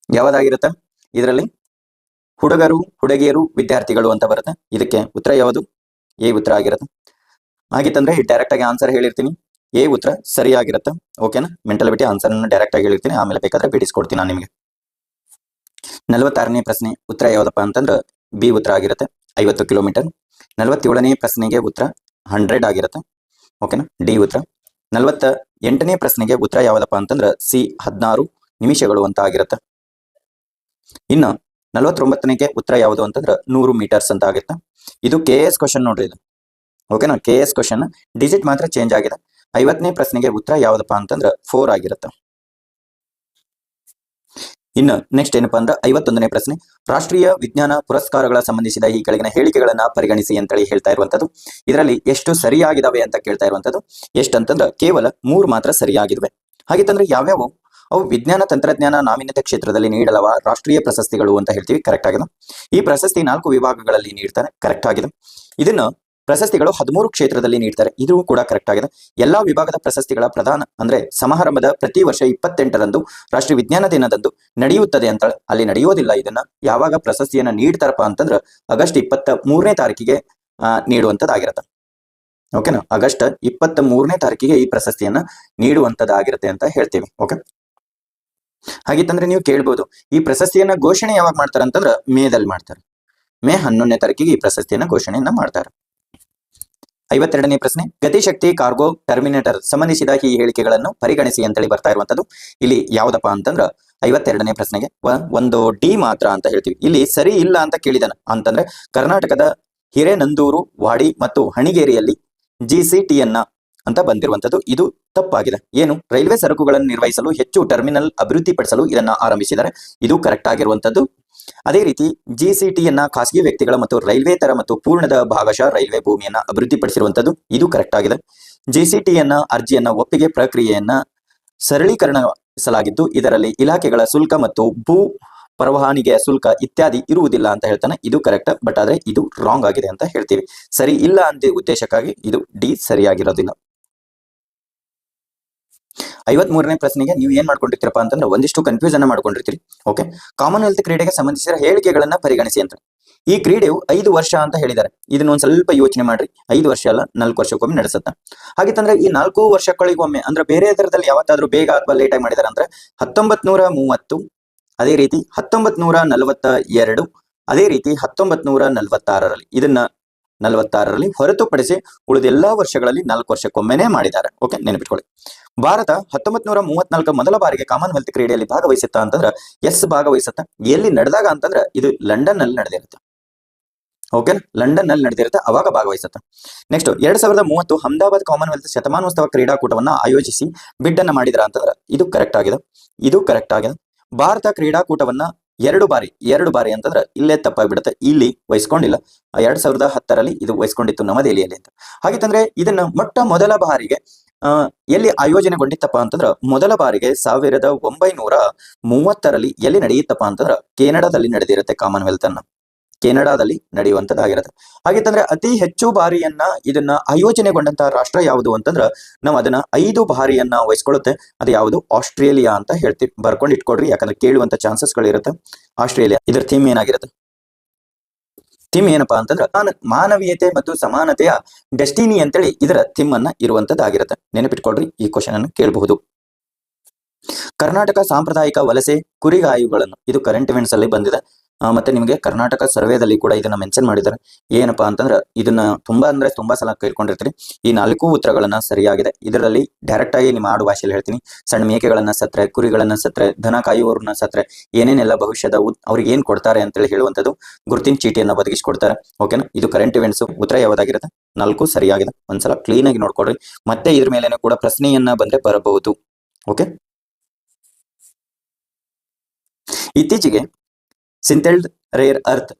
ಯಾವ್ದಾಗಿರುತ್ತೆ ಇದರಲ್ಲಿ? ಹುಡುಗರು, ಹುಡುಗಿಯರು, ವಿದ್ಯಾರ್ಥಿಗಳು ಅಂತ ಬರುತ್ತೆ. ಇದಕ್ಕೆ ಉತ್ತರ ಯಾವುದು? ಎ ಉತ್ತರ ಆಗಿರುತ್ತೆ. ಆಗಿತ್ತಂದ್ರೆ ಡೈರೆಕ್ಟ್ ಆಗಿ ಆನ್ಸರ್ ಹೇಳಿರ್ತೀನಿ, ಎ ಉತ್ತರ ಸರಿಯಾಗಿರುತ್ತೆ. ಓಕೆನಾ? ಮೆಂಟಲಿಟಿ ಆನ್ಸರ್ ಅನ್ನು ಡೈರೆಕ್ಟ್ ಆಗಿ ಹೇಳಿರ್ತೀನಿ, ಆಮೇಲೆ ಬೇಕಾದ್ರೆ ಬಿಡಿಸ್ಕೊಡ್ತೀನಿ ನಾನು ನಿಮಗೆ. 46ನೇ ಪ್ರಶ್ನೆ ಉತ್ತರ ಯಾವ್ದಪ್ಪ ಅಂತಂದ್ರೆ ಬಿ ಉತ್ತರ ಆಗಿರುತ್ತೆ, 50 ಕಿಲೋಮೀಟರ್. 47ನೇ ಪ್ರಶ್ನೆಗೆ ಉತ್ತರ 100 ಆಗಿರುತ್ತೆ. ಓಕೆನಾ? ಡಿ ಉತ್ತರ. 48ನೇ ಪ್ರಶ್ನೆಗೆ ಉತ್ತರ ಯಾವ್ದಪ್ಪ ಅಂತಂದ್ರೆ ಸಿ 16 ನಿಮಿಷಗಳು ಅಂತ ಆಗಿರುತ್ತೆ. ಇನ್ನು 49ನೇಗೆ ಉತ್ತರ ಯಾವುದು ಅಂತಂದ್ರೆ 100 ಮೀಟರ್ಸ್ ಅಂತ ಆಗುತ್ತೆ. ಇದು KS ಕ್ವಶನ್ ನೋಡ್ರಿ ಇದು. ಓಕೆನಾ? KS ಕ್ವಶನ್ ಡಿಜಿಟ್ ಮಾತ್ರ ಚೇಂಜ್ ಆಗಿದೆ. 50ನೇ ಪ್ರಶ್ನೆಗೆ ಉತ್ತರ ಯಾವ್ದಪ್ಪ ಅಂತಂದ್ರೆ 4 ಆಗಿರುತ್ತೆ. ಇನ್ನು ನೆಕ್ಸ್ಟ್ ಏನಪ್ಪಾ ಅಂದ್ರೆ 51ನೇ ಪ್ರಶ್ನೆ, ರಾಷ್ಟ್ರೀಯ ವಿಜ್ಞಾನ ಪುರಸ್ಕಾರಗಳ ಸಂಬಂಧಿಸಿದ ಈ ಕೆಳಗಿನ ಹೇಳಿಕೆಗಳನ್ನ ಪರಿಗಣಿಸಿ ಅಂತೇಳಿ ಹೇಳ್ತಾ ಇರುವಂತದ್ದು. ಇದರಲ್ಲಿ ಎಷ್ಟು ಸರಿಯಾಗಿದಾವೆ ಅಂತ ಕೇಳ್ತಾ ಇರುವಂತದ್ದು. ಎಷ್ಟಂತಂದ್ರೆ ಕೇವಲ 3 ಮಾತ್ರ ಸರಿಯಾಗಿವೆ. ಹಾಗಿತ್ತಂದ್ರೆ ಯಾವ್ಯಾವು? ಅವು ವಿಜ್ಞಾನ ತಂತ್ರಜ್ಞಾನ ನಾವೀನ್ಯತೆ ಕ್ಷೇತ್ರದಲ್ಲಿ ನೀಡಲವ ರಾಷ್ಟ್ರೀಯ ಪ್ರಶಸ್ತಿಗಳು ಅಂತ ಹೇಳ್ತೀವಿ, ಕರೆಕ್ಟ್ ಆಗಿದೆ. ಈ ಪ್ರಶಸ್ತಿ 4 ವಿಭಾಗಗಳಲ್ಲಿ ನೀಡ್ತಾರೆ, ಕರೆಕ್ಟ್ ಆಗಿದೆ. ಇದನ್ನು ಪ್ರಶಸ್ತಿಗಳು 13 ಕ್ಷೇತ್ರದಲ್ಲಿ ನೀಡ್ತಾರೆ, ಇದು ಕೂಡ ಕರೆಕ್ಟ್ ಆಗಿದೆ. ಎಲ್ಲಾ ವಿಭಾಗದ ಪ್ರಶಸ್ತಿಗಳ ಪ್ರದಾನ ಅಂದ್ರೆ ಸಮಾರಂಭದ ಪ್ರತಿ ವರ್ಷ 28ರಂದು ರಾಷ್ಟ್ರೀಯ ವಿಜ್ಞಾನ ದಿನದಂದು ನಡೆಯುತ್ತದೆ ಅಂತ. ಅಲ್ಲಿ ನಡೆಯೋದಿಲ್ಲ. ಇದನ್ನ ಯಾವಾಗ ಪ್ರಶಸ್ತಿಯನ್ನ ನೀಡ್ತಾರಪ್ಪ ಅಂತಂದ್ರೆ ಆಗಸ್ಟ್ 23ನೇ ತಾರೀಕಿಗೆ ನೀಡುವಂತದ್ದಾಗಿರುತ್ತೆ. ಓಕೆನಾ? ಆಗಸ್ಟ್ 23ನೇ ತಾರೀಕಿಗೆ ಈ ಪ್ರಶಸ್ತಿಯನ್ನ ನೀಡುವಂತದ್ದಾಗಿರುತ್ತೆ ಅಂತ ಹೇಳ್ತೀವಿ. ಓಕೆ, ಹಾಗಿತ್ತಂದ್ರೆ ನೀವು ಕೇಳ್ಬೋದು, ಈ ಪ್ರಶಸ್ತಿಯನ್ನ ಘೋಷಣೆ ಯಾವಾಗ ಮಾಡ್ತಾರೆ ಅಂತಂದ್ರೆ ಮೇದಲ್ಲಿ ಮಾಡ್ತಾರೆ. ಮೇ 11ನೇ ತಾರೀಕಿಗೆ ಈ ಪ್ರಶಸ್ತಿಯನ್ನ ಘೋಷಣೆಯನ್ನ ಮಾಡ್ತಾರೆ. 52ನೇ ಪ್ರಶ್ನೆ, ಗತಿಶಕ್ತಿ ಕಾರ್ಗೋ ಟರ್ಮಿನೇಟರ್ ಸಂಬಂಧಿಸಿದ ಈ ಹೇಳಿಕೆಗಳನ್ನು ಪರಿಗಣಿಸಿ ಅಂತೇಳಿ ಬರ್ತಾ ಇರುವಂತದ್ದು. ಇಲ್ಲಿ ಯಾವ್ದಪ್ಪ ಅಂತಂದ್ರ 52ನೇ ಪ್ರಶ್ನೆಗೆ ಒಂದು ಡಿ ಮಾತ್ರ ಅಂತ ಹೇಳ್ತೀವಿ. ಇಲ್ಲಿ ಸರಿ ಇಲ್ಲ ಅಂತ ಕೇಳಿದನ ಅಂತಂದ್ರೆ ಕರ್ನಾಟಕದ ಹಿರೇನಂದೂರು, ವಾಡಿ ಮತ್ತು ಹಣಿಗೇರಿಯಲ್ಲಿ GCTಯನ್ನ ಅಂತ ಬಂದಿರುವಂತದ್ದು. ಇದು ತಪ್ಪಾಗಿದೆ. ಏನು? ರೈಲ್ವೆ ಸರಕುಗಳನ್ನು ನಿರ್ವಹಿಸಲು ಹೆಚ್ಚು ಟರ್ಮಿನಲ್ ಅಭಿವೃದ್ಧಿಪಡಿಸಲು ಇದನ್ನ ಆರಂಭಿಸಿದ್ದಾರೆ. ಇದು ಕರೆಕ್ಟ್ ಆಗಿರುವಂತದ್ದು. ಅದೇ ರೀತಿ GCTಯನ್ನ ಖಾಸಗಿ ವ್ಯಕ್ತಿಗಳ ಮತ್ತು ರೈಲ್ವೆ ತರ ಮತ್ತು ಪೂರ್ಣದ ಭಾಗಶಃ ರೈಲ್ವೆ ಭೂಮಿಯನ್ನ ಅಭಿವೃದ್ಧಿಪಡಿಸಿರುವಂತದ್ದು. ಇದು ಕರೆಕ್ಟ್ ಆಗಿದೆ. GCTಯನ್ನ ಅರ್ಜಿಯನ್ನ ಒಪ್ಪಿಗೆ ಪ್ರಕ್ರಿಯೆಯನ್ನ ಸರಳೀಕರಣಸಲಾಗಿದ್ದು ಇದರಲ್ಲಿ ಇಲಾಖೆಗಳ ಶುಲ್ಕ ಮತ್ತು ಭೂ ಪರವಾನಿಗೆ ಶುಲ್ಕ ಇತ್ಯಾದಿ ಇರುವುದಿಲ್ಲ ಅಂತ ಹೇಳ್ತಾನೆ. ಇದು ಕರೆಕ್ಟ್, ಬಟ್ ಆದ್ರೆ ಇದು ರಾಂಗ್ ಆಗಿದೆ ಅಂತ ಹೇಳ್ತೀವಿ. ಸರಿ ಇಲ್ಲ ಅಂತ ಉದ್ದೇಶಕ್ಕಾಗಿ ಇದು ಡಿ ಸರಿಯಾಗಿರೋದಿಲ್ಲ. 53ನೇ ಪ್ರಶ್ನೆಗೆ ನೀವು ಏನ್ ಮಾಡ್ಕೊಂಡಿರ್ತೀರಪ್ಪ ಅಂತಂದ್ರೆ ಒಂದಿಷ್ಟು ಕನ್ಫ್ಯೂಷನ್ ಮಾಡ್ಕೊಂಡಿರ್ತೀರಿ. ಓಕೆ, ಕಾಮನ್ವೆಲ್ತ್ ಕ್ರೀಡೆಗೆ ಸಂಬಂಧಿಸಿದ ಹೇಳಿಕೆಗಳನ್ನ ಪರಿಗಣಿಸಿ ಅಂತ. ಈ ಕ್ರೀಡೆಯು 5 ವರ್ಷ ಅಂತ ಹೇಳಿದ್ದಾರೆ. ಇದನ್ನ ಒಂದ್ ಸ್ವಲ್ಪ ಯೋಚನೆ ಮಾಡ್ರಿ. 5 ವರ್ಷ ಅಲ್ಲ, 4 ವರ್ಷಕ್ಕೊಮ್ಮೆ ನಡೆಸುತ್ತೆ. ಹಾಗಿತ್ತಂದ್ರೆ ಈ 4 ವರ್ಷಗಳಿಗೊಮ್ಮೆ ಅಂದ್ರೆ ಬೇರೆ ದರದಲ್ಲಿ ಯಾವತ್ತಾದ್ರೂ ಬೇಗ ಅಥವಾ ಲೇಟ್ ಆಗಿ ಮಾಡಿದಾರೆ ಅಂದ್ರೆ 1930, ಅದೇ ರೀತಿ 1942, ಅದೇ ರೀತಿ 1946ರಲ್ಲಿ. ಇದನ್ನ 46ರಲ್ಲಿ ಹೊರತುಪಡಿಸಿ ಉಳಿದೆಲ್ಲಾ ವರ್ಷಗಳಲ್ಲಿ 4 ವರ್ಷಕ್ಕೊಮ್ಮೆನೆ ಮಾಡಿದ್ದಾರೆ. ಓಕೆ, ನೆನಪಿಟ್ಕೊಳ್ಳಿ. ಭಾರತ 1934 ಮೊದಲ ಬಾರಿಗೆ ಕಾಮನ್ವೆಲ್ತ್ ಕ್ರೀಡೆಯಲ್ಲಿ ಭಾಗವಹಿಸುತ್ತಾ ಅಂತಂದ್ರೆ ಎಸ್ ಭಾಗವಹಿಸುತ್ತಾ. ಎಲ್ಲಿ ನಡೆದಾಗ ಅಂತಂದ್ರೆ ಇದು ಲಂಡನ್ ನಲ್ಲಿ ನಡೆದಿರುತ್ತೆ. ಓಕೆ, ಲಂಡನ್ ನಲ್ಲಿ ನಡೆದಿರುತ್ತೆ, ಅವಾಗ ಭಾಗವಹಿಸುತ್ತೆ. ನೆಕ್ಸ್ಟ್ 2030 ಅಹಮದಾಬಾದ್ ಕಾಮನ್ವೆಲ್ತ್ ಶತಮಾನೋತ್ಸವ ಕ್ರೀಡಾಕೂಟವನ್ನ ಆಯೋಜಿಸಿ ಬಿಡ್ ಅನ್ನ ಮಾಡಿದ್ರ ಅಂತಂದ್ರೆ ಇದು ಕರೆಕ್ಟ್ ಆಗಿದೆ. ಇದು ಕರೆಕ್ಟ್ ಆಗಿದೆ. ಭಾರತ ಕ್ರೀಡಾಕೂಟವನ್ನ ಎರಡು ಬಾರಿ ಅಂತಂದ್ರೆ ಇಲ್ಲೇ ತಪ್ಪಾಗ್ಬಿಡುತ್ತೆ, ಇಲ್ಲಿ ವಹಿಸ್ಕೊಂಡಿಲ್ಲ. 2010ರಲ್ಲಿ ಇದು ವಹಿಸ್ಕೊಂಡಿತ್ತು ನವದೆಹಲಿಯಲ್ಲಿ ಅಂತ. ಹಾಗಿತ್ತಂದ್ರೆ ಇದನ್ನ ಮೊಟ್ಟ ಮೊದಲ ಬಾರಿಗೆ ಎಲ್ಲಿ ಆಯೋಜನೆಗೊಂಡಿತ್ತಪ್ಪ ಅಂತಂದ್ರ ಮೊದಲ ಬಾರಿಗೆ 1930ರಲ್ಲಿ ಎಲ್ಲಿ ನಡೆಯುತ್ತಪ್ಪ ಅಂತಂದ್ರ ಕೆನಡಾದಲ್ಲಿ ನಡೆದಿರುತ್ತೆ. ಕಾಮನ್ವೆಲ್ತ್ ಅನ್ನ ಕೆನಡಾದಲ್ಲಿ ನಡೆಯುವಂತದ್ದಾಗಿರುತ್ತೆ. ಹಾಗಿತ್ತಂದ್ರೆ ಅತಿ ಹೆಚ್ಚು ಬಾರಿಯನ್ನ ಇದನ್ನ ಆಯೋಜನೆಗೊಂಡಂತಹ ರಾಷ್ಟ್ರ ಯಾವುದು ಅಂತಂದ್ರ ನಾವು ಅದನ್ನ 5 ಬಾರಿಯನ್ನ ವಹಿಸ್ಕೊಳ್ಳುತ್ತೆ. ಅದು ಯಾವುದು? ಆಸ್ಟ್ರೇಲಿಯಾ ಅಂತ ಹೇಳ್ತೀವಿ. ಬರ್ಕೊಂಡು ಇಟ್ಕೊಡ್ರಿ, ಯಾಕಂದ್ರೆ ಕೇಳುವಂತ ಚಾನ್ಸಸ್ಗಳು ಇರುತ್ತೆ. ಆಸ್ಟ್ರೇಲಿಯಾ. ಇದರ ಥೀಮ್ ಏನಾಗಿರುತ್ತೆ? ಥೀಮ್ ಏನಪ್ಪಾ ಅಂತಂದ್ರ ಮಾನವೀಯತೆ ಮತ್ತು ಸಮಾನತೆಯ ಡೆಸ್ಟಿನಿ ಅಂತೇಳಿ ಇದರ ಥೀಮ್ ಅನ್ನ ಇರುವಂತದ್ದಾಗಿರುತ್ತೆ. ನೆನಪಿಟ್ಕೊಡ್ರಿ, ಈ ಕ್ವಶನ್ ಅನ್ನು ಕೇಳಬಹುದು. ಕರ್ನಾಟಕ ಸಾಂಪ್ರದಾಯಿಕ ವಲಸೆ ಕುರಿಗಾಯುಗಳನ್ನು, ಇದು ಕರೆಂಟ್ ಇವೆಂಟ್ಸ್ ಅಲ್ಲಿ ಬಂದಿದೆ. ಮತ್ತೆ ನಿಮಗೆ ಕರ್ನಾಟಕ ಸರ್ವೇದಲ್ಲಿ ಕೂಡ ಇದನ್ನ ಮೆನ್ಷನ್ ಮಾಡಿದ್ದಾರೆ. ಏನಪ್ಪಾ ಅಂತಂದ್ರೆ ಇದನ್ನ ತುಂಬಾ ಸಲ ಕೇಳ್ಕೊಂಡಿರ್ತೀರಿ. ಈ 4 ಉತ್ತರಗಳನ್ನ ಸರಿಯಾಗಿದೆ. ಇದರಲ್ಲಿ ಡೈರೆಕ್ಟ್ ಆಗಿ ನಿಮ್ಮ ಆಡು ಭಾಷೆಯಲ್ಲಿ ಹೇಳ್ತೀನಿ. ಸಣ್ಣ ಮೇಕೆಗಳನ್ನ ಸತ್ರೆ, ಕುರಿಗಳನ್ನ ಸತ್ರೆ, ದನ ಕಾಯುವವ್ರನ್ನ ಸತ್ರೆ ಏನೇನೆಲ್ಲ ಭವಿಷ್ಯದ ಅವ್ರಿಗೆ ಏನ್ ಕೊಡ್ತಾರೆ ಅಂತೇಳಿ ಹೇಳುವಂತದ್ದು ಗುರುತಿನ ಚೀಟಿಯನ್ನ ಒದಗಿಸಿಕೊಡ್ತಾರೆ. ಓಕೆನಾ? ಇದು ಕರೆಂಟ್ ಇವೆಂಟ್ಸ್. ಉತ್ತರ ಯಾವ್ದಾಗಿರುತ್ತೆ? 4 ಸರಿಯಾಗಿದೆ. ಒಂದ್ಸಲ ಕ್ಲೀನ್ ಆಗಿ ನೋಡ್ಕೊಡ್ರಿ. ಮತ್ತೆ ಇದ್ರ ಮೇಲೆನೂ ಕೂಡ ಪ್ರಶ್ನೆಯನ್ನ ಬಂದ್ರೆ ಬರಬಹುದು. ಓಕೆ, ಇತ್ತೀಚೆಗೆ ಸಿಂಥೆಲ್ಡ್ ರೇರ್ ಅರ್ತ್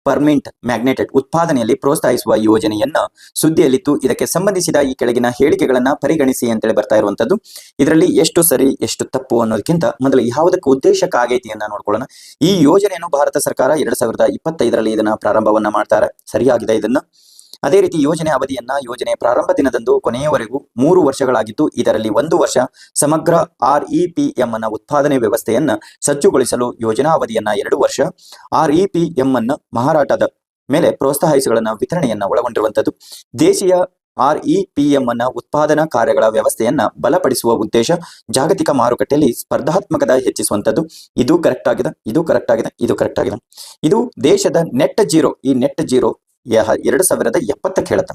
ಪರ್ಮಿಂಟ್ ಮ್ಯಾಗ್ನೆಟೆಡ್ ಉತ್ಪಾದನೆಯಲ್ಲಿ ಪ್ರೋತ್ಸಾಹಿಸುವ ಯೋಜನೆಯನ್ನ ಸುದ್ದಿಯಲ್ಲಿತ್ತು. ಇದಕ್ಕೆ ಸಂಬಂಧಿಸಿದ ಈ ಕೆಳಗಿನ ಹೇಳಿಕೆಗಳನ್ನ ಪರಿಗಣಿಸಿ ಅಂತೇಳಿ ಬರ್ತಾ ಇರುವಂತದ್ದು. ಇದರಲ್ಲಿ ಎಷ್ಟು ಸರಿ ಎಷ್ಟು ತಪ್ಪು ಅನ್ನೋದಕ್ಕಿಂತ ಮೊದಲು ಯಾವುದಕ್ಕೆ ಉದ್ದೇಶಕ್ಕಾಗೈತಿ ಅನ್ನ ನೋಡ್ಕೊಳ್ಳೋಣ. ಈ ಯೋಜನೆಯನ್ನು ಭಾರತ ಸರ್ಕಾರ 2025ರಲ್ಲಿ ಇದನ್ನ ಪ್ರಾರಂಭವನ್ನ ಮಾಡ್ತಾರೆ. ಸರಿಯಾಗಿದೆ ಇದನ್ನ. ಅದೇ ರೀತಿ ಯೋಜನೆಯ ಪ್ರಾರಂಭ ದಿನದಂದು ಕೊನೆಯವರೆಗೂ 3 ವರ್ಷಗಳಾಗಿದ್ದು, ಇದರಲ್ಲಿ 1 ವರ್ಷ ಸಮಗ್ರ REPM ಅನ್ನ ಉತ್ಪಾದನೆ ವ್ಯವಸ್ಥೆಯನ್ನ ಸಜ್ಜುಗೊಳಿಸಲು, ಯೋಜನಾ ಅವಧಿಯನ್ನ 2 ವರ್ಷ REPM ಅನ್ನ ಮಾರಾಟದ ಮೇಲೆ ಪ್ರೋತ್ಸಾಹಿಸುಗಳನ್ನ ವಿತರಣೆಯನ್ನ ಒಳಗೊಂಡಿರುವಂತದ್ದು. ದೇಶೀಯ REPM ಅನ್ನ ಉತ್ಪಾದನಾ ಕಾರ್ಯಗಳ ವ್ಯವಸ್ಥೆಯನ್ನ ಬಲಪಡಿಸುವ ಉದ್ದೇಶ ಜಾಗತಿಕ ಮಾರುಕಟ್ಟೆಯಲ್ಲಿ ಸ್ಪರ್ಧಾತ್ಮಕತೆ ಹೆಚ್ಚಿಸುವಂತದ್ದು. ಇದು ಕರೆಕ್ಟ್ ಆಗಿದೆ, ಇದು ಕರೆಕ್ಟ್ ಆಗಿದೆ, ಇದು ಕರೆಕ್ಟ್ ಆಗಿದೆ. ಇದು ದೇಶದ ನೆಟ್ ಜೀರೋ, ಈ ನೆಟ್ ಜೀರೋ 2070ಕ್ಕೆ ಹೇಳುತ್ತೆ.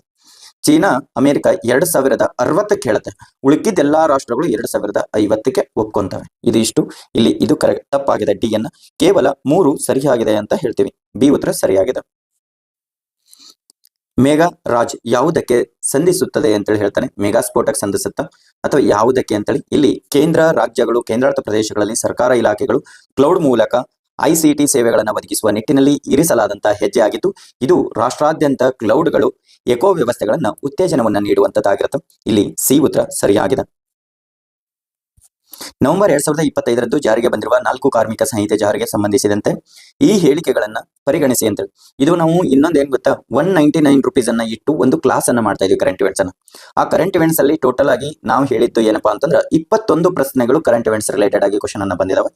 ಚೀನಾ, ಅಮೆರಿಕ 2060ಕ್ಕೆ ಹೇಳುತ್ತೆ. ಉಳುಕಿದ್ದೆಲ್ಲಾ ರಾಷ್ಟ್ರಗಳು 2050ಕ್ಕೆ ಒಪ್ಕೊಂತವೆ. ಇದು ಇಷ್ಟು. ಇಲ್ಲಿ ಇದು ಕರೆಕ್ಟ್, ತಪ್ಪಾಗಿದೆ. ಡಿ ಅನ್ನ ಕೇವಲ 3 ಸರಿಯಾಗಿದೆ ಅಂತ ಹೇಳ್ತೀವಿ. ಬಿ ಉತ್ತರ ಸರಿಯಾಗಿದೆ. ಮೇಘಾ ರಾಜ್ ಯಾವುದಕ್ಕೆ ಸಂಧಿಸುತ್ತದೆ ಅಂತೇಳಿ ಹೇಳ್ತಾನೆ. ಮೆಗಾ ಸ್ಫೋಟಕ್ಕೆ ಸಂಧಿಸುತ್ತಾ ಅಥವಾ ಯಾವುದಕ್ಕೆ ಅಂತೇಳಿ. ಇಲ್ಲಿ ಕೇಂದ್ರ, ರಾಜ್ಯಗಳು, ಕೇಂದ್ರಾಡಳಿತ ಪ್ರದೇಶಗಳಲ್ಲಿ ಸರ್ಕಾರ ಇಲಾಖೆಗಳು ಕ್ಲೌಡ್ ಮೂಲಕ ICT ಸೇವೆಗಳನ್ನು ಒದಗಿಸುವ ನಿಟ್ಟಿನಲ್ಲಿ ಇರಿಸಲಾದಂತಹ ಹೆಜ್ಜೆ ಆಗಿದ್ದು, ಇದು ರಾಷ್ಟ್ರಾದ್ಯಂತ ಕ್ಲೌಡ್ಗಳು ಎಕೋ ವ್ಯವಸ್ಥೆಗಳನ್ನ ಉತ್ತೇಜನವನ್ನ ನೀಡುವಂತದ್ದಾಗಿರುತ್ತೆ. ಇಲ್ಲಿ ಸಿ ಉತ್ತರ ಸರಿಯಾಗಿದೆ. ನವೆಂಬರ್ 2025ರಂದು ಜಾರಿಗೆ ಬಂದಿರುವ 4 ಕಾರ್ಮಿಕ ಸಂಹಿತೆ ಜಾರಿಗೆ ಸಂಬಂಧಿಸಿದಂತೆ ಈ ಹೇಳಿಕೆಗಳನ್ನ ಪರಿಗಣಿಸಿ ಅಂತೇಳಿ. ಇದು ನಾವು ಇನ್ನೊಂದು ಏನ್ ಗೊತ್ತಾ, 199 ರೂಪೀಸ್ ಅನ್ನ ಇಟ್ಟು ಒಂದು ಕ್ಲಾಸ್ ಅನ್ನ ಮಾಡ್ತಾ ಇದೀವಿ ಕರೆಂಟ್ ಇವೆಂಟ್ಸ್ ಅನ್ನ. ಆ ಕರೆಂಟ್ ಇವೆಂಟ್ಸ್ ಅಲ್ಲಿ ಟೋಟಲ್ ಆಗಿ ನಾವು ಹೇಳಿದ್ದು ಏನಪ್ಪಾ ಅಂತಂದ್ರೆ 21 ಪ್ರಶ್ನೆಗಳು ಕರೆಂಟ್ ಇವೆಂಟ್ಸ್ ರಿಲೇಟೆಡ್ ಆಗಿ ಕ್ವಶನ್ ಅನ್ನ ಬಂದಿದಾವೆ.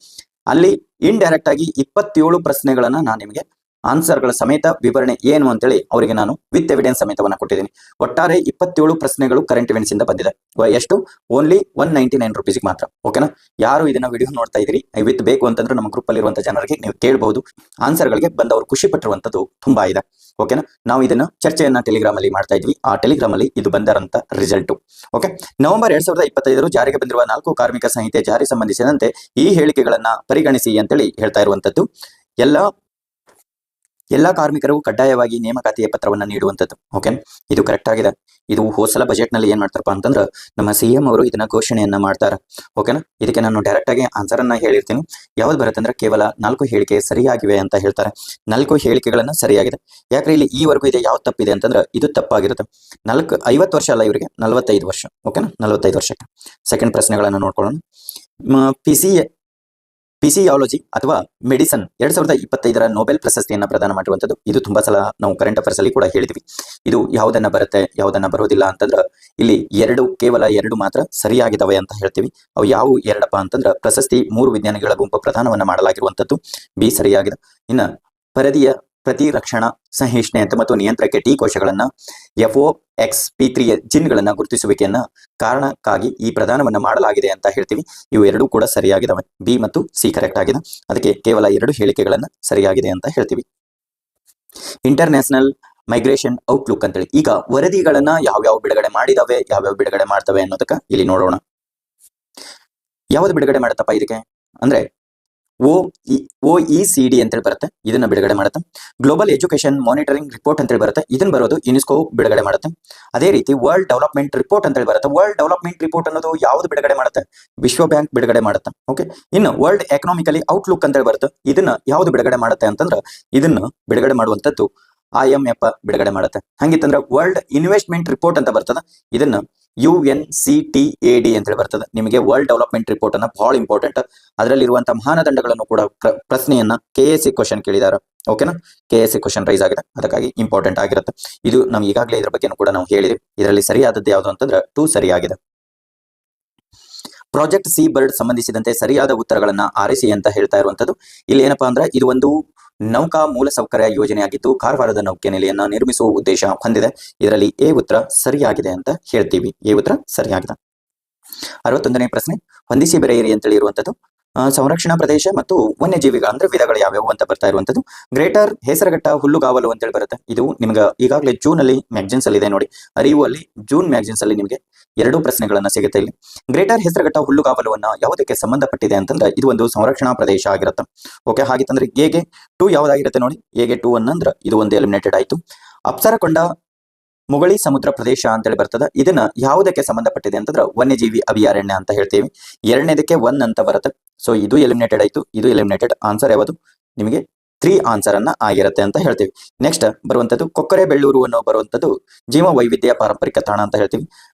ಅಲ್ಲಿ ಇಂಡೈರೆಕ್ಟ್ ಆಗಿ 27 ಪ್ರಶ್ನೆಗಳನ್ನ ನಾನು ನಿಮಗೆ ಆನ್ಸರ್ಗಳ ಸಮೇತ ವಿವರಣೆ ಏನು ಅಂತೇಳಿ ಅವರಿಗೆ ನಾನು ವಿತ್ ಎವಿಡೆನ್ಸ್ ಸಮೇತವನ್ನ ಕೊಟ್ಟಿದ್ದೀನಿ. ಒಟ್ಟಾರೆ 27 ಪ್ರಶ್ನೆಗಳು ಕರೆಂಟ್ ಇವೆಂಟ್ಸ್ ಇಂದ ಬಂದಿದೆ. ಎಷ್ಟು? ಓನ್ಲಿ 199 ರೂಪೀಸ್ಗೆ ಮಾತ್ರ. ಓಕೆನಾ? ಯಾರು ಇದನ್ನ ವಿಡಿಯೋ ನೋಡ್ತಾ ಇದ್ದೀರಿ, ವಿತ್ ಬೇಕು ಅಂತಂದ್ರೆ ನಮ್ಮ ಗ್ರೂಪ್ ಅಲ್ಲಿ ಇರುವಂತಹ ಜನರಿಗೆ ನೀವು ಕೇಳಬಹುದು. ಆನ್ಸರ್ಗಳಿಗೆ ಬಂದವರು ಖುಷಿ ಪಟ್ಟಿರುವಂತದ್ದು ತುಂಬಾ ಇದೆ. ಓಕೆನಾ? ನಾವು ಇದನ್ನ ಚರ್ಚೆಯನ್ನ ಟೆಲಿಗ್ರಾಮ್ ಅಲ್ಲಿ ಮಾಡ್ತಾ ಇದ್ವಿ. ಆ ಟೆಲಿಗ್ರಾಮ್ ಅಲ್ಲಿ ಇದು ಬಂದರಂತ ರಿಸಲ್ಟ್. ಓಕೆ, ನವೆಂಬರ್ 2025 ಜಾರಿಗೆ ಬಂದಿರುವ 4 ಕಾರ್ಮಿಕ ಸಂಹಿತೆ ಜಾರಿ ಸಂಬಂಧಿಸಿದಂತೆ ಈ ಹೇಳಿಕೆಗಳನ್ನ ಪರಿಗಣಿಸಿ ಅಂತೇಳಿ ಹೇಳ್ತಾ ಇರುವಂತದ್ದು. ಎಲ್ಲಾ ಕಾರ್ಮಿಕರು ಕಡ್ಡಾಯವಾಗಿ ನೇಮಕಾತಿಯ ಪತ್ರವನ್ನ ನೀಡುವಂಥದ್ದು. ಓಕೆ, ಇದು ಕರೆಕ್ಟ್ ಆಗಿದೆ. ಇದು ಹೋಸಲ ಬಜೆಟ್ ನಲ್ಲಿ ಏನ್ ಮಾಡ್ತಾರಪ್ಪ ಅಂತಂದ್ರೆ ನಮ್ಮ CM ಅವರು ಇದನ್ನ ಘೋಷಣೆಯನ್ನ ಮಾಡ್ತಾರೆ. ಓಕೆನಾ? ಇದಕ್ಕೆ ನಾನು ಡೈರೆಕ್ಟ್ ಆಗಿ ಆನ್ಸರ್ ಅನ್ನ ಹೇಳಿರ್ತೀನಿ. ಯಾವ್ದು ಬರುತ್ತೆ ಅಂದ್ರೆ ಕೇವಲ 4 ಹೇಳಿಕೆ ಸರಿಯಾಗಿವೆ ಅಂತ ಹೇಳ್ತಾರೆ. 4 ಹೇಳಿಕೆಗಳನ್ನ ಸರಿಯಾಗಿದೆ. ಯಾಕ್ರೆ ಇಲ್ಲಿ ಈವರೆಗೂ ಇದೆ ಯಾವ್ದು ತಪ್ಪಿದೆ ಅಂತಂದ್ರೆ ಇದು ತಪ್ಪಾಗಿರುತ್ತೆ. 50 ವರ್ಷ ಅಲ್ಲ, ಇವರಿಗೆ 45 ವರ್ಷ. ಓಕೆನಾ? 45 ವರ್ಷಕ್ಕೆ. ಸೆಕೆಂಡ್ ಪ್ರಶ್ನೆಗಳನ್ನ ನೋಡ್ಕೊಳ್ಳೋಣ. ಫಿಸಿಯಾಲಜಿ ಅಥವಾ ಮೆಡಿಸನ್ 2025ರ ನೊಬೆಲ್ ಪ್ರಶಸ್ತಿಯನ್ನ ಪ್ರದಾನ ಮಾಡಿರುವಂತದ್ದು. ಇದು ತುಂಬಾ ಸಲ ನಾವು ಕರೆಂಟ್ ಅಫೇರ್ಸ್ ಅಲ್ಲಿ ಕೂಡ ಹೇಳಿದ್ವಿ. ಇದು ಯಾವುದನ್ನ ಬರುತ್ತೆ ಯಾವುದನ್ನ ಬರೋದಿಲ್ಲ ಅಂತಂದ್ರ ಇಲ್ಲಿ ಕೇವಲ 2 ಮಾತ್ರ ಸರಿಯಾಗಿದ್ದಾವೆ ಅಂತ ಹೇಳ್ತೀವಿ. ಅವು ಯಾವ 2ಪ್ಪಾ ಅಂತಂದ್ರ ಪ್ರಶಸ್ತಿ 3 ವಿಜ್ಞಾನಿಗಳ ಗುಂಪು ಪ್ರದಾನವನ್ನ ಮಾಡಲಾಗಿರುವಂತದ್ದು. ಬಿ ಸರಿಯಾಗಿದೆ. ಇನ್ನ ಪರದಿಯ ಪ್ರತಿರಕ್ಷಣಾ ಸಹಿಷ್ಣುತೆ ಅಂತ ಮತ್ತು ನಿಯಂತ್ರಣಕ್ಕೆ ಟಿ ಕೋಶಗಳನ್ನ FOXP3 ಜಿನ್ಗಳನ್ನ ಗುರುತಿಸುವಿಕೆಯನ್ನ ಕಾರಣಕ್ಕಾಗಿ ಈ ಪ್ರದಾನವನ್ನ ಮಾಡಲಾಗಿದೆ ಅಂತ ಹೇಳ್ತೀವಿ. ಇವು 2 ಕೂಡ ಸರಿಯಾಗಿದ್ದಾವೆ. ಬಿ ಮತ್ತು ಸಿ ಕರೆಕ್ಟ್ ಆಗಿದೆ. ಅದಕ್ಕೆ ಕೇವಲ 2 ಹೇಳಿಕೆಗಳನ್ನ ಸರಿಯಾಗಿದೆ ಅಂತ ಹೇಳ್ತೀವಿ. ಇಂಟರ್ನ್ಯಾಷನಲ್ ಮೈಗ್ರೇಷನ್ ಔಟ್ಲುಕ್ ಅಂತೇಳಿ ಈಗ ವರದಿಗಳನ್ನ ಯಾವ್ಯಾವ ಬಿಡುಗಡೆ ಮಾಡಿದಾವೆ, ಯಾವ್ಯಾವ ಬಿಡುಗಡೆ ಮಾಡ್ತವೆ ಅನ್ನೋದಕ್ಕ ಇಲ್ಲಿ ನೋಡೋಣ. ಯಾವ್ದು ಬಿಡುಗಡೆ ಮಾಡತ್ತಪ್ಪ ಇದಕ್ಕೆ ಅಂದ್ರೆ OECD ಅಂತೇಳಿ ಬರುತ್ತೆ, ಇದನ್ನ ಬಿಡುಗಡೆ ಮಾಡುತ್ತೆ. ಗ್ಲೋಬಲ್ ಎಜುಕೇಶನ್ ಮಾನಿಟರಿಂಗ್ ರಿಪೋರ್ಟ್ ಅಂತೇಳಿ ಬರುತ್ತೆ, ಇದನ್ನ ಬರೋದು ಯುನೆಸ್ಕೋ ಬಿಡುಗಡೆ ಮಾಡುತ್ತೆ. ಅದೇ ರೀತಿ ವರ್ಲ್ಡ್ ಡೆವಲಪ್ಮೆಂಟ್ ರಿಪೋರ್ಟ್ ಅಂತೇಳಿ ಬರುತ್ತೆ. ವರ್ಲ್ಡ್ ಡೆವಲಪ್ಮೆಂಟ್ ರಿಪೋರ್ಟ್ ಅನ್ನೋದು ಯಾವ್ದು ಬಿಡುಗಡೆ ಮಾಡುತ್ತೆ? ವಿಶ್ವ ಬ್ಯಾಂಕ್ ಬಿಡುಗಡೆ ಮಾಡುತ್ತೆ. ಓಕೆ, ಇನ್ನು ವರ್ಲ್ಡ್ ಎಕನಾಮಿಕಲಿ ಔಟ್ಲುಕ್ ಅಂತೇಳಿ ಬರುತ್ತೆ, ಇದನ್ನ ಯಾವ್ದು ಬಿಡುಗಡೆ ಮಾಡುತ್ತೆ ಅಂತಂದ್ರೆ ಇದನ್ನ ಬಿಡುಗಡೆ ಮಾಡುವಂತದ್ದು IMF ಬಿಡುಗಡೆ ಮಾಡುತ್ತೆ. ಹಂಗಿತ್ತಂದ್ರೆ ವರ್ಲ್ಡ್ ಇನ್ವೆಸ್ಟ್ಮೆಂಟ್ ರಿಪೋರ್ಟ್ ಅಂತ ಬರ್ತದ, ಇದನ್ನ UNCTAD ಅಂತೇಳಿ ಬರ್ತದೆ. ನಿಮಗೆ ವರ್ಲ್ಡ್ ಡೆವಲಪ್ಮೆಂಟ್ ರಿಪೋರ್ಟ್ ಅನ್ನ ಬಹಳ ಇಂಪಾರ್ಟೆಂಟ್. ಅದರಲ್ಲಿರುವಂತಹ ಮಾನದಂಡಗಳನ್ನು ಕೂಡ ಪ್ರಶ್ನೆಯನ್ನ KSC ಕ್ವಶನ್ ಕೇಳಿದಾರೆ. ಓಕೆನಾ, KSC ಕ್ವಶನ್ ರೈಸ್ ಆಗಿದೆ, ಅದಕ್ಕಾಗಿ ಇಂಪಾರ್ಟೆಂಟ್ ಆಗಿರುತ್ತೆ. ಇದು ನಾವು ಈಗಾಗಲೇ ಇದ್ರ ಬಗ್ಗೆ ಕೂಡ ನಾವು ಹೇಳಿದ್ವಿ. ಇದರಲ್ಲಿ ಸರಿಯಾದದ್ದು ಯಾವುದು ಅಂತಂದ್ರೆ 2 ಸರಿಯಾಗಿದೆ. ಪ್ರಾಜೆಕ್ಟ್ ಸಿ ಬರ್ಡ್ ಸಂಬಂಧಿಸಿದಂತೆ ಸರಿಯಾದ ಉತ್ತರಗಳನ್ನ ಆರಿಸಿ ಅಂತ ಹೇಳ್ತಾ ಇರುವಂತದ್ದು. ಇಲ್ಲಿ ಏನಪ್ಪಾ ಅಂದ್ರೆ ಇದು ಒಂದು ನೌಕಾ ಮೂಲಸೌಕರ್ಯ ಯೋಜನೆಯಾಗಿದ್ದು ಕಾರವಾರದ ನೌಕೆ ನೆಲೆಯನ್ನ ನಿರ್ಮಿಸುವ ಉದ್ದೇಶ ಹೊಂದಿದೆ. ಇದರಲ್ಲಿ ಎ ಉತ್ತರ ಸರಿಯಾಗಿದೆ ಅಂತ ಹೇಳ್ತೀವಿ. ಎ ಉತ್ತರ ಸರಿಯಾಗಿದೆ. 61ನೇ ಪ್ರಶ್ನೆ, ಹೊಂದಿಸಿ ಬರೆಯಿರಿ ಅಂತೇಳಿ ಇರುವಂತದ್ದು. ಸಂರಕ್ಷಣಾ ಪ್ರದೇಶ ಮತ್ತು ವನ್ಯಜೀವಿಗಳ ಅಂದ್ರೆ ವಿಧಗಳು ಯಾವ್ಯಾವು ಅಂತ ಬರ್ತಾ ಇರುವಂತದ್ದು. ಗ್ರೇಟರ್ ಹೆಸರಘಟ್ಟ ಹುಲ್ಲುಗಾವಲು ಅಂತೇಳಿ ಬರುತ್ತೆ. ಇದು ನಿಮ್ಗೆ ಈಗಾಗಲೇ ಜೂನ್ ಅಲ್ಲಿ ಮ್ಯಾಗಝಿನ್ಸ್ ಅಲ್ಲಿ ಇದೆ ನೋಡಿ, ಅರಿವು ಅಲ್ಲಿ ಜೂನ್ ಮ್ಯಾಗಝಿನ್ಸ್ ಅಲ್ಲಿ ನಿಮಗೆ 2 ಪ್ರಶ್ನೆಗಳನ್ನ ಸಿಗುತ್ತೆ. ಇಲ್ಲಿ ಗ್ರೇಟರ್ ಹೆಸರಘಟ್ಟ ಹುಲ್ಲುಗಾವಲುವನ್ನ ಯಾವುದಕ್ಕೆ ಸಂಬಂಧಪಟ್ಟಿದೆ ಅಂತಂದ್ರೆ ಇದು ಒಂದು ಸಂರಕ್ಷಣಾ ಪ್ರದೇಶ ಆಗಿರುತ್ತೆ. ಓಕೆ, ಹಾಗಿತ್ತಂದ್ರೆ ಎಗೆ 2 ಯಾವ್ದಾಗಿರುತ್ತೆ ನೋಡಿ, ಎಗೆ 2 ಅನ್ನಂದ್ರೆ ಇದು ಒಂದು ಎಲಿಮಿನೇಟೆಡ್ ಆಯ್ತು. ಅಪ್ಸರಕೊಂಡ ಮುಗಳಿ ಸಮುದ್ರ ಪ್ರದೇಶ ಅಂತೇಳಿ ಬರ್ತದೆ, ಇದನ್ನ ಯಾವುದಕ್ಕೆ ಸಂಬಂಧಪಟ್ಟಿದೆ ಅಂತಂದ್ರೆ ವನ್ಯಜೀವಿ ಅಭಯಾರಣ್ಯ ಅಂತ ಹೇಳ್ತೀವಿ. ಎರಡನೇದಕ್ಕೆ 1 ಅಂತ ಬರುತ್ತೆ. ಸೊ ಇದು ಎಲಿಮಿನೇಟೆಡ್ ಆಯ್ತು, ಇದು ಎಲಿಮಿನೇಟೆಡ್. ಆನ್ಸರ್ ಯಾವುದು? ನಿಮಗೆ 3 ಆನ್ಸರ್ ಅನ್ನ ಆಗಿರುತ್ತೆ ಅಂತ ಹೇಳ್ತೀವಿ. ನೆಕ್ಸ್ಟ್ ಬರುವಂತದ್ದು ಕೊಕ್ಕರೆ ಬೆಳ್ಳೂರು ಅನ್ನೋ ಬರುವಂತದ್ದು ಜೀವ ವೈವಿಧ್ಯ ಪಾರಂಪರಿಕ ತಾಣ ಅಂತ ಹೇಳ್ತೀವಿ.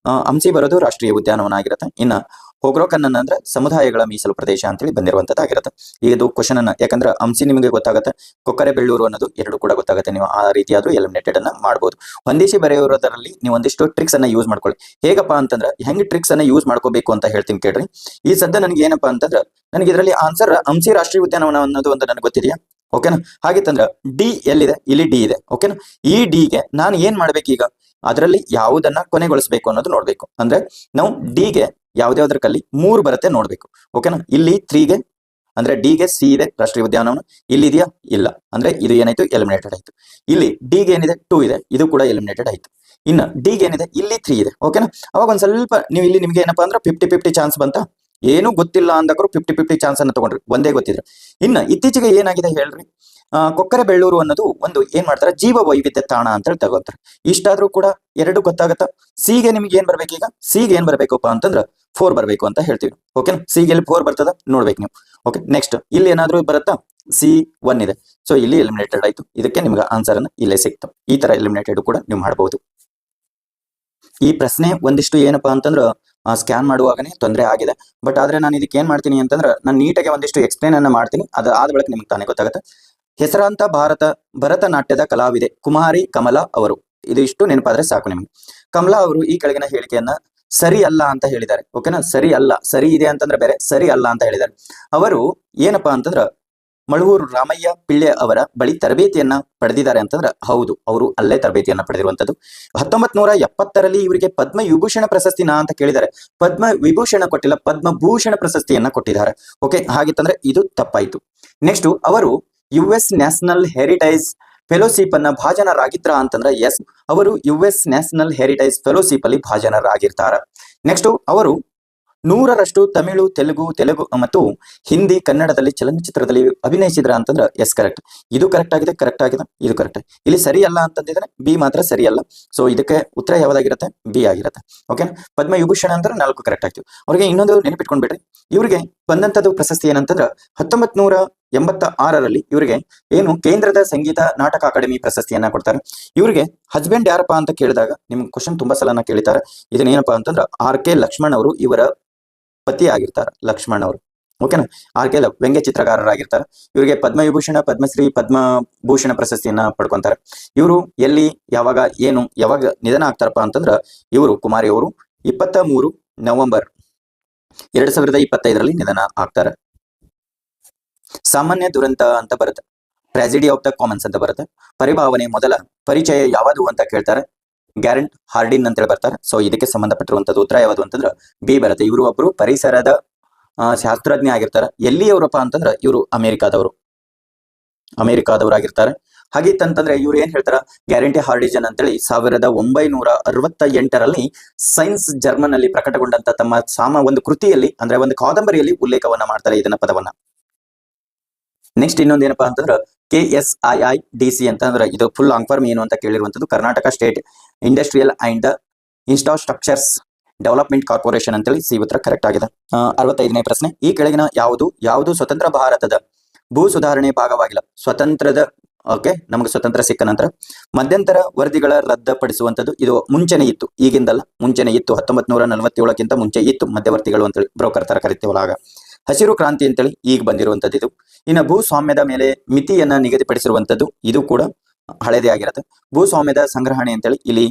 ಹಂಸಿ ಬರೋದು ರಾಷ್ಟ್ರೀಯ ಉದ್ಯಾನವನ ಆಗಿರುತ್ತೆ. ಇನ್ನ ಹೋಗ್ರೋಕನ್ನ ಅಂದ್ರೆ ಸಮುದಾಯಗಳ ಮೀಸಲು ಪ್ರದೇಶ ಅಂತೇಳಿ ಬಂದಿರುವಂತದ್ದಾಗಿರುತ್ತೆ. ಇದು ಕ್ವಶನ್ ಅನ್ನ, ಯಾಕಂದ್ರೆ ಹಂಸಿ ನಿಮಗೆ ಗೊತ್ತಾಗುತ್ತೆ, ಕೊಕ್ಕರೆ ಬೆಳ್ಳೂರು ಅನ್ನೋದು 2 ಕೂಡ ಗೊತ್ತಾಗುತ್ತೆ. ನೀವು ಆ ರೀತಿಯಾದ್ರೂ ಎಲಿಮಿನೇಟೆಡ್ ಅನ್ನ ಮಾಡಬಹುದು. ಹೊಂದಿಸಿ ಬರೆಯುವುದರಲ್ಲಿ ನೀವು ಒಂದಿಷ್ಟು ಟ್ರಿಕ್ಸ್ ಅನ್ನ ಯೂಸ್ ಮಾಡ್ಕೊಳ್ಳಿ. ಹೇಗಪ್ಪ ಅಂತಂದ್ರೆ ಹೆಂಗ್ ಟ್ರಿಕ್ಸ್ ಅನ್ನ ಯೂಸ್ ಮಾಡ್ಕೋಬೇಕು ಅಂತ ಹೇಳ್ತೀನಿ ಕೇಳ್ರಿ. ಈ ಸದ್ಯ ನನಗೆ ಏನಪ್ಪಾ ಅಂತಂದ್ರೆ ನನಗೆ ಇದರಲ್ಲಿ ಆನ್ಸರ್ ಹಂಸಿ ರಾಷ್ಟ್ರೀಯ ಉದ್ಯಾನವನ ಅನ್ನೋದು ಒಂದು ನನಗೆ ಗೊತ್ತಿದೆಯಾ? ಓಕೆನಾ, ಹಾಗಿತ್ತಂದ್ರ ಡಿ ಎಲ್ಲಿದೆ? ಇಲ್ಲಿ ಡಿ ಇದೆ. ಓಕೆನಾ, ಈ ಡಿಗೆ ನಾನು ಏನ್ ಮಾಡ್ಬೇಕು ಈಗ? ಅದರಲ್ಲಿ ಯಾವುದನ್ನ ಕೊನೆಗೊಳಿಸಬೇಕು ಅನ್ನೋದು ನೋಡ್ಬೇಕು. ಅಂದ್ರೆ ನಾವು ಡಿಗೆ ಯಾವ್ದಾವ್ದ್ರ ಕಲ್ಲಿ 3 ಬರುತ್ತೆ ನೋಡ್ಬೇಕು. ಓಕೆನಾ, ಇಲ್ಲಿ 3ಗೆ ಅಂದ್ರೆ ಡಿಗೆ ಸಿ ಇದೆ ರಾಷ್ಟ್ರೀಯ ಉದ್ಯಾನವನ, ಇಲ್ಲಿ ಇದೆಯಾ? ಇಲ್ಲ. ಅಂದ್ರೆ ಇದು ಏನಾಯ್ತು? ಎಲಿಮಿನೇಟೆಡ್ ಆಯ್ತು. ಇಲ್ಲಿ ಡಿಗೆ ಏನಿದೆ? 2 ಇದೆ, ಇದು ಕೂಡ ಎಲಿಮಿನೇಟೆಡ್ ಆಯ್ತು. ಇನ್ನ ಡಿಗೆ ಏನಿದೆ? ಇಲ್ಲಿ 3 ಇದೆ. ಓಕೆನಾ, ಅವಾಗ ಒಂದ್ ಸ್ವಲ್ಪ ನೀವು ಇಲ್ಲಿ ನಿಮ್ಗೆ ಏನಪ್ಪಾ ಅಂದ್ರೆ 50-50 ಚಾನ್ಸ್ ಬಂತ. ಏನು ಗೊತ್ತಿಲ್ಲ ಅಂದಕರು 50-50 ಚಾನ್ಸ್ ಅನ್ನ ತಗೊಂಡ್ರಿ, ಒಂದೇ ಗೊತ್ತಿದ್ರೆ. ಇನ್ನ ಇತ್ತೀಚೆಗೆ ಏನಾಗಿದೆ ಹೇಳ್ರಿ, ಕೊಕ್ಕರೆ ಬೆಳ್ಳೂರು ಅನ್ನೋದು ಒಂದು ಏನ್ ಮಾಡ್ತಾರೆ, ಜೀವ ವೈವಿಧ್ಯ ತಾಣ ಅಂತ ಹೇಳಿ ತಗೋತಾರೆ. ಇಷ್ಟಾದ್ರೂ ಕೂಡ 2 ಗೊತ್ತಾಗತ್ತ. ಸಿಗೆ ನಿಮ್ಗೆ ಏನ್ ಬರ್ಬೇಕು ಈಗ? ಸಿಗೆ ಏನ್ ಬರ್ಬೇಕಪ್ಪ ಅಂತಂದ್ರ 4 ಬರ್ಬೇಕು ಅಂತ ಹೇಳ್ತೀವಿ. ಓಕೆನಾ, ಸಿಗೆ ಎಲ್ಲಿ 4 ಬರ್ತದ ನೋಡ್ಬೇಕು ನೀವು. ಓಕೆ, ನೆಕ್ಸ್ಟ್ ಇಲ್ಲಿ ಏನಾದ್ರೂ ಬರುತ್ತಾ? C1 ಇದೆ. ಸೊ ಇಲ್ಲಿ ಎಲಿಮಿನೇಟೆಡ್ ಆಯ್ತು. ಇದಕ್ಕೆ ನಿಮ್ಗೆ ಆನ್ಸರ್ ಅನ್ನ ಇಲ್ಲೇ ಸಿಕ್ತು. ಈ ತರ ಎಲಿಮಿನೇಟೆಡ್ ಕೂಡ ನೀವು ಮಾಡಬಹುದು. ಈ ಪ್ರಶ್ನೆ ಒಂದಿಷ್ಟು ಏನಪ್ಪಾ ಅಂತಂದ್ರ ಸ್ಕ್ಯಾನ್ ಮಾಡುವಾಗನೇ ತೊಂದರೆ ಆಗಿದೆ. ಬಟ್ ಆದ್ರೆ ನಾನು ಇದಕ್ಕೆ ಏನ್ ಮಾಡ್ತೀನಿ ಅಂತಂದ್ರೆ ನಾನು ನೀಟಾಗಿ ಒಂದಿಷ್ಟು ಎಕ್ಸ್ಪ್ಲೇನ್ ಅನ್ನ ಮಾಡ್ತೀನಿ. ಅದಾದ ಬಳಿಕ ನಿಮ್ಗೆ ತಾನೇ ಗೊತ್ತಾಗುತ್ತೆ. ಹೆಸರಾಂತ ಭರತನಾಟ್ಯದ ಕಲಾವಿದೆ ಕುಮಾರಿ ಕಮಲಾ ಅವರು. ಇದು ಇಷ್ಟು ನೆನಪಾದ್ರೆ ಸಾಕು ನಿಮ್ಗೆ. ಕಮಲಾ ಅವರು ಈ ಕೆಳಗಿನ ಹೇಳಿಕೆಯನ್ನ ಸರಿ ಅಲ್ಲ ಅಂತ ಹೇಳಿದ್ದಾರೆ. ಓಕೆನಾ, ಸರಿ ಅಲ್ಲ, ಸರಿ ಇದೆ ಅಂತಂದ್ರೆ ಬೇರೆ, ಸರಿ ಅಲ್ಲ ಅಂತ ಹೇಳಿದ್ದಾರೆ. ಅವರು ಏನಪ್ಪಾ ಅಂತಂದ್ರ ಮಳವೂರು ರಾಮಯ್ಯ ಪಿಳ್ಳೆ ಅವರ ಬಳಿ ತರಬೇತಿಯನ್ನ ಪಡೆದಿದ್ದಾರೆ ಅಂತಂದ್ರೆ ಹೌದು, ಅವರು ಅಲ್ಲೇ ತರಬೇತಿಯನ್ನ ಪಡೆದಿರುವಂತದ್ದು. 1970ರಲ್ಲಿ ಇವರಿಗೆ ಪದ್ಮ ವಿಭೂಷಣ ಪ್ರಶಸ್ತಿನ ಅಂತ ಕೇಳಿದ್ದಾರೆ. ಪದ್ಮ ವಿಭೂಷಣ ಕೊಟ್ಟಿಲ್ಲ, ಪದ್ಮಭೂಷಣ ಪ್ರಶಸ್ತಿಯನ್ನ ಕೊಟ್ಟಿದ್ದಾರೆ. ಓಕೆ, ಹಾಗಿತ್ತಂದ್ರೆ ಇದು ತಪ್ಪಾಯ್ತು. ನೆಕ್ಸ್ಟ್ ಅವರು US ನ್ಯಾಷನಲ್ ಹೆರಿಟೇಜ್ ಫೆಲೋಶಿಪ್ ಅನ್ನ ಭಾಜನರಾಗಿದ್ರ ಅಂತಂದ್ರೆ ಎಸ್, ಅವರು US ನ್ಯಾಷನಲ್ ಹೆರಿಟೇಜ್ ಫೆಲೋಶಿಪ್ ಅಲ್ಲಿ ಭಾಜನರಾಗಿರ್ತಾರ. ನೆಕ್ಸ್ಟ್ ಅವರು 100ರಷ್ಟು ತಮಿಳು, ತೆಲುಗು ಮತ್ತು ಹಿಂದಿ, ಕನ್ನಡದಲ್ಲಿ ಚಲನಚಿತ್ರದಲ್ಲಿ ಅಭಿನಯಿಸಿದ್ರ ಅಂತಂದ್ರೆ ಎಸ್, ಕರೆಕ್ಟ್. ಇದು ಕರೆಕ್ಟ್ ಆಗಿದೆ, ಕರೆಕ್ಟ್ ಆಗಿದೆ, ಇದು ಕರೆಕ್ಟ್. ಇಲ್ಲಿ ಸರಿ ಅಲ್ಲ ಅಂತಂದಿದ್ರೆ ಬಿ ಮಾತ್ರ ಸರಿ ಅಲ್ಲ. ಸೊ ಇದಕ್ಕೆ ಉತ್ತರ ಯಾವ್ದಾಗಿರುತ್ತೆ? ಬಿ ಆಗಿರುತ್ತೆ. ಓಕೆ, ಪದ್ಮ ವಿಭೂಷಣ ಅಂದ್ರೆ 4 ಕರೆಕ್ಟ್ ಆಗ್ತೀವಿ. ಅವ್ರಿಗೆ ಇನ್ನೊಂದು ನೆನಪಿಟ್ಕೊಂಡ್ಬಿಡ್ರಿ, ಇವರಿಗೆ ಬಂದಂತದ್ದು ಪ್ರಶಸ್ತಿ ಏನಂತಂದ್ರೆ 1986ರಲ್ಲಿ ಇವರಿಗೆ ಏನು ಕೇಂದ್ರದ ಸಂಗೀತ ನಾಟಕ ಅಕಾಡೆಮಿ ಪ್ರಶಸ್ತಿಯನ್ನ ಕೊಡ್ತಾರೆ. ಇವರಿಗೆ ಹಸ್ಬೆಂಡ್ ಯಾರಪ್ಪ ಅಂತ ಕೇಳಿದಾಗ ನಿಮ್ಗೆ ಕ್ವಶನ್ ತುಂಬಾ ಸಲನ ಕೇಳಿತಾರೆ. ಇದನ್ನೇನಪ್ಪಾ ಅಂತಂದ್ರೆ RK ಲಕ್ಷ್ಮಣ್ ಅವರು ಇವರ ಪತಿ ಆಗಿರ್ತಾರೆ. ಲಕ್ಷ್ಮಣ್ ಅವರು ಓಕೆನಾ, RK ವ್ಯಂಗ್ಯ ಚಿತ್ರಕಾರರಾಗಿರ್ತಾರೆ. ಇವರಿಗೆ ಪದ್ಮವಿಭೂಷಣ, ಪದ್ಮಶ್ರೀ, ಪದ್ಮಭೂಷಣ ಪ್ರಶಸ್ತಿಯನ್ನ ಪಡ್ಕೊಂತಾರೆ. ಇವರು ಎಲ್ಲಿ, ಯಾವಾಗ, ಯಾವಾಗ ನಿಧನ ಆಗ್ತಾರಪ್ಪ ಅಂತಂದ್ರ ಇವರು ಕುಮಾರಿ ಅವರು 23 ನವೆಂಬರ್ 2025ರಲ್ಲಿ ನಿಧನ ಆಗ್ತಾರೆ. ಸಾಮಾನ್ಯ ದುರಂತ ಅಂತ ಬರುತ್ತೆ, ಟ್ರಾಜಿಡಿ ಆಫ್ ದ ಕಾಮನ್ಸ್ ಅಂತ ಬರುತ್ತೆ. ಪರಿಭಾವನೆ ಮೊದಲ ಪರಿಚಯ ಯಾವುದು ಅಂತ ಕೇಳ್ತಾರೆ. ಗ್ಯಾರಂಟ್ ಹಾರ್ಡಿನ್ ಅಂತೇಳಿ ಬರ್ತಾರೆ. ಸೊ ಇದಕ್ಕೆ ಸಂಬಂಧಪಟ್ಟಿರುವಂತದ್ದು ಉತ್ತರ ಯಾವುದು ಅಂತಂದ್ರೆ ಬಿ ಬರುತ್ತೆ. ಇವರು ಒಬ್ರು ಪರಿಸರದ ಶಾಸ್ತ್ರಜ್ಞ ಆಗಿರ್ತಾರೆ. ಎಲ್ಲಿಯವರಪ್ಪ ಅಂತಂದ್ರೆ ಇವರು ಅಮೆರಿಕಾದವರಾಗಿರ್ತಾರೆ. ಹಾಗಿತ್ತಂತಂದ್ರೆ ಇವ್ರು ಏನ್ ಹೇಳ್ತಾರ, ಗ್ಯಾರಂಟಿ ಹಾರ್ಡಿಜನ್ ಅಂತೇಳಿ 1968ರಲ್ಲಿ ಸೈನ್ಸ್ ಜರ್ಮನ್ ಅಲ್ಲಿ ಪ್ರಕಟಗೊಂಡಂತ ತಮ್ಮ ಒಂದು ಕೃತಿಯಲ್ಲಿ, ಅಂದ್ರೆ ಒಂದು ಕಾದಂಬರಿಯಲ್ಲಿ ಉಲ್ಲೇಖವನ್ನ ಮಾಡ್ತಾರೆ ಇದನ್ನ ಪದವನ್ನ. ನೆಕ್ಸ್ಟ್ ಇನ್ನೊಂದು ಏನಪ್ಪಾ ಅಂತಂದ್ರೆ KSIIDC ಅಂತಂದ್ರೆ ಇದು ಫುಲ್ ಲಾಂಗ್ ಫಾರ್ಮ್ ಏನು ಅಂತ ಕೇಳಿರುವಂತದ್ದು Karnataka state industrial and infrastructures development corporation ಅಂತೇಳಿ ಸಿ ಉತ್ತರ ಕರೆಕ್ಟ್ ಆಗಿದೆ. 65ನೇ ಪ್ರಶ್ನೆ, ಈ ಕೆಳಗಿನ ಯಾವುದು ಸ್ವತಂತ್ರ ಭಾರತದ ಭೂ ಸುಧಾರಣೆ ಭಾಗವಾಗಿಲ್ಲ. ಸ್ವತಂತ್ರದ ನಮಗೆ ಸ್ವತಂತ್ರ ಸಿಕ್ಕ ನಂತರ ಮಧ್ಯಂತರ ವರದಿಗಳ ರದ್ದುಪಡಿಸುವಂತದ್ದು ಇದು ಮುಂಚೆನೆ ಇತ್ತು, ಈಗಿಂದಲ್ಲ ಮುಂಚೆನೆ ಇತ್ತು. 1947ಕ್ಕಿಂತ ಮುಂಚೆ ಇತ್ತು ಮಧ್ಯವರ್ತಿಗಳು ಅಂತೇಳಿ ಬ್ರೋಕರ್ ತರ ಕರಿತೀವಲ್ಲ ಆಗ. ಹಸಿರು ಕ್ರಾಂತಿ ಅಂತೇಳಿ ಈಗ ಬಂದಿರುವಂತದ್ದು ಇದು. ಇನ್ನು ಭೂಸ್ವಾಮ್ಯದ ಮೇಲೆ ಮಿತಿಯನ್ನ ನಿಗದಿಪಡಿಸಿರುವಂತದ್ದು ಇದು ಕೂಡ ಹಳೇದೇ ಆಗಿರುತ್ತೆ. ಭೂಸ್ವಾಮ್ಯದ ಸಂಗ್ರಹಣೆ ಅಂತೇಳಿ ಇಲ್ಲಿ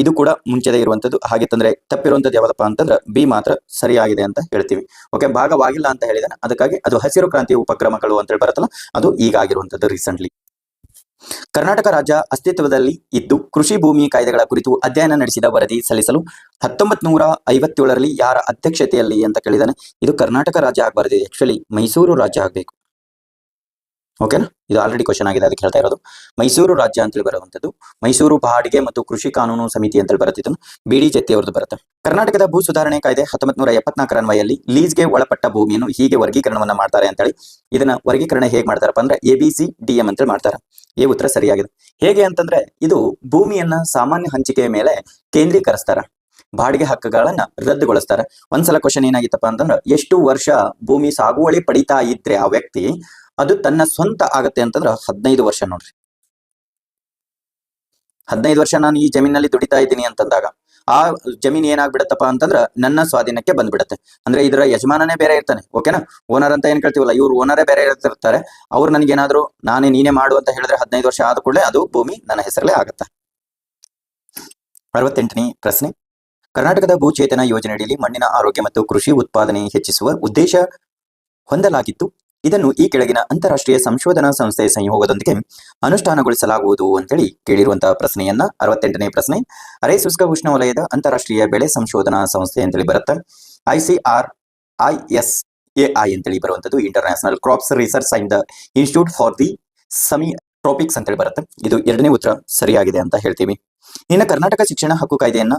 ಇದು ಕೂಡ ಮುಂಚೆದೇ ಇರುವಂತದ್ದು. ಹಾಗಿತ್ತಂದ್ರೆ ತಪ್ಪಿರುವಂತದ್ದು ಯಾವ್ದಪ್ಪ ಅಂತಂದ್ರೆ ಬಿ ಮಾತ್ರ ಸರಿಯಾಗಿದೆ ಅಂತ ಹೇಳ್ತೀವಿ. ಓಕೆ, ಭಾಗವಾಗಿಲ್ಲ ಅಂತ ಹೇಳಿದಾನೆ, ಅದಕ್ಕಾಗಿ ಅದು ಹಸಿರು ಕ್ರಾಂತಿ ಉಪಕ್ರಮಗಳು ಅಂತೇಳಿ ಬರುತ್ತಲ್ಲ ಅದು ಈಗ ಆಗಿರುವಂತದ್ದು ರೀಸೆಂಟ್ಲಿ. ಕರ್ನಾಟಕ ರಾಜ್ಯ ಅಸ್ತಿತ್ವದಲ್ಲಿ ಇದ್ದು ಕೃಷಿ ಭೂಮಿ ಕಾಯ್ದೆಗಳ ಕುರಿತು ಅಧ್ಯಯನ ನಡೆಸಿದ ವರದಿ ಸಲ್ಲಿಸಲು 1957ರಲ್ಲಿ ಯಾರ ಅಧ್ಯಕ್ಷತೆಯಲ್ಲಿ ಅಂತ ಕೇಳಿದಾನೆ. ಇದು ಕರ್ನಾಟಕ ರಾಜ್ಯ ಆಗಬಾರದು, ಆಕ್ಚುಲಿ ಮೈಸೂರು ರಾಜ್ಯ ಆಗಬೇಕು. ಓಕೆನಾ, ಇದು ಆಲ್ರೆಡಿ ಕ್ವಶನ್ ಆಗಿದೆ, ಅದಕ್ಕೆ ಹೇಳ್ತಾ ಇರೋದು. ಮೈಸೂರು ರಾಜ್ಯ ಅಂತೇಳಿ ಬರುವಂತದ್ದು ಮೈಸೂರು ಬಾಡಿಗೆ ಮತ್ತು ಕೃಷಿ ಕಾನೂನು ಸಮಿತಿ ಅಂತೇಳಿ ಬರುತ್ತಿದ್ದು BD ಜತ್ತಿ ಅವ್ರದ್ದು ಬರುತ್ತೆ. ಕರ್ನಾಟಕದ ಭೂ ಸುಧಾರಣೆ ಕಾಯ್ದೆ 1974 ಅನ್ವಯಲ್ಲಿ ಲೀಸ್ಗೆ ಒಳಪಟ್ಟ ಭೂಮಿಯನ್ನು ಹೀಗೆ ವರ್ಗೀಕರಣವನ್ನ ಮಾಡ್ತಾರೆ ಅಂತೇಳಿ. ಇದನ್ನ ವರ್ಗೀಕರಣ ಹೇಗೆ ಮಾಡ್ತಾರಪ್ಪ ಅಂದ್ರೆ ABCDM ಅಂತೇಳಿ ಮಾಡ್ತಾರೆ. ಈ ಉತ್ತರ ಸರಿಯಾಗಿದೆ. ಹೇಗೆ ಅಂತಂದ್ರೆ ಇದು ಭೂಮಿಯನ್ನ ಸಾಮಾನ್ಯ ಹಂಚಿಕೆಯ ಮೇಲೆ ಕೇಂದ್ರೀಕರಿಸ್ತಾರ, ಬಾಡಿಗೆ ಹಕ್ಕುಗಳನ್ನ ರದ್ದುಗೊಳಿಸ್ತಾರೆ. ಒಂದ್ಸಲ ಕ್ವಶನ್ ಏನಾಗಿತ್ತಪ್ಪ ಅಂತಂದ್ರೆ ಎಷ್ಟು ವರ್ಷ ಭೂಮಿ ಸಾಗುವಳಿ ಪಡಿತಾ ಇದ್ರೆ ಆ ವ್ಯಕ್ತಿ ಅದು ತನ್ನ ಸ್ವಂತ ಆಗತ್ತೆ ಅಂತಂದ್ರೆ 15 ವರ್ಷ ನೋಡ್ರಿ. 15 ವರ್ಷ ನಾನು ಈ ಜಮೀನಲ್ಲಿ ದುಡಿತಾ ಇದ್ದೀನಿ ಅಂತಂದಾಗ ಆ ಜಮೀನ್ ಏನಾಗ್ಬಿಡತ್ತಪ್ಪ ಅಂತಂದ್ರೆ ನನ್ನ ಸ್ವಾಧೀನಕ್ಕೆ ಬಂದ್ಬಿಡತ್ತೆ. ಅಂದ್ರೆ ಇದರ ಯಜಮಾನನೇ ಬೇರೆ ಇರ್ತಾನೆ. ಓಕೆನಾ, ಓನರ್ ಅಂತ ಏನ್ ಕೇಳ್ತೀವಲ್ಲ, ಇವ್ರು ಓನರೇ ಬೇರೆ ಇರ್ತಿರ್ತಾರೆ. ಅವ್ರು ನನಗೇನಾದ್ರು ನೀನೇ ಮಾಡು ಅಂತ ಹೇಳಿದ್ರೆ 15 ವರ್ಷ ಆದ ಕೂಡಲೇ ಅದು ಭೂಮಿ ನನ್ನ ಹೆಸರಲ್ಲೇ ಆಗತ್ತೆ. 68ನೇ ಪ್ರಶ್ನೆ, ಕರ್ನಾಟಕದ ಭೂಚೇತನ ಯೋಜನೆಯಡಿಯಲ್ಲಿ ಮಣ್ಣಿನ ಆರೋಗ್ಯ ಮತ್ತು ಕೃಷಿ ಉತ್ಪಾದನೆ ಹೆಚ್ಚಿಸುವ ಉದ್ದೇಶ ಹೊಂದಲಾಗಿತ್ತು. ಇದನ್ನು ಈ ಕೆಳಗಿನ ಅಂತಾರಾಷ್ಟ್ರೀಯ ಸಂಶೋಧನಾ ಸಂಸ್ಥೆ ಸಂಯೋಗದೊಂದಿಗೆ ಅನುಷ್ಠಾನಗೊಳಿಸಲಾಗುವುದು ಅಂತೇಳಿ ಕೇಳಿರುವಂತಹ ಪ್ರಶ್ನೆಯನ್ನ 68ನೇ ಪ್ರಶ್ನೆ, ಅರೆ ಶುಷ್ಕ ಉಷ್ಣವಲಯದ ಅಂತಾರಾಷ್ಟ್ರೀಯ ಬೆಳೆ ಸಂಶೋಧನಾ ಸಂಸ್ಥೆ ಅಂತೇಳಿ ಬರುತ್ತೆ. ICRISAI ಅಂತೇಳಿ ಬರುವಂತದ್ದು international crops research and the institute for the semi tropics ಅಂತೇಳಿ ಬರುತ್ತೆ. ಇದು 2ನೇ ಉತ್ತರ ಸರಿಯಾಗಿದೆ ಅಂತ ಹೇಳ್ತೀವಿ. ಇನ್ನು ಕರ್ನಾಟಕ ಶಿಕ್ಷಣ ಹಕ್ಕು ಕಾಯ್ದೆಯನ್ನ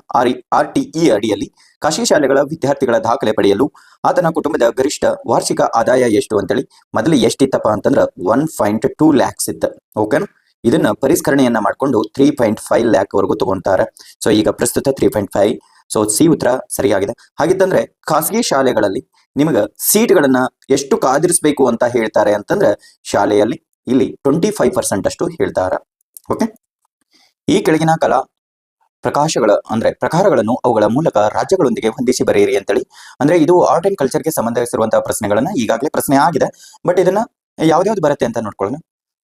RTE ಅಡಿಯಲ್ಲಿ ಖಾಸಗಿ ಶಾಲೆಗಳ ವಿದ್ಯಾರ್ಥಿಗಳ ದಾಖಲೆ ಪಡೆಯಲು ಆತನ ಕುಟುಂಬದ ಗರಿಷ್ಠ ವಾರ್ಷಿಕ ಆದಾಯ ಎಷ್ಟು ಅಂತೇಳಿ ಮೊದಲು ಎಷ್ಟಿತ್ತಪ್ಪ ಅಂತಂದ್ರೆ 1.2 lakhs ಇತ್ತು. ಓಕೆನಾ, ಇದನ್ನ ಪರಿಷ್ಕರಣೆಯನ್ನ ಮಾಡ್ಕೊಂಡು 3.5 lakh ವರೆಗೂ ತಗೊಂತಾರೆ. ಸೊ ಈಗ ಪ್ರಸ್ತುತ 3.5. ಸೊ ಸಿ ಉತ್ತರ ಸರಿಯಾಗಿದೆ. ಹಾಗಿತ್ತಂದ್ರೆ ಖಾಸಗಿ ಶಾಲೆಗಳಲ್ಲಿ ನಿಮಗೆ ಸೀಟ್ಗಳನ್ನ ಎಷ್ಟು ಕಾದಿರಿಸಬೇಕು ಅಂತ ಹೇಳ್ತಾರೆ ಅಂತಂದ್ರೆ ಶಾಲೆಯಲ್ಲಿ ಇಲ್ಲಿ 25% ಅಷ್ಟು ಹೇಳ್ತಾರ. ಓಕೆ, ಈ ಕೆಳಗಿನ ಕಲಾ ಪ್ರಕಾರಗಳನ್ನು ಅವುಗಳ ಮೂಲಕ ರಾಜ್ಯಗಳೊಂದಿಗೆ ಹೊಂದಿಸಿ ಬರೆಯಿರಿ ಅಂತೇಳಿ. ಅಂದ್ರೆ ಇದು ಆರ್ಟ್ ಅಂಡ್ ಕಲ್ಚರ್ಗೆ ಸಂಬಂಧಿಸಿರುವಂತಹ ಪ್ರಶ್ನೆಗಳನ್ನ ಈಗಾಗಲೇ ಪ್ರಶ್ನೆ ಆಗಿದೆ, ಬಟ್ ಇದನ್ನ ಯಾವ್ದಾವ್ದು ಬರುತ್ತೆ ಅಂತ ನೋಡ್ಕೊಳ್ಳೋಣ.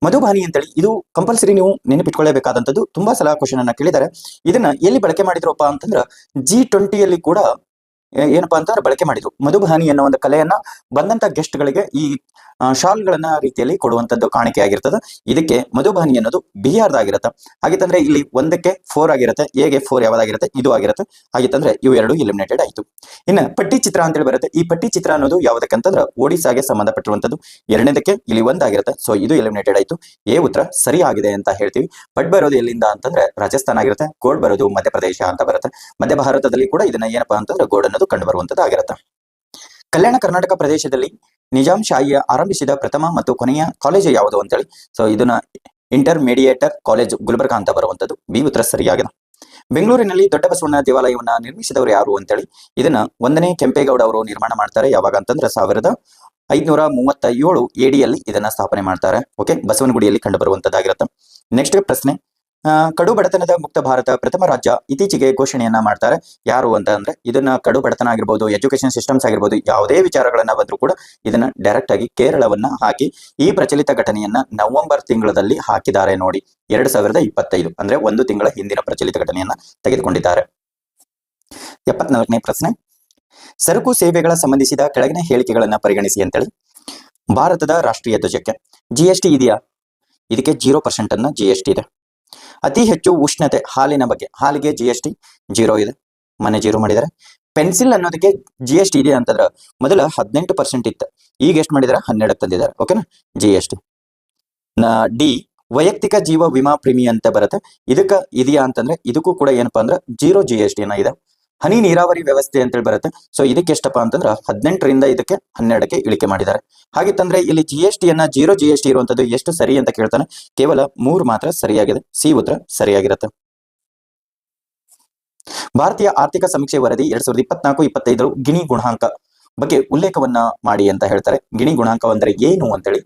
ಮಧುಬಾನಿ ಅಂತೇಳಿ ಇದು ಕಂಪಲ್ಸರಿ ನೀವು ನೆನಪಿಟ್ಕೊಳ್ಳೇಬೇಕಾದಂಥದ್ದು. ತುಂಬಾ ಸಲ ಕ್ವಶನ್ ಅನ್ನ ಕೇಳಿದ್ದಾರೆ. ಇದನ್ನ ಎಲ್ಲಿ ಬಳಕೆ ಮಾಡಿದ್ರಪ್ಪ ಅಂತಂದ್ರೆ G20ಯಲ್ಲಿ ಕೂಡ ಏನಪ್ಪಾ ಅಂತಂದ್ರೆ ಬಳಕೆ ಮಾಡಿದ್ರು. ಮಧುಬಾನಿ ಅನ್ನೋ ಒಂದು ಕಲೆಯನ್ನ ಬಂದಂತ ಗೆಸ್ಟ್ ಗಳಿಗೆ ಈ ಶಾಲ್ಗಳನ್ನ ರೀತಿಯಲ್ಲಿ ಕೊಡುವಂತದ್ದು ಕಾಣಿಕೆ ಆಗಿರ್ತದೆ. ಇದಕ್ಕೆ ಮಧುಬಾನಿ ಅನ್ನೋದು ಬಿಹಾರದಾಗಿರುತ್ತೆ. ಹಾಗಿತ್ತಂದ್ರೆ ಇಲ್ಲಿ 1ಕ್ಕೆ 4 ಆಗಿರುತ್ತೆ, ಎಗೆ 4 ಯಾವ್ದಾಗಿರುತ್ತೆ ಇದು ಆಗಿರುತ್ತೆ. ಹಾಗಿತ್ತಂದ್ರೆ ಇವು ಎರಡು ಎಲಿಮಿನೇಟೆಡ್ ಆಯ್ತು. ಇನ್ನು ಪಟ್ಟಿ ಚಿತ್ರ ಅಂತೇಳಿ ಬರುತ್ತೆ. ಈ ಪಟ್ಟಿ ಚಿತ್ರ ಅನ್ನೋದು ಯಾವ್ದಕ್ಕಂತಂದ್ರೆ ಒಡಿಸಾಗೆ ಸಂಬಂಧಪಟ್ಟಿರುವಂತದ್ದು. 2ನೇದಕ್ಕೆ ಇಲ್ಲಿ 1 ಆಗಿರುತ್ತೆ. ಸೊ ಇದು ಎಲಿಮಿನೇಟೆಡ್ ಆಯ್ತು. ಎ ಉತ್ತರ ಸರಿ ಆಗಿದೆ ಅಂತ ಹೇಳ್ತೀವಿ. ಪಟ್ ಬರೋದು ಎಲ್ಲಿಂದ ಅಂತಂದ್ರೆ ರಾಜಸ್ಥಾನ ಆಗಿರುತ್ತೆ. ಗೋಡ್ ಬರೋದು ಮಧ್ಯಪ್ರದೇಶ ಅಂತ ಬರುತ್ತೆ. ಮಧ್ಯ ಭಾರತದಲ್ಲಿ ಕೂಡ ಇದನ್ನ ಏನಪ್ಪಾ ಅಂತಂದ್ರೆ ಗೋಡ್ ಅನ್ನೋದು ಕಂಡು ಬರುವಂತದ್ದು ಆಗಿರುತ್ತೆ. ಕಲ್ಯಾಣ ಕರ್ನಾಟಕ ಪ್ರದೇಶದಲ್ಲಿ ನಿಜಾಂ ಶಾಹಿಯ ಆರಂಭಿಸಿದ ಪ್ರಥಮ ಮತ್ತು ಕೊನೆಯ ಕಾಲೇಜು ಯಾವುದು ಅಂತೇಳಿ. ಸೊ ಇದನ್ನ ಇಂಟರ್ಮೀಡಿಯೇಟರ್ ಕಾಲೇಜ್ ಗುಲ್ಬರ್ಗಾ ಅಂತ ಬರುವಂತದ್ದು. ಬಿ ಉತ್ತರ ಸರಿಯಾಗಿದೆ. ಬೆಂಗಳೂರಿನಲ್ಲಿ ದೊಡ್ಡ ಬಸವಣ್ಣ ದೇವಾಲಯವನ್ನ ನಿರ್ಮಿಸಿದವರು ಯಾರು ಅಂತೇಳಿ. ಇದನ್ನ 1ನೇ ಕೆಂಪೇಗೌಡ ಅವರು ನಿರ್ಮಾಣ ಮಾಡ್ತಾರೆ. ಯಾವಾಗ ಅಂತಂದ್ರೆ 1537 ADಯಲ್ಲಿ ಇದನ್ನ ಸ್ಥಾಪನೆ ಮಾಡ್ತಾರೆ. ಓಕೆ, ಬಸವನಗುಡಿಯಲ್ಲಿ ಕಂಡು ಬರುವಂತದ್ದಾಗಿರುತ್ತೆ. ನೆಕ್ಸ್ಟ್ ಪ್ರಶ್ನೆ, ಕಡು ಬಡತನದ ಮುಕ್ತ ಭಾರತ ಪ್ರಥಮ ರಾಜ್ಯ ಇತ್ತೀಚೆಗೆ ಘೋಷಣೆಯನ್ನ ಮಾಡ್ತಾರೆ. ಯಾರು ಅಂತ ಅಂದ್ರೆ ಇದನ್ನ ಕಡು ಬಡತನ ಆಗಿರ್ಬೋದು, ಎಜುಕೇಶನ್ ಸಿಸ್ಟಮ್ಸ್ ಆಗಿರ್ಬೋದು, ಯಾವುದೇ ವಿಚಾರಗಳನ್ನ ಬಂದ್ರು ಕೂಡ ಇದನ್ನ ಡೈರೆಕ್ಟ್ ಆಗಿ ಕೇರಳವನ್ನ ಹಾಕಿ ಈ ಪ್ರಚಲಿತ ಘಟನೆಯನ್ನ ನವೆಂಬರ್ ತಿಂಗಳಲ್ಲಿ ಹಾಕಿದ್ದಾರೆ ನೋಡಿ. 2025 ಅಂದ್ರೆ 1 ತಿಂಗಳ ಹಿಂದಿನ ಪ್ರಚಲಿತ ಘಟನೆಯನ್ನ ತೆಗೆದುಕೊಂಡಿದ್ದಾರೆ. 74ನೇ ಪ್ರಶ್ನೆ, ಸರಕು ಸೇವೆಗಳ ಸಂಬಂಧಿಸಿದ ಕೆಳಗಿನ ಹೇಳಿಕೆಗಳನ್ನ ಪರಿಗಣಿಸಿ ಅಂತೇಳಿ. ಭಾರತದ ರಾಷ್ಟ್ರೀಯ ಧ್ವಜಕ್ಕೆ GST ಇದೆಯಾ? ಇದಕ್ಕೆ 0% ಅನ್ನ GST ಇದೆ. ಅತಿ ಹೆಚ್ಚು ಉಷ್ಣತೆ ಹಾಲಿನ ಬಗ್ಗೆ, ಹಾಲಿಗೆ GST 0 ಇದೆ, ಮನೆ 0 ಮಾಡಿದ್ದಾರೆ. ಪೆನ್ಸಿಲ್ ಅನ್ನೋದಕ್ಕೆ GST ಇದೆ ಅಂತಂದ್ರೆ ಮೊದಲ 18% ಇತ್ತು, ಈಗ ಎಷ್ಟು ಮಾಡಿದಾರೆ 12 ತಂದಿದ್ದಾರೆ. ಓಕೆನಾ, GST. ಡಿ ವೈಯಕ್ತಿಕ ಜೀವ ವಿಮಾ ಪ್ರೀಮಿಯಂ ಅಂತ ಬರುತ್ತೆ. ಇದಕ್ಕೆ ಇದೆಯಾ ಅಂತಂದ್ರೆ ಇದಕ್ಕೂ ಕೂಡ ಏನಪ್ಪಾ ಅಂದ್ರೆ 0 GST ಇದೆ. ಹನಿ ನೀರಾವರಿ ವ್ಯವಸ್ಥೆ ಅಂತೇಳಿ ಬರುತ್ತೆ. ಸೊ ಇದಕ್ಕೆ ಎಷ್ಟಪ್ಪ ಅಂತಂದ್ರೆ 18ರಿಂದ ಇದಕ್ಕೆ 12ಕ್ಕೆ ಇಳಿಕೆ ಮಾಡಿದ್ದಾರೆ. ಹಾಗಿತ್ತಂದ್ರೆ ಇಲ್ಲಿ GST ಯನ್ನ 0 GST ಇರುವಂತದ್ದು ಎಷ್ಟು ಸರಿ ಅಂತ ಕೇಳ್ತಾನೆ. ಕೇವಲ 3 ಮಾತ್ರ ಸರಿಯಾಗಿದೆ. ಸಿ ಉತ್ತರ ಸರಿಯಾಗಿರುತ್ತೆ. ಭಾರತೀಯ ಆರ್ಥಿಕ ಸಮೀಕ್ಷೆ ವರದಿ 2024-25 ಗಿಣಿ ಗುಣಾಂಕ ಬಗ್ಗೆ ಉಲ್ಲೇಖವನ್ನ ಮಾಡಿ ಅಂತ ಹೇಳ್ತಾರೆ. ಗಿಣಿ ಗುಣಾಂಕ ಅಂದ್ರೆ ಏನು ಅಂತೇಳಿ,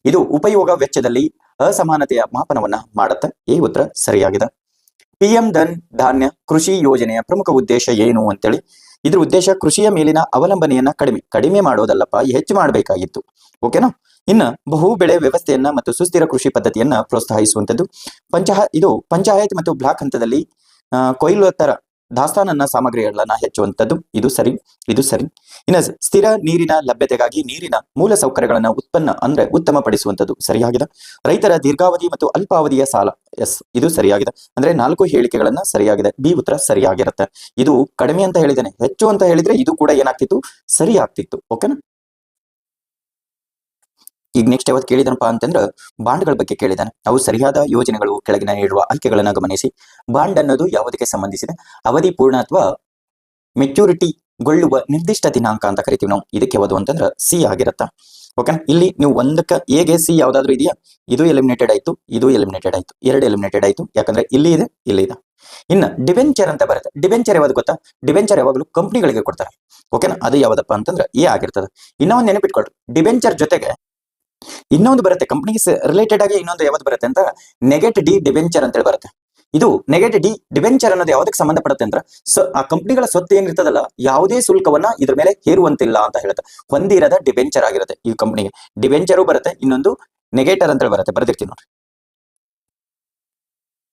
ಇದು ಉಪಯೋಗ ವೆಚ್ಚದಲ್ಲಿ ಅಸಮಾನತೆಯ ಮಾಪನವನ್ನ ಮಾಡುತ್ತೆ. ಈ ಉತ್ತರ ಸರಿಯಾಗಿದೆ. PM ಧನ್ ಧಾನ್ಯ ಕೃಷಿ ಯೋಜನೆಯ ಪ್ರಮುಖ ಉದ್ದೇಶ ಏನು ಅಂತೇಳಿ, ಇದ್ರ ಉದ್ದೇಶ ಕೃಷಿಯ ಮೇಲಿನ ಅವಲಂಬನೆಯನ್ನ ಕಡಿಮೆ ಮಾಡೋದಲ್ಲಪ್ಪ, ಹೆಚ್ಚು ಮಾಡಬೇಕಾಗಿತ್ತು. ಓಕೆನಾ. ಇನ್ನ ಬಹು ಬೆಳೆ ವ್ಯವಸ್ಥೆಯನ್ನ ಮತ್ತು ಸುಸ್ಥಿರ ಕೃಷಿ ಪದ್ಧತಿಯನ್ನ ಪ್ರೋತ್ಸಾಹಿಸುವಂತದ್ದು. ಇದು ಪಂಚಾಯತ್ ಮತ್ತು ಬ್ಲಾಕ್ ಹಂತದಲ್ಲಿ ಕೊಯ್ಲೋತ್ತರ ದಾಸ್ತಾನನ್ನ ಸಾಮಗ್ರಿಗಳನ್ನ ಹೆಚ್ಚುವಂತದ್ದು. ಇದು ಸರಿ. ಇನ್ನು ಸ್ಥಿರ ನೀರಿನ ಲಭ್ಯತೆಗಾಗಿ ನೀರಿನ ಮೂಲ ಸೌಕರ್ಯಗಳನ್ನ ಉತ್ತಮಪಡಿಸುವಂತದ್ದು ಸರಿಯಾಗಿದೆ. ರೈತರ ದೀರ್ಘಾವಧಿ ಮತ್ತು ಅಲ್ಪಾವಧಿಯ ಸಾಲ, ಎಸ್ ಇದು ಸರಿಯಾಗಿದೆ. ಅಂದ್ರೆ 4 ಹೇಳಿಕೆಗಳನ್ನ ಸರಿಯಾಗಿದೆ. ಬಿ ಉತ್ತರ ಸರಿಯಾಗಿರುತ್ತೆ. ಇದು ಕಡಿಮೆ ಅಂತ ಹೇಳಿದ್ದೇನೆ, ಹೆಚ್ಚು ಅಂತ ಹೇಳಿದ್ರೆ ಇದು ಕೂಡ ಏನಾಗ್ತಿತ್ತು, ಸರಿ ಆಗ್ತಿತ್ತು. ಓಕೆನಾ. ಈಗ ನೆಕ್ಸ್ಟ್ ಯಾವತ್ತು ಕೇಳಿದನಪ್ಪ ಅಂತಂದ್ರೆ ಬಾಂಡ್ಗಳ ಬಗ್ಗೆ ಕೇಳಿದಾನೆ. ಅವು ಸರಿಯಾದ ಯೋಜನೆಗಳು ಕೆಳಗಿನ ನೀಡುವ ಆಯ್ಕೆಗಳನ್ನ ಗಮನಿಸಿ. ಬಾಂಡ್ ಅನ್ನೋದು ಯಾವುದಕ್ಕೆ ಸಂಬಂಧಿಸಿದೆ? ಅವಧಿ ಪೂರ್ಣ ಅಥವಾ ಮೆಚುರಿಟಿ ಗೊಳ್ಳುವ ನಿರ್ದಿಷ್ಟ ದಿನಾಂಕ ಅಂತ ಕರಿತೀವಿ ನಾವು. ಇದಕ್ಕೆ ಯಾವುದು ಅಂತಂದ್ರೆ ಸಿ ಆಗಿರತ್ತಾ. ಓಕೆ. ಇಲ್ಲಿ ನೀವು ಒಂದಕ್ಕೆ ಎಗೆ ಸಿ ಯಾವ್ದಾದ್ರು ಇದೆಯಾ? ಇದು ಎಲಿಮಿನೇಟೆಡ್ ಆಯ್ತು, ಇದು ಎಲಿಮಿನೇಟೆಡ್ ಆಯ್ತು, 2 ಎಲಿಮಿನೇಟೆಡ್ ಆಯ್ತು. ಯಾಕಂದ್ರೆ ಇಲ್ಲಿ ಇದೆ, ಇಲ್ಲಿ ಇದೆ. ಇನ್ನು ಡಿಬೆಂಚರ್ ಅಂತ ಬರುತ್ತೆ. ಡಿಬೆಂಚರ್ ಯಾವ್ದು ಗೊತ್ತಾ? ಡಿಬೆಂಚರ್ ಯಾವಾಗಲೂ ಕಂಪ್ನಿಗಳಿಗೆ ಕೊಡ್ತಾರೆ. ಓಕೆನಾ. ಅದು ಯಾವ್ದಪ್ಪ ಅಂತಂದ್ರೆ ಎ ಆಗಿರ್ತದೆ. ಇನ್ನೊಂದು ನೆನಪಿಟ್ಕೊಳ್ರಿ, ಡಿಬೆಂಚರ್ ಜೊತೆಗೆ ಇನ್ನೊಂದು ಬರುತ್ತೆ ಕಂಪ್ನಿಗೆ ರಿಲೇಟೆಡ್ ಆಗಿ. ಇನ್ನೊಂದು ಯಾವ್ದು ಬರುತ್ತೆ ಅಂತ ನೆಗೆಟ್ ಡಿ ಡಿಬೆಂಚರ್ ಅಂತೇಳಿ ಬರುತ್ತೆ. ಇದು ನೆಗೆಟ್ ಡಿ ಡಿಬೆಂಚರ್ ಅನ್ನೋದು ಯಾವ್ದಕ್ಕೆ ಸಂಬಂಧಪಡುತ್ತೆ ಅಂದ್ರೆ, ಆ ಕಂಪ್ನಿಗಳ ಸ್ವತ್ತು ಏನಿರ್ತದಲ್ಲ, ಯಾವುದೇ ಶುಲ್ಕವನ್ನ ಇದ್ರ ಮೇಲೆ ಹೇರುವಂತಿಲ್ಲ ಅಂತ ಹೇಳುತ್ತೆ. ಹೊಂದಿರದ ಡಿಬೆಂಚರ್ ಆಗಿರುತ್ತೆ ಈ ಕಂಪ್ನಿಗೆ. ಡಿಬೆಂಚರು ಬರುತ್ತೆ, ಇನ್ನೊಂದು ನೆಗೆಟರ್ ಅಂತೇಳಿ ಬರುತ್ತೆ. ಬರ್ದಿರ್ತೀನಿ ನೋಡ್ರಿ.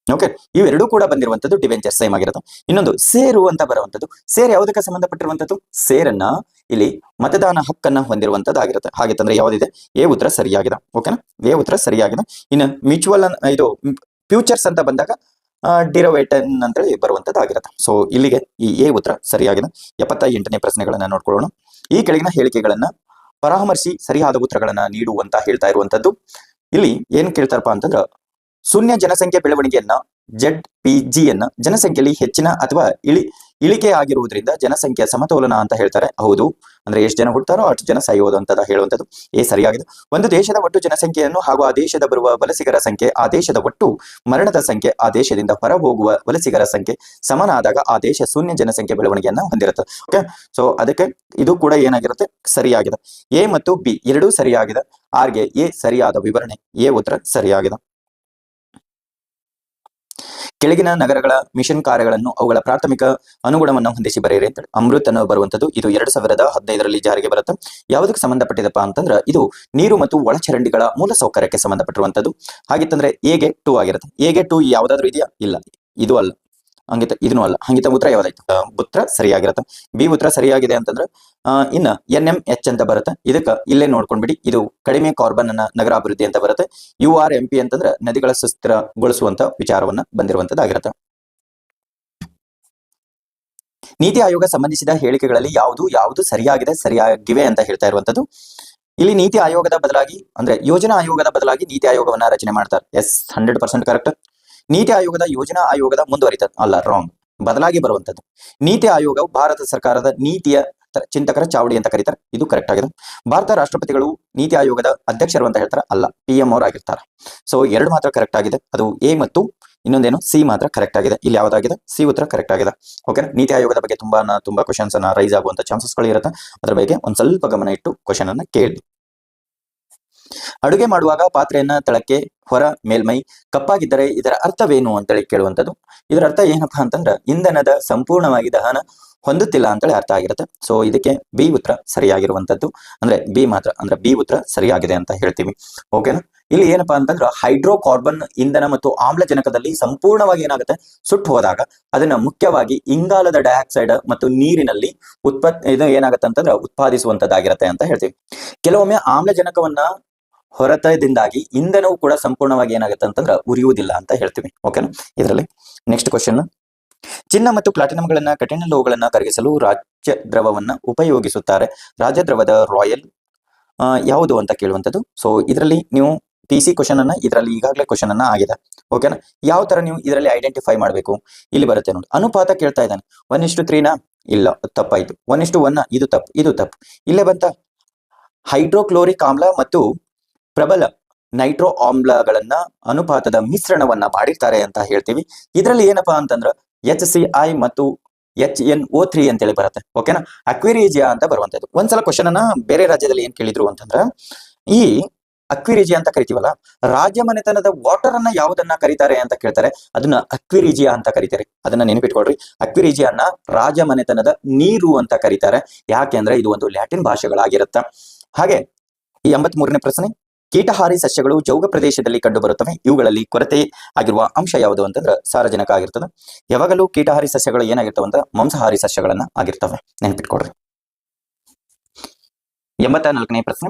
ಓಕೆ. ಇವೆರಡೂ ಕೂಡ ಬಂದಿರುವಂತದ್ದು ಡಿಬೆಂಚರ್ ಸೇಮ್ ಆಗಿರುತ್ತೆ. ಇನ್ನೊಂದು ಸೇರು ಅಂತ ಬರುವಂತದ್ದು. ಸೇರ್ ಯಾವುದಕ್ಕೆ ಸಂಬಂಧಪಟ್ಟಿರುವಂತದ್ದು? ಸೇರನ್ನ ಇಲ್ಲಿ ಮತದಾನ ಹಕ್ಕನ್ನ ಹೊಂದಿರುವಂತದ್ದಾಗಿರುತ್ತೆ. ಹಾಗಿತ್ತಂದ್ರೆ ಯಾವ್ದಿದೆ? ಎ ಉತ್ತರ ಸರಿಯಾಗಿದೆ. ಓಕೆನಾ. ಎ ಉತ್ತರ ಸರಿಯಾಗಿದೆ. ಇನ್ನು ಮ್ಯೂಚುವಲ್ ಇದು ಫ್ಯೂಚರ್ಸ್ ಅಂತ ಬಂದಾಗ ಡಿರವೇಟನ್ ಅಂತೇಳಿ ಬರುವಂತದ್ದಾಗಿರುತ್ತೆ. ಸೊ ಇಲ್ಲಿಗೆ ಈ ಎ ಉತ್ತರ ಸರಿಯಾಗಿದೆ. 78ನೇ ಪ್ರಶ್ನೆಗಳನ್ನ ನೋಡ್ಕೊಳ್ಳೋಣ. ಈ ಕೆಳಗಿನ ಹೇಳಿಕೆಗಳನ್ನ ಪರಾಮರ್ಶಿ ಸರಿಯಾದ ಉತ್ತರಗಳನ್ನ ನೀಡುವಂತ ಹೇಳ್ತಾ ಇರುವಂತದ್ದು. ಇಲ್ಲಿ ಏನ್ ಕೇಳ್ತಾರಪ್ಪ ಅಂತಂದ್ರ, ಶೂನ್ಯ ಜನಸಂಖ್ಯೆ ಬೆಳವಣಿಗೆಯನ್ನ ZPG ಯನ್ನ ಜನಸಂಖ್ಯೆಯಲ್ಲಿ ಹೆಚ್ಚಿನ ಅಥವಾ ಇಳಿಕೆ ಆಗಿರುವುದರಿಂದ ಜನಸಂಖ್ಯೆ ಸಮತೋಲನ ಅಂತ ಹೇಳ್ತಾರೆ. ಹೌದು. ಅಂದ್ರೆ ಎಷ್ಟು ಜನ ಹುಡ್ತಾರೋ ಅಷ್ಟು ಜನ ಸಾಯೋದು ಅಂತ ಹೇಳುವಂಥದ್ದು ಏ ಸರಿಯಾಗಿದೆ. ಒಂದು ದೇಶದ ಒಟ್ಟು ಜನಸಂಖ್ಯೆಯನ್ನು ಹಾಗೂ ಆ ದೇಶದ ಬರುವ ವಲಸಿಗರ ಸಂಖ್ಯೆ, ಆ ದೇಶದ ಒಟ್ಟು ಮರಣದ ಸಂಖ್ಯೆ, ಆ ದೇಶದಿಂದ ಹೊರ ಹೋಗುವ ವಲಸಿಗರ ಸಂಖ್ಯೆ ಸಮನಾದಾಗ ಆ ದೇಶ ಶೂನ್ಯ ಜನಸಂಖ್ಯೆ ಬೆಳವಣಿಗೆಯನ್ನ ಹೊಂದಿರುತ್ತೆ. ಓಕೆ. ಸೊ ಅದಕ್ಕೆ ಇದು ಕೂಡ ಏನಾಗಿರುತ್ತೆ? ಸರಿಯಾಗಿದೆ. ಎ ಮತ್ತು ಬಿ ಎರಡೂ ಸರಿಯಾಗಿದೆ. ಆರ್ಗೆ ಎ ಸರಿಯಾದ ವಿವರಣೆ. ಎ ಉತ್ತರ ಸರಿಯಾಗಿದೆ. ಕೆಳಗಿನ ನಗರಗಳ ಮಿಷನ್ ಕಾರ್ಯಗಳನ್ನು ಅವುಗಳ ಪ್ರಾಥಮಿಕ ಅನುಗುಣವನ್ನು ಹೊಂದಿಸಿ ಬರೆಯಿರಿ ಅಂತ ಅಮೃತ್ ಅನ್ನೋ ಬರುವಂತದ್ದು. ಇದು 2015ರಲ್ಲಿ ಜಾರಿಗೆ ಬರುತ್ತೆ. ಯಾವುದಕ್ಕೆ ಸಂಬಂಧಪಟ್ಟಿದಪ್ಪ ಅಂತಂದ್ರೆ, ಇದು ನೀರು ಮತ್ತು ಒಳಚರಂಡಿಗಳ ಮೂಲ ಸೌಕರ್ಯಕ್ಕೆ ಸಂಬಂಧಪಟ್ಟಿರುವಂತದ್ದು. ಹಾಗಿತ್ತಂದ್ರೆ ಎಗೆ 2 ಆಗಿರುತ್ತೆ. ಎಗೆ 2 ಯಾವ್ದಾದ್ರು ಇದೆಯಾ? ಇಲ್ಲ, ಇದು ಅಲ್ಲ. ಹಂಗಿತ ಇದನ್ನು ಅಲ್ಲ. ಹಂಗಿತ ಉತ್ತರ ಯಾವ್ದಾಯ್ತು? ಉತ್ತರ ಸರಿಯಾಗಿರುತ್ತೆ. ಬಿ ಉತ್ತರ ಸರಿಯಾಗಿದೆ ಅಂತಂದ್ರೆ ಇನ್ನ NMH ಅಂತ ಬರುತ್ತೆ. ಇದಕ್ಕೆ ಇಲ್ಲೇ ನೋಡ್ಕೊಂಡ್ಬಿಡಿ. ಇದು ಕಡಿಮೆ ಕಾರ್ಬನ್ ಅನ್ನ ನಗರಾಭಿವೃದ್ಧಿ ಅಂತ ಬರುತ್ತೆ. URMP ಅಂತಂದ್ರೆ ನದಿಗಳ ಸುಸ್ಥಿರಗೊಳಿಸುವಂತ ವಿಚಾರವನ್ನ ಬಂದಿರುವಂತದ್ದಾಗಿರುತ್ತೆ. ನೀತಿ ಆಯೋಗ ಸಂಬಂಧಿಸಿದ ಹೇಳಿಕೆಗಳಲ್ಲಿ ಯಾವುದು ಸರಿಯಾಗಿವೆ ಅಂತ ಹೇಳ್ತಾ ಇರುವಂತದ್ದು. ಇಲ್ಲಿ ನೀತಿ ಆಯೋಗದ ಬದಲಾಗಿ ಅಂದ್ರೆ ಯೋಜನಾ ಆಯೋಗದ ಬದಲಾಗಿ ನೀತಿ ಆಯೋಗವನ್ನ ರಚನೆ ಮಾಡ್ತಾರೆ. Yes 100% correct. ನೀತಿ ಆಯೋಗದ ಯೋಜನಾ ಆಯೋಗದ ಮುಂದುವರಿತ ಅಲ್ಲ, ರಾಂಗ್. ಬದಲಾಗಿ ಬರುವಂತದ್ದು. ನೀತಿ ಆಯೋಗವು ಭಾರತ ಸರ್ಕಾರದ ನೀತಿಯ ಚಿಂತಕರ ಚಾವಡಿ ಅಂತ ಕರೀತಾರೆ. ಇದು ಕರೆಕ್ಟ್ ಆಗಿದೆ. ಭಾರತ ರಾಷ್ಟ್ರಪತಿಗಳು ನೀತಿ ಆಯೋಗದ ಅಧ್ಯಕ್ಷರು ಅಂತ ಹೇಳ್ತಾರೆ. ಅಲ್ಲ, PM ಅವರು ಆಗಿರ್ತಾರೆ. ಸೊ 2 ಮಾತ್ರ ಕರೆಕ್ಟ್ ಆಗಿದೆ. ಅದು ಎ ಮತ್ತು ಇನ್ನೊಂದೇನು ಸಿ ಮಾತ್ರ ಕರೆಕ್ಟ್ ಆಗಿದೆ. ಇಲ್ಲಿ ಯಾವ್ದಾಗಿದೆ? ಸಿ ಉತ್ತರ ಕರೆಕ್ಟ್ ಆಗಿದೆ. ಓಕೆ. ನೀತಿ ಆಯೋಗದ ಬಗ್ಗೆ ತುಂಬಾ ಕ್ವಶನ್ಸ್ ಅನ್ನ ರೈಸ್ ಆಗುವಂತ ಚಾನ್ಸಸ್ಗಳು ಇರುತ್ತೆ. ಅದ್ರ ಬಗ್ಗೆ ಒಂದ್ ಸ್ವಲ್ಪ ಗಮನ ಇಟ್ಟು ಕ್ವಶನ್ ಅನ್ನ ಕೇಳಿ. ಅಡುಗೆ ಮಾಡುವಾಗ ಪಾತ್ರೆಯನ್ನ ತಳಕ್ಕೆ ಹೊರ ಮೇಲ್ಮೈ ಕಪ್ಪಾಗಿದ್ದರೆ ಇದರ ಅರ್ಥವೇನು ಅಂತೇಳಿ ಕೇಳುವಂಥದ್ದು. ಇದರ ಅರ್ಥ ಏನಪ್ಪಾ ಅಂತಂದ್ರೆ, ಇಂಧನದ ಸಂಪೂರ್ಣವಾಗಿ ದಹನ ಹೊಂದುತ್ತಿಲ್ಲ ಅಂತೇಳಿ ಅರ್ಥ ಆಗಿರುತ್ತೆ. ಸೊ ಇದಕ್ಕೆ ಬಿ ಉತ್ತರ ಸರಿಯಾಗಿರುವಂತದ್ದು. ಅಂದ್ರೆ ಬಿ ಮಾತ್ರ, ಅಂದ್ರೆ ಬಿ ಉತ್ತರ ಸರಿಯಾಗಿದೆ ಅಂತ ಹೇಳ್ತೀವಿ. ಓಕೆನಾ. ಇಲ್ಲಿ ಏನಪ್ಪಾ ಅಂತಂದ್ರೆ, ಹೈಡ್ರೋಕಾರ್ಬನ್ ಇಂಧನ ಮತ್ತು ಆಮ್ಲಜನಕದಲ್ಲಿ ಸಂಪೂರ್ಣವಾಗಿ ಏನಾಗುತ್ತೆ? ಸುಟ್ಟು ಹೋದಾಗ ಅದನ್ನ ಮುಖ್ಯವಾಗಿ ಇಂಗಾಲದ ಡೈಆಕ್ಸೈಡ್ ಮತ್ತು ನೀರಿನಲ್ಲಿ ಇದು ಏನಾಗುತ್ತೆ ಅಂತಂದ್ರೆ ಉತ್ಪಾದಿಸುವಂತದ್ದಾಗಿರುತ್ತೆ ಅಂತ ಹೇಳ್ತೀವಿ. ಕೆಲವೊಮ್ಮೆ ಆಮ್ಲಜನಕವನ್ನ ಹೊರತದಿಂದಾಗಿ ಇಂಧನವು ಕೂಡ ಸಂಪೂರ್ಣವಾಗಿ ಏನಾಗುತ್ತೆ ಅಂತಂದ್ರೆ ಉರಿಯುವುದಿಲ್ಲ ಅಂತ ಹೇಳ್ತೀವಿ. ಓಕೆನಾ. ಇದರಲ್ಲಿ ನೆಕ್ಸ್ಟ್ ಕ್ವಶನ್, ಚಿನ್ನ ಮತ್ತು ಪ್ಲಾಟಿನಂಗಳನ್ನ ಕಠಿಣ ಲೋಹಗಳನ್ನ ಕರಗಿಸಲು ರಾಜ್ಯ ದ್ರವವನ್ನ ಉಪಯೋಗಿಸುತ್ತಾರೆ. ರಾಜ್ಯ ದ್ರವದ ರಾಯಲ್ ಯಾವುದು ಅಂತ ಕೇಳುವಂಥದ್ದು. ಸೊ ಇದರಲ್ಲಿ ನೀವು PC ಕ್ವಶನ್ ಅನ್ನ ಇದರಲ್ಲಿ ಈಗಾಗಲೇ ಕ್ವಶನ್ ಅನ್ನ ಆಗಿದೆ. ಓಕೆನಾ. ಯಾವ ತರ ನೀವು ಇದರಲ್ಲಿ ಐಡೆಂಟಿಫೈ ಮಾಡಬೇಕು? ಇಲ್ಲಿ ಬರುತ್ತೆ ನೋಡಿ. ಅನುಪಾತ ಕೇಳ್ತಾ ಇದ್ದಾನೆ. 1:3 ನ ಇಲ್ಲ, ತಪ್ಪಾಯ್ತು. 1:1 ಇದು ತಪ್ಪು, ಇದು ತಪ್ಪು. ಇಲ್ಲೇ ಬಂತ ಹೈಡ್ರೋಕ್ಲೋರಿಕ್ ಆಮ್ಲ ಮತ್ತು ಪ್ರಬಲ ನೈಟ್ರೋ ಆಮ್ಲಗಳನ್ನ ಅನುಪಾತದ ಮಿಶ್ರಣವನ್ನ ಮಾಡಿರ್ತಾರೆ ಅಂತ ಹೇಳ್ತೀವಿ. ಇದರಲ್ಲಿ ಏನಪ್ಪಾ ಅಂತಂದ್ರ HCl ಮತ್ತು HNO3 ಅಂತೇಳಿ ಬರುತ್ತೆ. ಓಕೆನಾ, ಅಕ್ವಿರೀಜಿಯಾ ಅಂತ ಬರುವಂತದ್ದು. ಒಂದ್ಸಲ ಕ್ವಶನ್ ಅನ್ನ ಬೇರೆ ರಾಜ್ಯದಲ್ಲಿ ಏನ್ ಕೇಳಿದ್ರು ಅಂತಂದ್ರ, ಈ ಅಕ್ವಿರೀಜಿಯಾ ಅಂತ ಕರಿತೀವಲ್ಲ, ರಾಜಮನೆತನದ ವಾಟರ್ ಅನ್ನ ಯಾವುದನ್ನ ಕರೀತಾರೆ ಅಂತ ಕೇಳ್ತಾರೆ, ಅದನ್ನ ಅಕ್ವಿರೀಜಿಯಾ ಅಂತ ಕರೀತಾರೆ. ಅದನ್ನ ನೆನಪಿಟ್ಕೊಳ್ರಿ, ಅಕ್ವಿರೀಜಿಯಾನ ರಾಜಮನೆತನದ ನೀರು ಅಂತ ಕರೀತಾರೆ. ಯಾಕೆಂದ್ರೆ ಇದು ಒಂದು ಲ್ಯಾಟಿನ್ ಭಾಷೆಗಳಾಗಿರುತ್ತ. ಹಾಗೆ ಈ 83ನೇ ಪ್ರಶ್ನೆ, ಕೀಟಹಾರಿ ಸಸ್ಯಗಳು ಜೌಗ ಪ್ರದೇಶದಲ್ಲಿ ಕಂಡು ಬರುತ್ತವೆ. ಇವುಗಳಲ್ಲಿ ಕೊರತೆ ಆಗಿರುವ ಅಂಶ ಯಾವುದು ಅಂತಂದ್ರೆ ಸಾರಜನಕ ಆಗಿರ್ತದೆ. ಯಾವಾಗಲೂ ಕೀಟಹಾರಿ ಸಸ್ಯಗಳು ಏನಾಗಿರ್ತವೆ ಅಂತ ಮಾಂಸಾಹಾರಿ ಸಸ್ಯಗಳನ್ನ ಆಗಿರ್ತವೆ, ನೆನಪಿಟ್ಕೊಡ್ರಿ. 84ನೇ ಪ್ರಶ್ನೆ,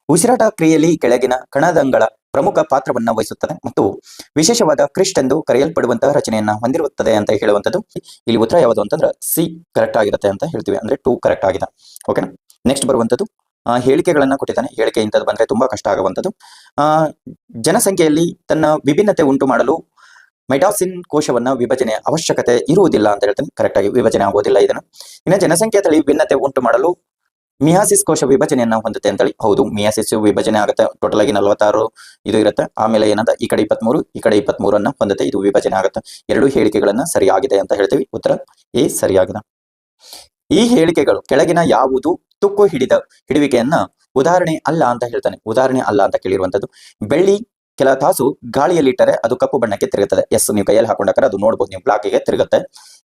ಉಸಿರಾಟ ಕ್ರಿಯೆಯಲ್ಲಿ ಕೆಳಗಿನ ಕಣದಂಗಳ ಪ್ರಮುಖ ಪಾತ್ರವನ್ನ ವಹಿಸುತ್ತದೆ ಮತ್ತು ವಿಶೇಷವಾದ ಕ್ರಿಸ್ಟ್ ಎಂದು ಕರೆಯಲ್ಪಡುವಂತಹ ರಚನೆಯನ್ನ ಹೊಂದಿರುತ್ತದೆ ಅಂತ ಹೇಳುವಂಥದ್ದು. ಇಲ್ಲಿ ಉತ್ತರ ಯಾವುದು ಅಂತಂದ್ರೆ ಸಿ ಕರೆಕ್ಟ್ ಆಗಿರುತ್ತೆ ಅಂತ ಹೇಳ್ತೀವಿ, ಅಂದ್ರೆ 2 ಕರೆಕ್ಟ್ ಆಗಿದೆ. ಓಕೆನಾ, ನೆಕ್ಸ್ಟ್ ಬರುವಂಥದ್ದು ಹೇಳಿಕೆಗಳನ್ನ ಕೊಟ್ಟಿದ್ದಾನೆ. ಹೇಳಿಕೆ ಇಂಥದ್ದು ಬಂದ್ರೆ ತುಂಬಾ ಕಷ್ಟ ಆಗುವಂಥದ್ದು. ಜನಸಂಖ್ಯೆಯಲ್ಲಿ ತನ್ನ ವಿಭಿನ್ನತೆ ಉಂಟು ಮಾಡಲು ಮೈಟಾಸಿನ್ ಕೋಶವನ್ನ ವಿಭಜನೆ ಅವಶ್ಯಕತೆ ಇರುವುದಿಲ್ಲ ಅಂತ ಹೇಳ್ತೇನೆ. ಕರೆಕ್ಟ್ ಆಗಿ ವಿಭಜನೆ ಆಗೋದಿಲ್ಲ ಇದನ್ನು. ಇನ್ನು ಜನಸಂಖ್ಯೆಯಲ್ಲಿ ಭಿನ್ನತೆ ಉಂಟು ಮಾಡಲು ಮಿಯಾಸಿಸ್ ಕೋಶ ವಿಭಜನೆಯನ್ನ ಹೊಂದುತ್ತೆ ಅಂತೇಳಿ. ಹೌದು, ಮಿಯಾಸಿಸ್ ವಿಭಜನೆ ಆಗುತ್ತೆ. ಟೋಟಲ್ ಆಗಿ 46 ಇದು ಇರುತ್ತೆ. ಆಮೇಲೆ ಏನಂತ ಈ ಕಡೆ 23 ಈ ಕಡೆ 23 ಹೊಂದುತ್ತೆ. ಇದು ವಿಭಜನೆ ಆಗುತ್ತೆ. 2 ಹೇಳಿಕೆಗಳನ್ನ ಸರಿಯಾಗಿದೆ ಅಂತ ಹೇಳ್ತೀವಿ. ಉತ್ತರ ಎ ಸರಿಯಾಗಿದೆ. ಈ ಹೇಳಿಕೆಗಳು ಕೆಳಗಿನ ಯಾವುದು ತುಕ್ಕು ಹಿಡುವಿಕೆಯನ್ನ ಉದಾಹರಣೆ ಅಲ್ಲ ಅಂತ ಹೇಳ್ತಾನೆ. ಉದಾಹರಣೆ ಅಲ್ಲ ಅಂತ ಕೇಳಿರುವಂತದ್ದು, ಬೆಳ್ಳಿ ಕೆಲ ತಾಸು ಗಾಳಿಯಲ್ಲಿ ಇಟ್ಟರೆ ಅದು ಕಪ್ಪು ಬಣ್ಣಕ್ಕೆ ತಿರುಗುತ್ತದೆ. ಎಸ್, ನೀವು ಕೈಯಲ್ಲಿ ಹಾಕೊಂಡಾಗ ಅದು ನೋಡ್ಬೋದು, ನೀವು ಬ್ಲಾಕಿಗೆ ತಿರುಗುತ್ತೆ.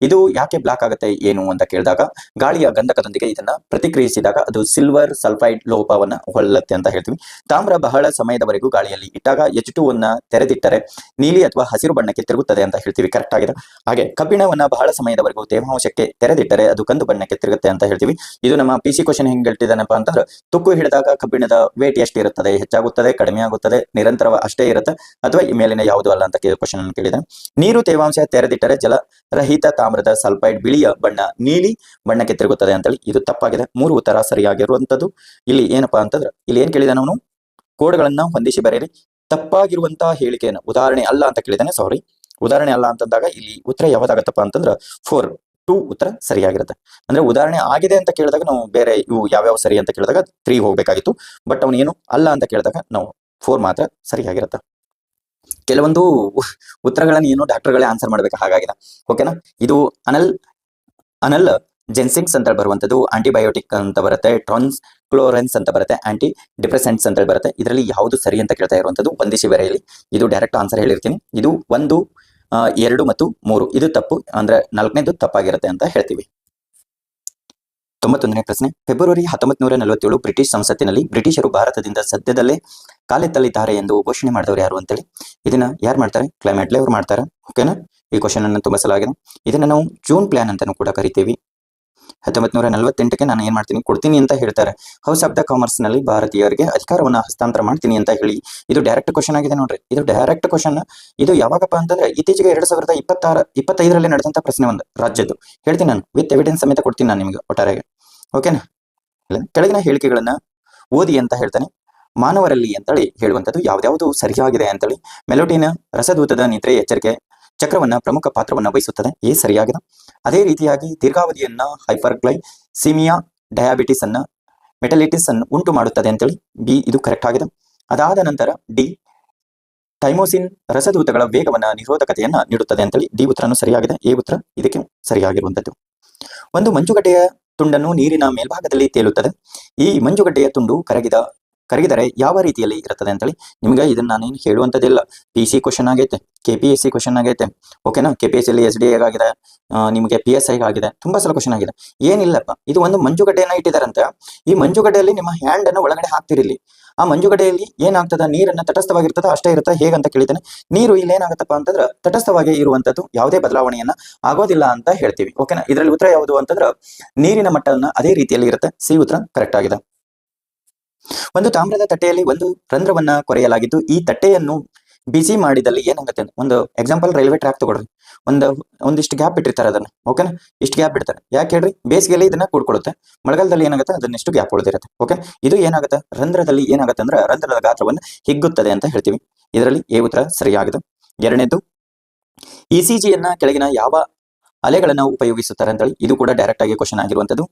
ಇದು ಯಾಕೆ ಬ್ಲಾಕ್ ಆಗುತ್ತೆ ಏನು ಅಂತ ಕೇಳಿದಾಗ, ಗಾಳಿಯ ಗಂಧಕದೊಂದಿಗೆ ಇದನ್ನ ಪ್ರತಿಕ್ರಿಯಿಸಿದಾಗ ಅದು ಸಿಲ್ವರ್ ಸಲ್ಫೈಡ್ ಲೋಪವನ್ನ ಹೊಳ್ಳುತ್ತೆ ಅಂತ ಹೇಳ್ತೀವಿ. ತಾಮ್ರ ಬಹಳ ಸಮಯದವರೆಗೂ ಗಾಳಿಯಲ್ಲಿ ಇಟ್ಟಾಗ H2 ತೆರೆದಿಟ್ಟರೆ ನೀಲಿ ಅಥವಾ ಹಸಿರು ಬಣ್ಣಕ್ಕೆ ತಿರುಗುತ್ತದೆ ಅಂತ ಹೇಳ್ತೀವಿ. ಕರೆಕ್ಟ್ ಆಗಿದೆ. ಹಾಗೆ ಕಬ್ಬಿಣವನ್ನ ಬಹಳ ಸಮಯದವರೆಗೂ ತೇವಾಂಶಕ್ಕೆ ತೆರೆದಿಟ್ಟರೆ ಅದು ಕಂದು ಬಣ್ಣಕ್ಕೆ ತಿರುಗುತ್ತೆ ಅಂತ ಹೇಳ್ತೀವಿ. ಇದು ನಮ್ಮ PC ಕ್ವಶನ್ ಹೆಂಗ್ ಹೇಳ್ತಿದ್ದಾನಪ್ಪ ಅಂತಂದ್ರೆ, ತುಕ್ಕು ಹಿಡಿದಾಗ ಕಬ್ಬಿಣದ ವೇಟ್ ಎಷ್ಟಿರುತ್ತದೆ, ಹೆಚ್ಚಾಗುತ್ತದೆ, ಕಡಿಮೆ ಆಗುತ್ತದೆ, ನಿರಂತರ ಅಷ್ಟೇ ಇರುತ್ತೆ, ಅಥವಾ ಈ ಮೇಲಿನ ಯಾವುದು ಅಲ್ಲ ಅಂತ ಕ್ವಶನ್ ಅನ್ನು ಕೇಳಿದೆ. ನೀರು ತೇವಾಂಶ ತೆರೆದಿಟ್ಟರೆ ಜಲರಹಿತ ತಾಮ್ರದ ಸಲ್ಫೈಡ್ ಬಿಳಿಯ ಬಣ್ಣ ನೀಲಿ ಬಣ್ಣಕ್ಕೆ ತಿರುಗುತ್ತದೆ ಅಂತೇಳಿ. ಇದು ತಪ್ಪಾಗಿದೆ. 3 ಉತ್ತರ ಸರಿಯಾಗಿರುವಂತದ್ದು. ಇಲ್ಲಿ ಏನಪ್ಪಾ ಅಂತಂದ್ರೆ, ಇಲ್ಲಿ ಏನ್ ಕೇಳಿದ ನಾವು ಕೋಡ್ಗಳನ್ನ ಹೊಂದಿಸಿ ಬರೆಯಿರಿ. ತಪ್ಪಾಗಿರುವಂತಹ ಹೇಳಿಕೆಯನ್ನು ಉದಾಹರಣೆ ಅಲ್ಲ ಅಂತ ಕೇಳಿದಾನೆ. ಸಾರಿ, ಉದಾಹರಣೆ ಅಲ್ಲ ಅಂತಂದಾಗ ಇಲ್ಲಿ ಉತ್ತರ ಯಾವ್ದಾಗತ್ತಪ್ಪ ಅಂತಂದ್ರೆ 4 ಉತ್ತರ ಸರಿಯಾಗಿರುತ್ತೆ. ಅಂದ್ರೆ ಉದಾಹರಣೆ ಆಗಿದೆ ಅಂತ ಕೇಳಿದಾಗ ನಾವು ಬೇರೆ ಇವು ಯಾವ್ಯಾವ ಸರಿ ಅಂತ ಕೇಳಿದಾಗ 3 ಹೋಗ್ಬೇಕಾಗಿತ್ತು. ಬಟ್ ಅವನು ಏನು ಅಲ್ಲ ಅಂತ ಕೇಳಿದಾಗ ನಾವು 4 ಮಾತ್ರ ಸರಿಯಾಗಿರುತ್ತೆ. ಕೆಲವೊಂದು ಉತ್ತರಗಳನ್ನು ಏನು ಡಾಕ್ಟರ್ಗಳೇ ಆನ್ಸರ್ ಮಾಡ್ಬೇಕು ಹಾಗಾಗಿದೆ. ಓಕೆನಾ, ಇದು ಅನಲ್ ಜೆನ್ಸಿಂಗ್ಸ್ ಅಂತ ಬರುವಂತದ್ದು, ಆಂಟಿಬಯೋಟಿಕ್ ಅಂತ ಬರುತ್ತೆ, ಟ್ರಾನ್ಸ್ಕ್ಲೋರೆನ್ಸ್ ಅಂತ ಬರುತ್ತೆ, ಆಂಟಿ ಡಿಪ್ರೆಸೆಂಟ್ಸ್ ಅಂತ ಬರುತ್ತೆ. ಇದರಲ್ಲಿ ಯಾವುದು ಸರಿ ಅಂತ ಕೇಳ್ತಾ ಇರುವಂತದ್ದು ಒಂದಿಸಿ ಬರೆಯಲ್ಲಿ. ಇದು ಡೈರೆಕ್ಟ್ ಆನ್ಸರ್ ಹೇಳಿರ್ತೀನಿ. ಇದು 1, 2 ಮತ್ತು 3 ಇದು ತಪ್ಪು, ಅಂದ್ರೆ 4ನೇದು ತಪ್ಪಾಗಿರುತ್ತೆ ಅಂತ ಹೇಳ್ತೀವಿ. 91ನೇ ಪ್ರಶ್ನೆ, ಫೆಬ್ರವರಿ 1947 ಬ್ರಿಟಿಷ್ ಸಂಸತ್ತಿನಲ್ಲಿ ಬ್ರಿಟಿಷರು ಭಾರತದಿಂದ ಸದ್ಯದಲ್ಲೇ ಕಾಲೆತ್ತಲಿದ್ದಾರೆ ಎಂದು ಘೋಷಣೆ ಮಾಡಿದವರು ಯಾರು ಅಂತೇಳಿ. ಇದನ್ನ ಯಾರು ಮಾಡ್ತಾರೆ? ಕ್ಲೈಮೇಟ್ಲೆ ಅವ್ರು ಮಾಡ್ತಾರೆ. ಓಕೆನಾ, ಈ ಕ್ವಶನ್ ಅನ್ನು ತುಂಬಾ ಸಲ ಆಗಿದೆ. ಇದನ್ನ ನಾವು ಜೂನ್ ಪ್ಲಾನ್ ಅಂತಾನೂ ಕೂಡ ಕರಿತೀವಿ. 1948ಕ್ಕೆ ನಾನು ಏನ್ ಮಾಡ್ತೀನಿ ಕೊಡ್ತೀನಿ ಅಂತ ಹೇಳ್ತಾರೆ. ಹೌಸ್ ಆಫ್ ದ ಕಾಮರ್ಸ್ ನಲ್ಲಿ ಭಾರತೀಯರಿಗೆ ಅಧಿಕಾರವನ್ನ ಹಸ್ತಾಂತರ ಮಾಡ್ತೀನಿ ಅಂತ ಹೇಳಿ ಇದು ಡೈರೆಕ್ಟ್ ಕ್ವಶನ್ ಆಗಿದೆ ನೋಡ್ರಿ. ಇದು ಡೈರೆಕ್ಟ್ ಕ್ವಶನ್. ಇದು ಯಾವಾಗಪ್ಪ ಅಂತಂದ್ರೆ ಇತ್ತೀಚೆಗೆ 2025ರಲ್ಲಿ ನಡೆದಂತ ಪ್ರಶ್ನೆ ಒಂದು ರಾಜ್ಯದ್ದು ಹೇಳ್ತೀನಿ ನಾನು, ವಿತ್ ಎವಿಡೆನ್ಸ್ ಸಮೇತ ಕೊಡ್ತೀನಿ ನಾನು ನಿಮಗೆ ಒಟ್ಟಾರೆಗೆ. ಓಕೆನಾ, ಕೆಳಗಿನ ಹೇಳಿಕೆಗಳನ್ನ ಓದಿ ಅಂತ ಹೇಳ್ತಾನೆ. ಮಾನವರಲ್ಲಿ ಅಂತೇಳಿ ಹೇಳುವಂಥದ್ದು ಯಾವ್ದಾವುದು ಸರಿಯಾಗಿದೆ ಅಂತೇಳಿ. ಮೆಲೋಟಿನ್ ರಸದೂತದ ನಿದ್ರೆ ಎಚ್ಚರಿಕೆ ಚಕ್ರವನ್ನ ಪ್ರಮುಖ ಪಾತ್ರವನ್ನ ವಹಿಸುತ್ತದೆ. ಎ ಸರಿಯಾಗಿದೆ. ಅದೇ ರೀತಿಯಾಗಿ ದೀರ್ಘಾವಧಿಯನ್ನ ಹೈಪರ್ಗ್ಲೈಸಿಮಿಯಾ ಡಯಾಬಿಟಿಸ್ ಅನ್ನ ಮೆಟಲಿಟಿಸ್ ಅನ್ನು ಉಂಟು ಮಾಡುತ್ತದೆ ಅಂತೇಳಿ. ಬಿ ಇದು ಕರೆಕ್ಟ್ ಆಗಿದೆ. ಅದಾದ ನಂತರ ಡಿ ಥೈಮೋಸಿನ್ ರಸದೂತಗಳ ವೇಗವನ್ನ ನಿರೋಧಕತೆಯನ್ನ ನೀಡುತ್ತದೆ ಅಂತೇಳಿ. ಡಿ ಉತ್ತರನು ಸರಿಯಾಗಿದೆ. ಎ ಉತ್ತರ ಇದಕ್ಕೆ ಸರಿಯಾಗಿರುವಂತದ್ದು. ಒಂದು ಮಂಜುಗಡ್ಡೆಯ ತುಂಡನ್ನು ನೀರಿನ ಮೇಲ್ಭಾಗದಲ್ಲಿ ತೇಲುತ್ತದೆ. ಈ ಮಂಜುಗಡ್ಡೆಯ ತುಂಡು ಕರಗಿದರೆ ಯಾವ ರೀತಿಯಲ್ಲಿ ಇರುತ್ತದೆ ಅಂತೇಳಿ. ನಿಮ್ಗೆ ಇದನ್ನ ನಾನೇನು ಹೇಳುವಂಥದ್ದಿಲ್ಲ. PC ಕ್ವಶನ್ ಆಗೈತೆ, KPSC ಕ್ವಶನ್ ಆಗೈತೆ. ಓಕೆನಾ, KPSC SDA ಆಗಿದೆ, ನಿಮಗೆ PSI ಆಗಿದೆ, ತುಂಬಾ ಸಲ ಕ್ವಶನ್ ಆಗಿದೆ. ಏನಿಲ್ಲಪ್ಪ, ಇದು ಒಂದು ಮಂಜುಗಡ್ಡೆಯನ್ನ ಇಟ್ಟಿದಾರಂತೆ. ಈ ಮಂಜುಗಡ್ಡೆಯಲ್ಲಿ ನಿಮ್ಮ ಹ್ಯಾಂಡ್ ಅನ್ನು ಒಳಗಡೆ ಹಾಕ್ತಿರಲಿ. ಆ ಮಂಜುಗಡ್ಡೆಯಲ್ಲಿ ಏನಾಗ್ತದ, ನೀರನ್ನ ತಟಸ್ಥವಾಗಿರ್ತದ ಅಷ್ಟೇ ಇರುತ್ತೆ. ಹೇಗಂತ ಕೇಳಿದ್ದೇನೆ. ನೀರು ಇಲ್ಲಿ ಏನಾಗತ್ತಪ್ಪ ಅಂತಂದ್ರೆ ತಟಸ್ಥವಾಗಿ ಇರುವಂತದ್ದು, ಯಾವುದೇ ಬದಲಾವಣೆಯನ್ನ ಆಗೋದಿಲ್ಲ ಅಂತ ಹೇಳ್ತೀವಿ. ಓಕೆನಾ, ಇದರಲ್ಲಿ ಉತ್ತರ ಯಾವುದು ಅಂತಂದ್ರೆ ನೀರಿನ ಮಟ್ಟವನ್ನ ಅದೇ ರೀತಿಯಲ್ಲಿ ಇರುತ್ತೆ. ಸಿ ಉತ್ತರ ಕರೆಕ್ಟ್ ಆಗಿದೆ. ಒಂದು ತಾಮ್ರದ ತಟ್ಟೆಯಲ್ಲಿ ಒಂದು ರಂಧ್ರವನ್ನ ಕೊರೆಯಲಾಗಿದ್ದು ಈ ತಟ್ಟೆಯನ್ನು ಬಿಸಿ ಮಾಡಿದಲ್ಲಿ ಏನಾಗುತ್ತೆ. ಒಂದು ಎಕ್ಸಾಂಪಲ್ ರೈಲ್ವೆ ಟ್ರ್ಯಾಕ್ ತಗೊಳ್ರಿ. ಒಂದಿಷ್ಟು ಗ್ಯಾಪ್ ಇಟ್ಟಿರ್ತಾರೆ ಅದನ್ನ. ಓಕೆನಾ, ಇಷ್ಟು ಗ್ಯಾಪ್ ಇಡ್ತಾರೆ. ಯಾಕೆ ಹೇಳ್ರಿ? ಬೇಸಿಗೆಯಲ್ಲಿ ಇದನ್ನ ಕೂಡ್ಕೊಳ್ಳುತ್ತೆ, ಮಳೆಗಾಲದಲ್ಲಿ ಏನಾಗುತ್ತೆ ಅದನ್ನಿಷ್ಟು ಗ್ಯಾಪ್ ಉಳಿದಿರುತ್ತೆ. ಓಕೆ, ಇದು ಏನಾಗುತ್ತೆ ರಂಧ್ರದಲ್ಲಿ ಏನಾಗುತ್ತೆ ಅಂದ್ರೆ ರಂಧ್ರದ ಗಾತ್ರವನ್ನು ಹಿಗ್ಗುತ್ತದೆ ಅಂತ ಹೇಳ್ತೀವಿ. ಇದರಲ್ಲಿ ಎ ಉತ್ತರ ಸರಿಯಾಗಿದೆ. ಎರಡನೇದು ECGಯನ್ನ ಕೆಳಗಿನ ಯಾವ ಅಲೆಗಳನ್ನು ಉಪಯೋಗಿಸುತ್ತಾರೆ ಅಂತೇಳಿ ಇದು ಕೂಡ ಡೈರೆಕ್ಟ್ ಆಗಿ ಕ್ವಶನ್ ಆಗಿರುವಂತದ್ದು.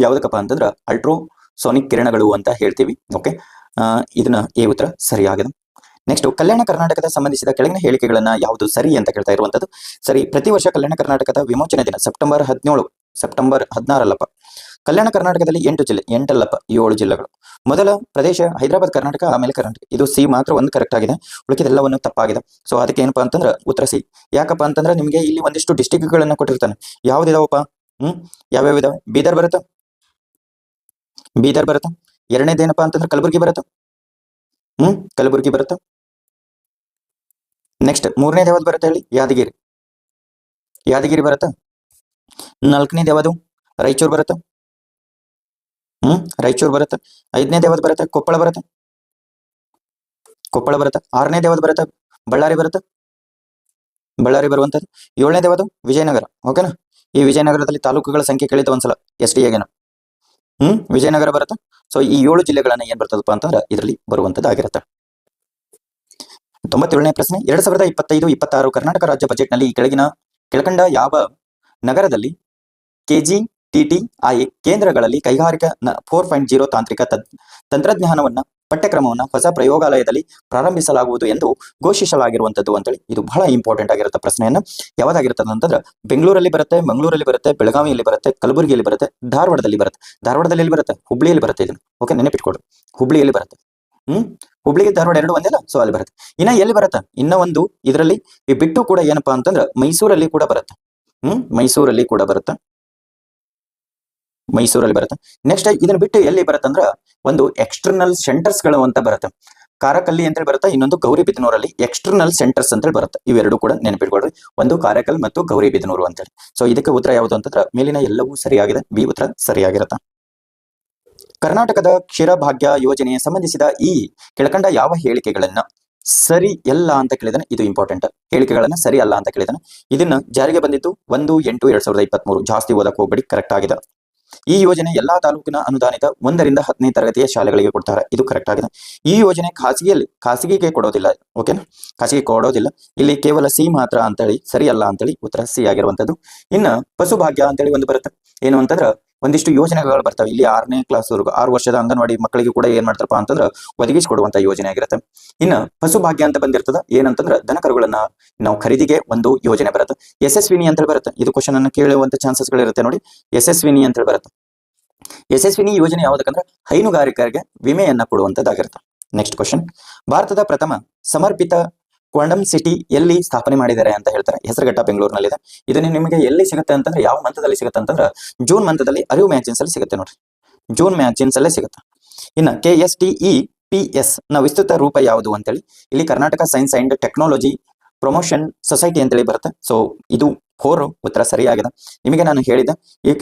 ಯಾವುದಕ್ಕಪ್ಪ ಅಂತಂದ್ರೆ ಅಲ್ಟ್ರೋಸೋನಿಕ್ ಕಿರಣಗಳು ಅಂತ ಹೇಳ್ತೀವಿ. ಓಕೆ, ಇದನ್ನ ಎ ಉತ್ತರ ಸರಿಯಾಗಿದೆ. ನೆಕ್ಸ್ಟ್, ಕಲ್ಯಾಣ ಕರ್ನಾಟಕದ ಸಂಬಂಧಿಸಿದ ಕೆಳಗಿನ ಹೇಳಿಕೆಗಳನ್ನ ಯಾವುದು ಸರಿ ಅಂತ ಕೇಳ್ತಾ ಇರುವಂತದ್ದು. ಸರಿ, ಪ್ರತಿ ವರ್ಷ ಕಲ್ಯಾಣ ಕರ್ನಾಟಕದ ವಿಮೋಚನೆ ದಿನ ಸೆಪ್ಟೆಂಬರ್ 16 ಅಲ್ಲಪ್ಪ. ಕಲ್ಯಾಣ ಕರ್ನಾಟಕದಲ್ಲಿ 8 ಜಿಲ್ಲೆ, 7 ಜಿಲ್ಲೆಗಳು. ಮೊದಲ ಪ್ರದೇಶ ಹೈದರಾಬಾದ್ ಕರ್ನಾಟಕ, ಆಮೇಲೆ ಕರ್ನಾಟಕ. ಇದು ಸಿ ಮಾತ್ರ ಒಂದು ಕರೆಕ್ಟ್ ಆಗಿದೆ, ಉಳಿಕೆದೆಲ್ಲವನ್ನು ತಪ್ಪಾಗಿದೆ. ಸೊ ಅದಕ್ಕೆ ಏನಪ್ಪಾ ಅಂತಂದ್ರೆ ಉತ್ತರ ಸಿ. ಯಾಕಪ್ಪ ಅಂತಂದ್ರೆ ನಿಮಗೆ ಇಲ್ಲಿ ಒಂದಿಷ್ಟು ಡಿಸ್ಟಿಕ್ಗಳನ್ನ ಕೊಟ್ಟಿರ್ತಾನೆ. ಯಾವ್ದಿದಾವಪ್ಪ? ಯಾವ್ಯಾವ ಇದಾವೆ? ಬೀದರ್ ಬರುತ್ತಾ? ಎರಡನೇದೇನಪ್ಪಾ ಅಂತಂದ್ರೆ ಕಲಬುರಗಿ ಬರುತ್ತಾ? ಕಲಬುರಗಿ ಬರುತ್ತಾ? ನೆಕ್ಸ್ಟ್, ಮೂರನೇದು ಯಾವ್ದು ಬರುತ್ತೆ ಹೇಳಿ? ಯಾದಗಿರಿ ಬರುತ್ತಾ? ನಾಲ್ಕನೇದು ಯಾವುದು? ರಾಯಚೂರು ಬರುತ್ತಾ? ರಾಯಚೂರು ಬರುತ್ತೆ. ಐದನೇದು ಯಾವ್ದು ಬರುತ್ತೆ? ಕೊಪ್ಪಳ ಬರುತ್ತೆ. ಆರನೇದು ಯಾವ್ದು ಬರುತ್ತೆ? ಬಳ್ಳಾರಿ ಬರುವಂತದ್ದು. ಏಳನೇದು ಯಾವುದು? ವಿಜಯನಗರ. ಓಕೆನಾ? ಈ ವಿಜಯನಗರದಲ್ಲಿ ತಾಲೂಕುಗಳ ಸಂಖ್ಯೆ ಕೇಳಿದ ಒಂದ್ಸಲ SDAಗೇನು ವಿಜಯನಗರ ಬರುತ್ತೆ. ಸೊ ಈ 7 ಜಿಲ್ಲೆಗಳನ್ನ ಏನ್ ಬರ್ತದಪ್ಪ ಅಂತಂದ್ರೆ ಇದರಲ್ಲಿ ಬರುವಂತದ್ದಾಗಿರುತ್ತೆ. 97ನೇ ಪ್ರಶ್ನೆ, 2025-26 ಕರ್ನಾಟಕ ರಾಜ್ಯ ಬಜೆಟ್ನಲ್ಲಿ ಈ ಕೆಳಕಂಡ ಯಾವ ನಗರದಲ್ಲಿ KGTTI ಕೇಂದ್ರಗಳಲ್ಲಿ ಕೈಗಾರಿಕಾ 4.0 ತಾಂತ್ರಿಕ ತಂತ್ರಜ್ಞಾನವನ್ನ ಪಠ್ಯಕ್ರಮವನ್ನ ಹೊಸ ಪ್ರಯೋಗಾಲಯದಲ್ಲಿ ಪ್ರಾರಂಭಿಸಲಾಗುವುದು ಎಂದು ಘೋಷಿಸಲಾಗಿರುವಂತದ್ದು ಅಂತೇಳಿ ಇದು ಬಹಳ ಇಂಪಾರ್ಟೆಂಟ್ ಆಗಿರುತ್ತೆ. ಪ್ರಶ್ನೆಯನ್ನ ಯಾವ್ದಾಗಿರ್ತದೆ ಅಂತಂದ್ರೆ ಬೆಂಗಳೂರಲ್ಲಿ ಬರುತ್ತೆ, ಮಂಗಳೂರಲ್ಲಿ ಬರುತ್ತೆ, ಬೆಳಗಾವಿಯಲ್ಲಿ ಬರುತ್ತೆ, ಕಲಬುರಗಿಯಲ್ಲಿ ಬರುತ್ತೆ, ಧಾರವಾಡದಲ್ಲಿ ಎಲ್ಲಿ ಬರುತ್ತೆ? ಹುಬ್ಳಿಯಲ್ಲಿ ಬರುತ್ತೆ. ಇದನ್ನು ಓಕೆ ನೆನಪಿಟ್ಕೊಡ್ರಿ, ಹುಬ್ಳಿಯಲ್ಲಿ ಬರುತ್ತೆ. ಹುಬ್ಳಿಗೆ ಧಾರವಾಡ 2 ಒಂದೇ ಅಲ್ಲ, ಸೊ ಅಲ್ಲಿ ಬರುತ್ತೆ. ಇನ್ನ ಎಲ್ಲಿ ಬರುತ್ತೆ? ಇನ್ನ ಒಂದು ಇದರಲ್ಲಿ ಬಿಟ್ಟು ಕೂಡ ಏನಪ್ಪಾ ಅಂತಂದ್ರೆ ಮೈಸೂರಲ್ಲಿ ಕೂಡ ಬರುತ್ತೆ. ಮೈಸೂರಲ್ಲಿ ಬರುತ್ತೆ. ನೆಕ್ಸ್ಟ್ ಇದನ್ನ ಬಿಟ್ಟು ಎಲ್ಲಿ ಬರುತ್ತೆ ಅಂದ್ರೆ ಒಂದು ಎಕ್ಸ್ಟರ್ನಲ್ ಸೆಂಟರ್ಸ್ ಗಳು ಅಂತ ಬರುತ್ತೆ. ಕಾರಕಲ್ಲಿ ಅಂತೇಳಿ ಬರುತ್ತೆ, ಇನ್ನೊಂದು ಗೌರಿಬಿದನೂರಲ್ಲಿ ಎಕ್ಸ್ಟರ್ನಲ್ ಸೆಂಟರ್ಸ್ ಅಂತೇಳಿ ಬರುತ್ತೆ. ಇವೆರಡು ಕೂಡ ನೆನಪಿಟ್ಕೊಳ್ರಿ, ಒಂದು ಕಾರಕಲ್ ಮತ್ತು ಗೌರಿಬಿದನೂರು ಅಂತೇಳಿ. ಸೊ ಇದಕ್ಕೆ ಉತ್ತರ ಯಾವುದು ಅಂತಂದ್ರೆ ಮೇಲಿನ ಎಲ್ಲವೂ ಸರಿಯಾಗಿದೆ, ಬಿ ಉತ್ತರ ಸರಿಯಾಗಿರುತ್ತೆ. ಕರ್ನಾಟಕದ ಕ್ಷೀರಭಾಗ್ಯ ಯೋಜನೆಗೆ ಸಂಬಂಧಿಸಿದ ಈ ಕೆಳಕಂಡ ಯಾವ ಹೇಳಿಕೆಗಳನ್ನ ಸರಿ ಅಲ್ಲ ಅಂತ ಕೇಳಿದಾನೆ. ಇದು ಇಂಪಾರ್ಟೆಂಟ್. ಹೇಳಿಕೆಗಳನ್ನ ಸರಿ ಅಲ್ಲ ಅಂತ ಕೇಳಿದಾನೆ. ಇದನ್ನ ಜಾರಿಗೆ ಬಂದಿದ್ದು 1/8/2023. ಜಾಸ್ತಿ ಓದಕ್ಕೆ ಹೋಗ್ಬೇಡಿ, ಕರೆಕ್ಟ್ ಆಗಿದೆ. ಈ ಯೋಜನೆ ಎಲ್ಲಾ ತಾಲೂಕಿನ ಅನುದಾನಿತ 1 ರಿಂದ 10ನೇ ತರಗತಿಯ ಶಾಲೆಗಳಿಗೆ ಕೊಡ್ತಾರೆ. ಇದು ಕರೆಕ್ಟ್ ಆಗಿದೆ. ಈ ಯೋಜನೆ ಖಾಸಗಿಗೆ ಕೊಡೋದಿಲ್ಲ. ಓಕೆನಾ? ಖಾಸಗಿ ಕೊಡೋದಿಲ್ಲ. ಇಲ್ಲಿ ಕೇವಲ ಸಿ ಮಾತ್ರ ಅಂತೇಳಿ ಸರಿ ಅಲ್ಲ ಅಂತೇಳಿ ಉತ್ತರ ಸಿ ಆಗಿರುವಂತದ್ದು. ಇನ್ನ ಪಶುಭಾಗ್ಯ ಅಂತೇಳಿ ಒಂದು ಬರುತ್ತೆ. ಏನು ಅಂತಂದ್ರೆ ಒಂದಿಷ್ಟು ಯೋಜನೆಗಳು ಬರ್ತವೆ. ಇಲ್ಲಿ 6ನೇ ಕ್ಲಾಸ್ವರೆಗೂ 6 ವರ್ಷದ ಅಂಗನವಾಡಿ ಮಕ್ಕಳಿಗೆ ಕೂಡ ಏನ್ ಮಾಡ್ತಾರಪ್ಪ ಅಂತಂದ್ರೆ ಒದಗಿಸಿಕೊಡುವಂತ ಯೋಜನೆ ಆಗಿರುತ್ತೆ. ಇನ್ನು ಪಶುಭಾಗ್ಯ ಅಂತ ಬಂದಿರ್ತದ. ಏನಂತಂದ್ರೆ ದನಕರುಗಳನ್ನ ನಾವು ಖರೀದಿಗೆ ಒಂದು ಯೋಜನೆ ಬರುತ್ತೆ. ಯಶಸ್ವಿನಿ ಅಂತ ಬರುತ್ತೆ. ಇದು ಕ್ವಶನ್ ಅನ್ನು ಕೇಳುವಂತ ಚಾನ್ಸಸ್ ಗಳಿರುತ್ತೆ ನೋಡಿ. ಯಶಸ್ವಿನಿ ಅಂತ ಬರುತ್ತೆ. ಯಶಸ್ವಿನಿ ಯೋಜನೆ ಯಾವ್ದಕ್ಕಂದ್ರೆ ಹೈನುಗಾರಿಕರಿಗೆ ವಿಮೆಯನ್ನ ಕೊಡುವಂತದ್ದಾಗಿರುತ್ತೆ. ನೆಕ್ಸ್ಟ್ ಕ್ವಶನ್, ಭಾರತದ ಪ್ರಥಮ ಸಮರ್ಪಿತ ಕ್ವಾಂಟಮ್ ಸಿಟಿ ಎಲ್ಲಿ ಸ್ಥಾಪನೆ ಮಾಡಿದ್ದಾರೆ ಅಂತ ಹೇಳ್ತಾರೆ. ಹೆಸರುಘಟ್ಟ ಬೆಂಗಳೂರಿನಲ್ಲಿದೆ. ಇದನ್ನ ನಿಮಗೆ ಎಲ್ಲಿ ಸಿಗುತ್ತೆ ಅಂತಂದ್ರೆ ಯಾವ ಮಂತದಲ್ಲಿ ಸಿಗುತ್ತೆ ಅಂತಂದ್ರೆ ಜೂನ್ ಮಂತದಲ್ಲಿ ಅರಿವು ಮ್ಯಾಗಜಿನ್ಸ್ ಅಲ್ಲಿ ಸಿಗುತ್ತೆ ನೋಡ್ರಿ. ಜೂನ್ ಮ್ಯಾಗಜಿನ್ಸ್ ಅಲ್ಲೇ ಸಿಗುತ್ತೆ. ಇನ್ನ KSTEPS ನ ವಿಸ್ತೃತ ರೂಪ ಯಾವುದು ಅಂತೇಳಿ ಇಲ್ಲಿ Karnataka science and technology promotion society ಅಂತೇಳಿ ಬರುತ್ತೆ. ಸೊ ಇದು 4 ಉತ್ತರ ಸರಿಯಾಗಿದೆ. ನಿಮಗೆ ನಾನು ಹೇಳಿದೆ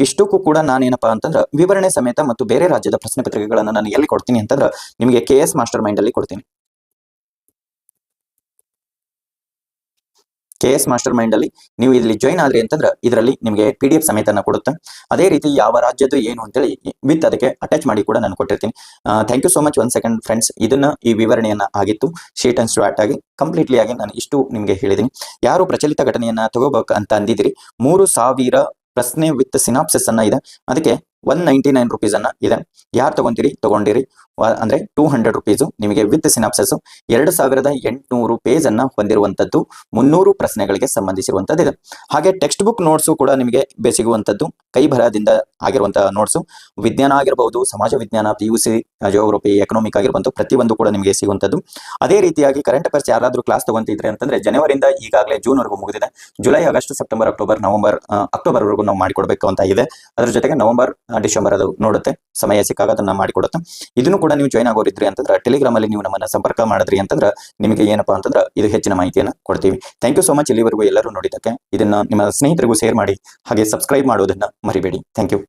ಇಷ್ಟಕ್ಕೂ ಕೂಡ ನಾನೇನಪ್ಪಾ ಅಂತಂದ್ರೆ ವಿವರಣೆ ಸಮೇತ ಮತ್ತು ಬೇರೆ ರಾಜ್ಯದ ಪ್ರಶ್ನೆ ಪತ್ರಿಕೆಗಳನ್ನ ನಾನು ಎಲ್ಲಿ ಕೊಡ್ತೀನಿ ಅಂತಂದ್ರೆ ನಿಮಗೆ KS ಮಾಸ್ಟರ್ ಮೈಂಡ್ ಅಲ್ಲಿ ಕೊಡ್ತೀನಿ. KS ಮಾಸ್ಟರ್ ಮೈಂಡ್ ಅಲ್ಲಿ ನೀವು ಇಲ್ಲಿ ಜಾಯಿನ್ ಆದ್ರಿ ಅಂತಂದ್ರೆ ಇದರಲ್ಲಿ ನಿಮಗೆ PDF ಸಮೇತನ ಕೊಡುತ್ತೆ. ಅದೇ ರೀತಿ ಯಾವ ರಾಜ್ಯದ್ದು ಏನು ಅಂತೇಳಿ ವಿತ್ ಅದಕ್ಕೆ ಅಟ್ಯಾಚ್ ಮಾಡಿ ಕೂಡ ನಾನು ಕೊಟ್ಟಿರ್ತೀನಿ. Thank you so much. 1 second friends, ಈ ವಿವರಣೆಯನ್ನ ಆಗಿತ್ತು ಶೀಟ್ ಅಂಡ್ ಸ್ಟಾರ್ಟ್ ಆಗಿ ಕಂಪ್ಲೀಟ್ಲಿ ಆಗಿ ನಾನು ಇಷ್ಟು ನಿಮಗೆ ಹೇಳಿದ್ದೀನಿ. ಯಾರು ಪ್ರಚಲಿತ ಘಟನೆಯನ್ನ ತಗೋಬೇಕು ಅಂತ ಅಂದಿದ್ರಿ 3000 ಪ್ರಶ್ನೆ ವಿತ್ ಸಿನಾಪ್ಸಿಸ್ ಅನ್ನ ಇದೆ. ಅದಕ್ಕೆ 199 ರುಪೀಸ್ ಅನ್ನ ಇದೆ. ಯಾರು ತಗೊಂಡಿರಿ ಅಂದ್ರೆ 200 ರುಪೀಸ್ ನಿಮಗೆ ವಿತ್ ಸಿನಾಪ್ಸಿಸ್ 2800 ಪೇಜ್ ಅನ್ನ ಹೊಂದಿರುವಂತದ್ದು 300 ಪ್ರಶ್ನೆಗಳಿಗೆ ಸಂಬಂಧಿಸಿರುವಂತದ್ದು ಇದೆ. ಹಾಗೆ ಟೆಕ್ಸ್ಟ್ ಬುಕ್ ನೋಟ್ಸ್ ಕೂಡ ನಿಮಗೆ ಸಿಗುವಂತದ್ದು ಕೈ ಬರಹದಿಂದ ಆಗಿರುವಂತಹ ನೋಟ್ಸ್. ವಿಜ್ಞಾನ ಆಗಿರಬಹುದು, ಸಮಾಜ ವಿಜ್ಞಾನ, PUC, ಜಿಯೋಗ್ರಫಿ, ಎಕನಾಮಿಕ್ ಆಗಿರುವಂತಹ ಪ್ರತಿಯೊಂದು ಕೂಡ ನಿಮಗೆ ಸಿಗುವಂತದ್ದು. ಅದೇ ರೀತಿಯಾಗಿ ಕರೆಂಟ್ ಅಫೇರ್ಸ್ ಯಾರಾದ್ರೂ ಕ್ಲಾಸ್ ತಗೊಂತಿದ್ರೆ ಅಂತಂದ್ರೆ ಜನವರಿಯಿಂದ ಈಗಾಗಲೇ ಜೂನ್ ವರೆಗೂ ಮುಗಿದಿದೆ. July, August, September, October, November, October ವರೆಗೂ ನಾವು ಮಾಡಿಕೊಡ್ಬೇಕು ಅಂತ ಇದೆ. ಅದ್ರ ಜೊತೆಗೆ ನವೆಂಬರ್, ಡಿಸೆಂಬರ್ ಅದು ನೋಡುತ್ತೆ, ಸಮಯ ಸಿಕ್ಕಾಗ ಅದನ್ನ ಮಾಡಿಕೊಡುತ್ತೆ. ಇದನ್ನು ಕೂಡ ನೀವು ಜಾಯ್ನ್ ಆಗೋರಿದ್ರಿ ಅಂತಂದ್ರೆ ಟೆಲಿಗ್ರಾಮ್ ಅಲ್ಲಿ ನೀವು ನಮ್ಮನ್ನ ಸಂಪರ್ಕ ಮಾಡಿದ್ರಿ ಅಂತಂದ್ರೆ ನಿಮಗೆ ಏನಪ್ಪಾ ಅಂತಂದ್ರೆ ಇದು ಹೆಚ್ಚಿನ ಮಾಹಿತಿಯನ್ನು ಕೊಡ್ತೀವಿ. ಥ್ಯಾಂಕ್ ಯು ಸೋ ಮಚ್ ಇಲ್ಲಿವರೆಗೂ ಎಲ್ಲರೂ ನೋಡಿದ್ದಕ್ಕೆ. ಇದನ್ನ ನಿಮ್ಮ ಸ್ನೇಹಿತರಿಗೂ ಶೇರ್ ಮಾಡಿ, ಹಾಗೆ ಸಬ್ಸ್ಕ್ರೈಬ್ ಮಾಡೋದನ್ನ ಮರಿಬೇಡಿ. Thank you.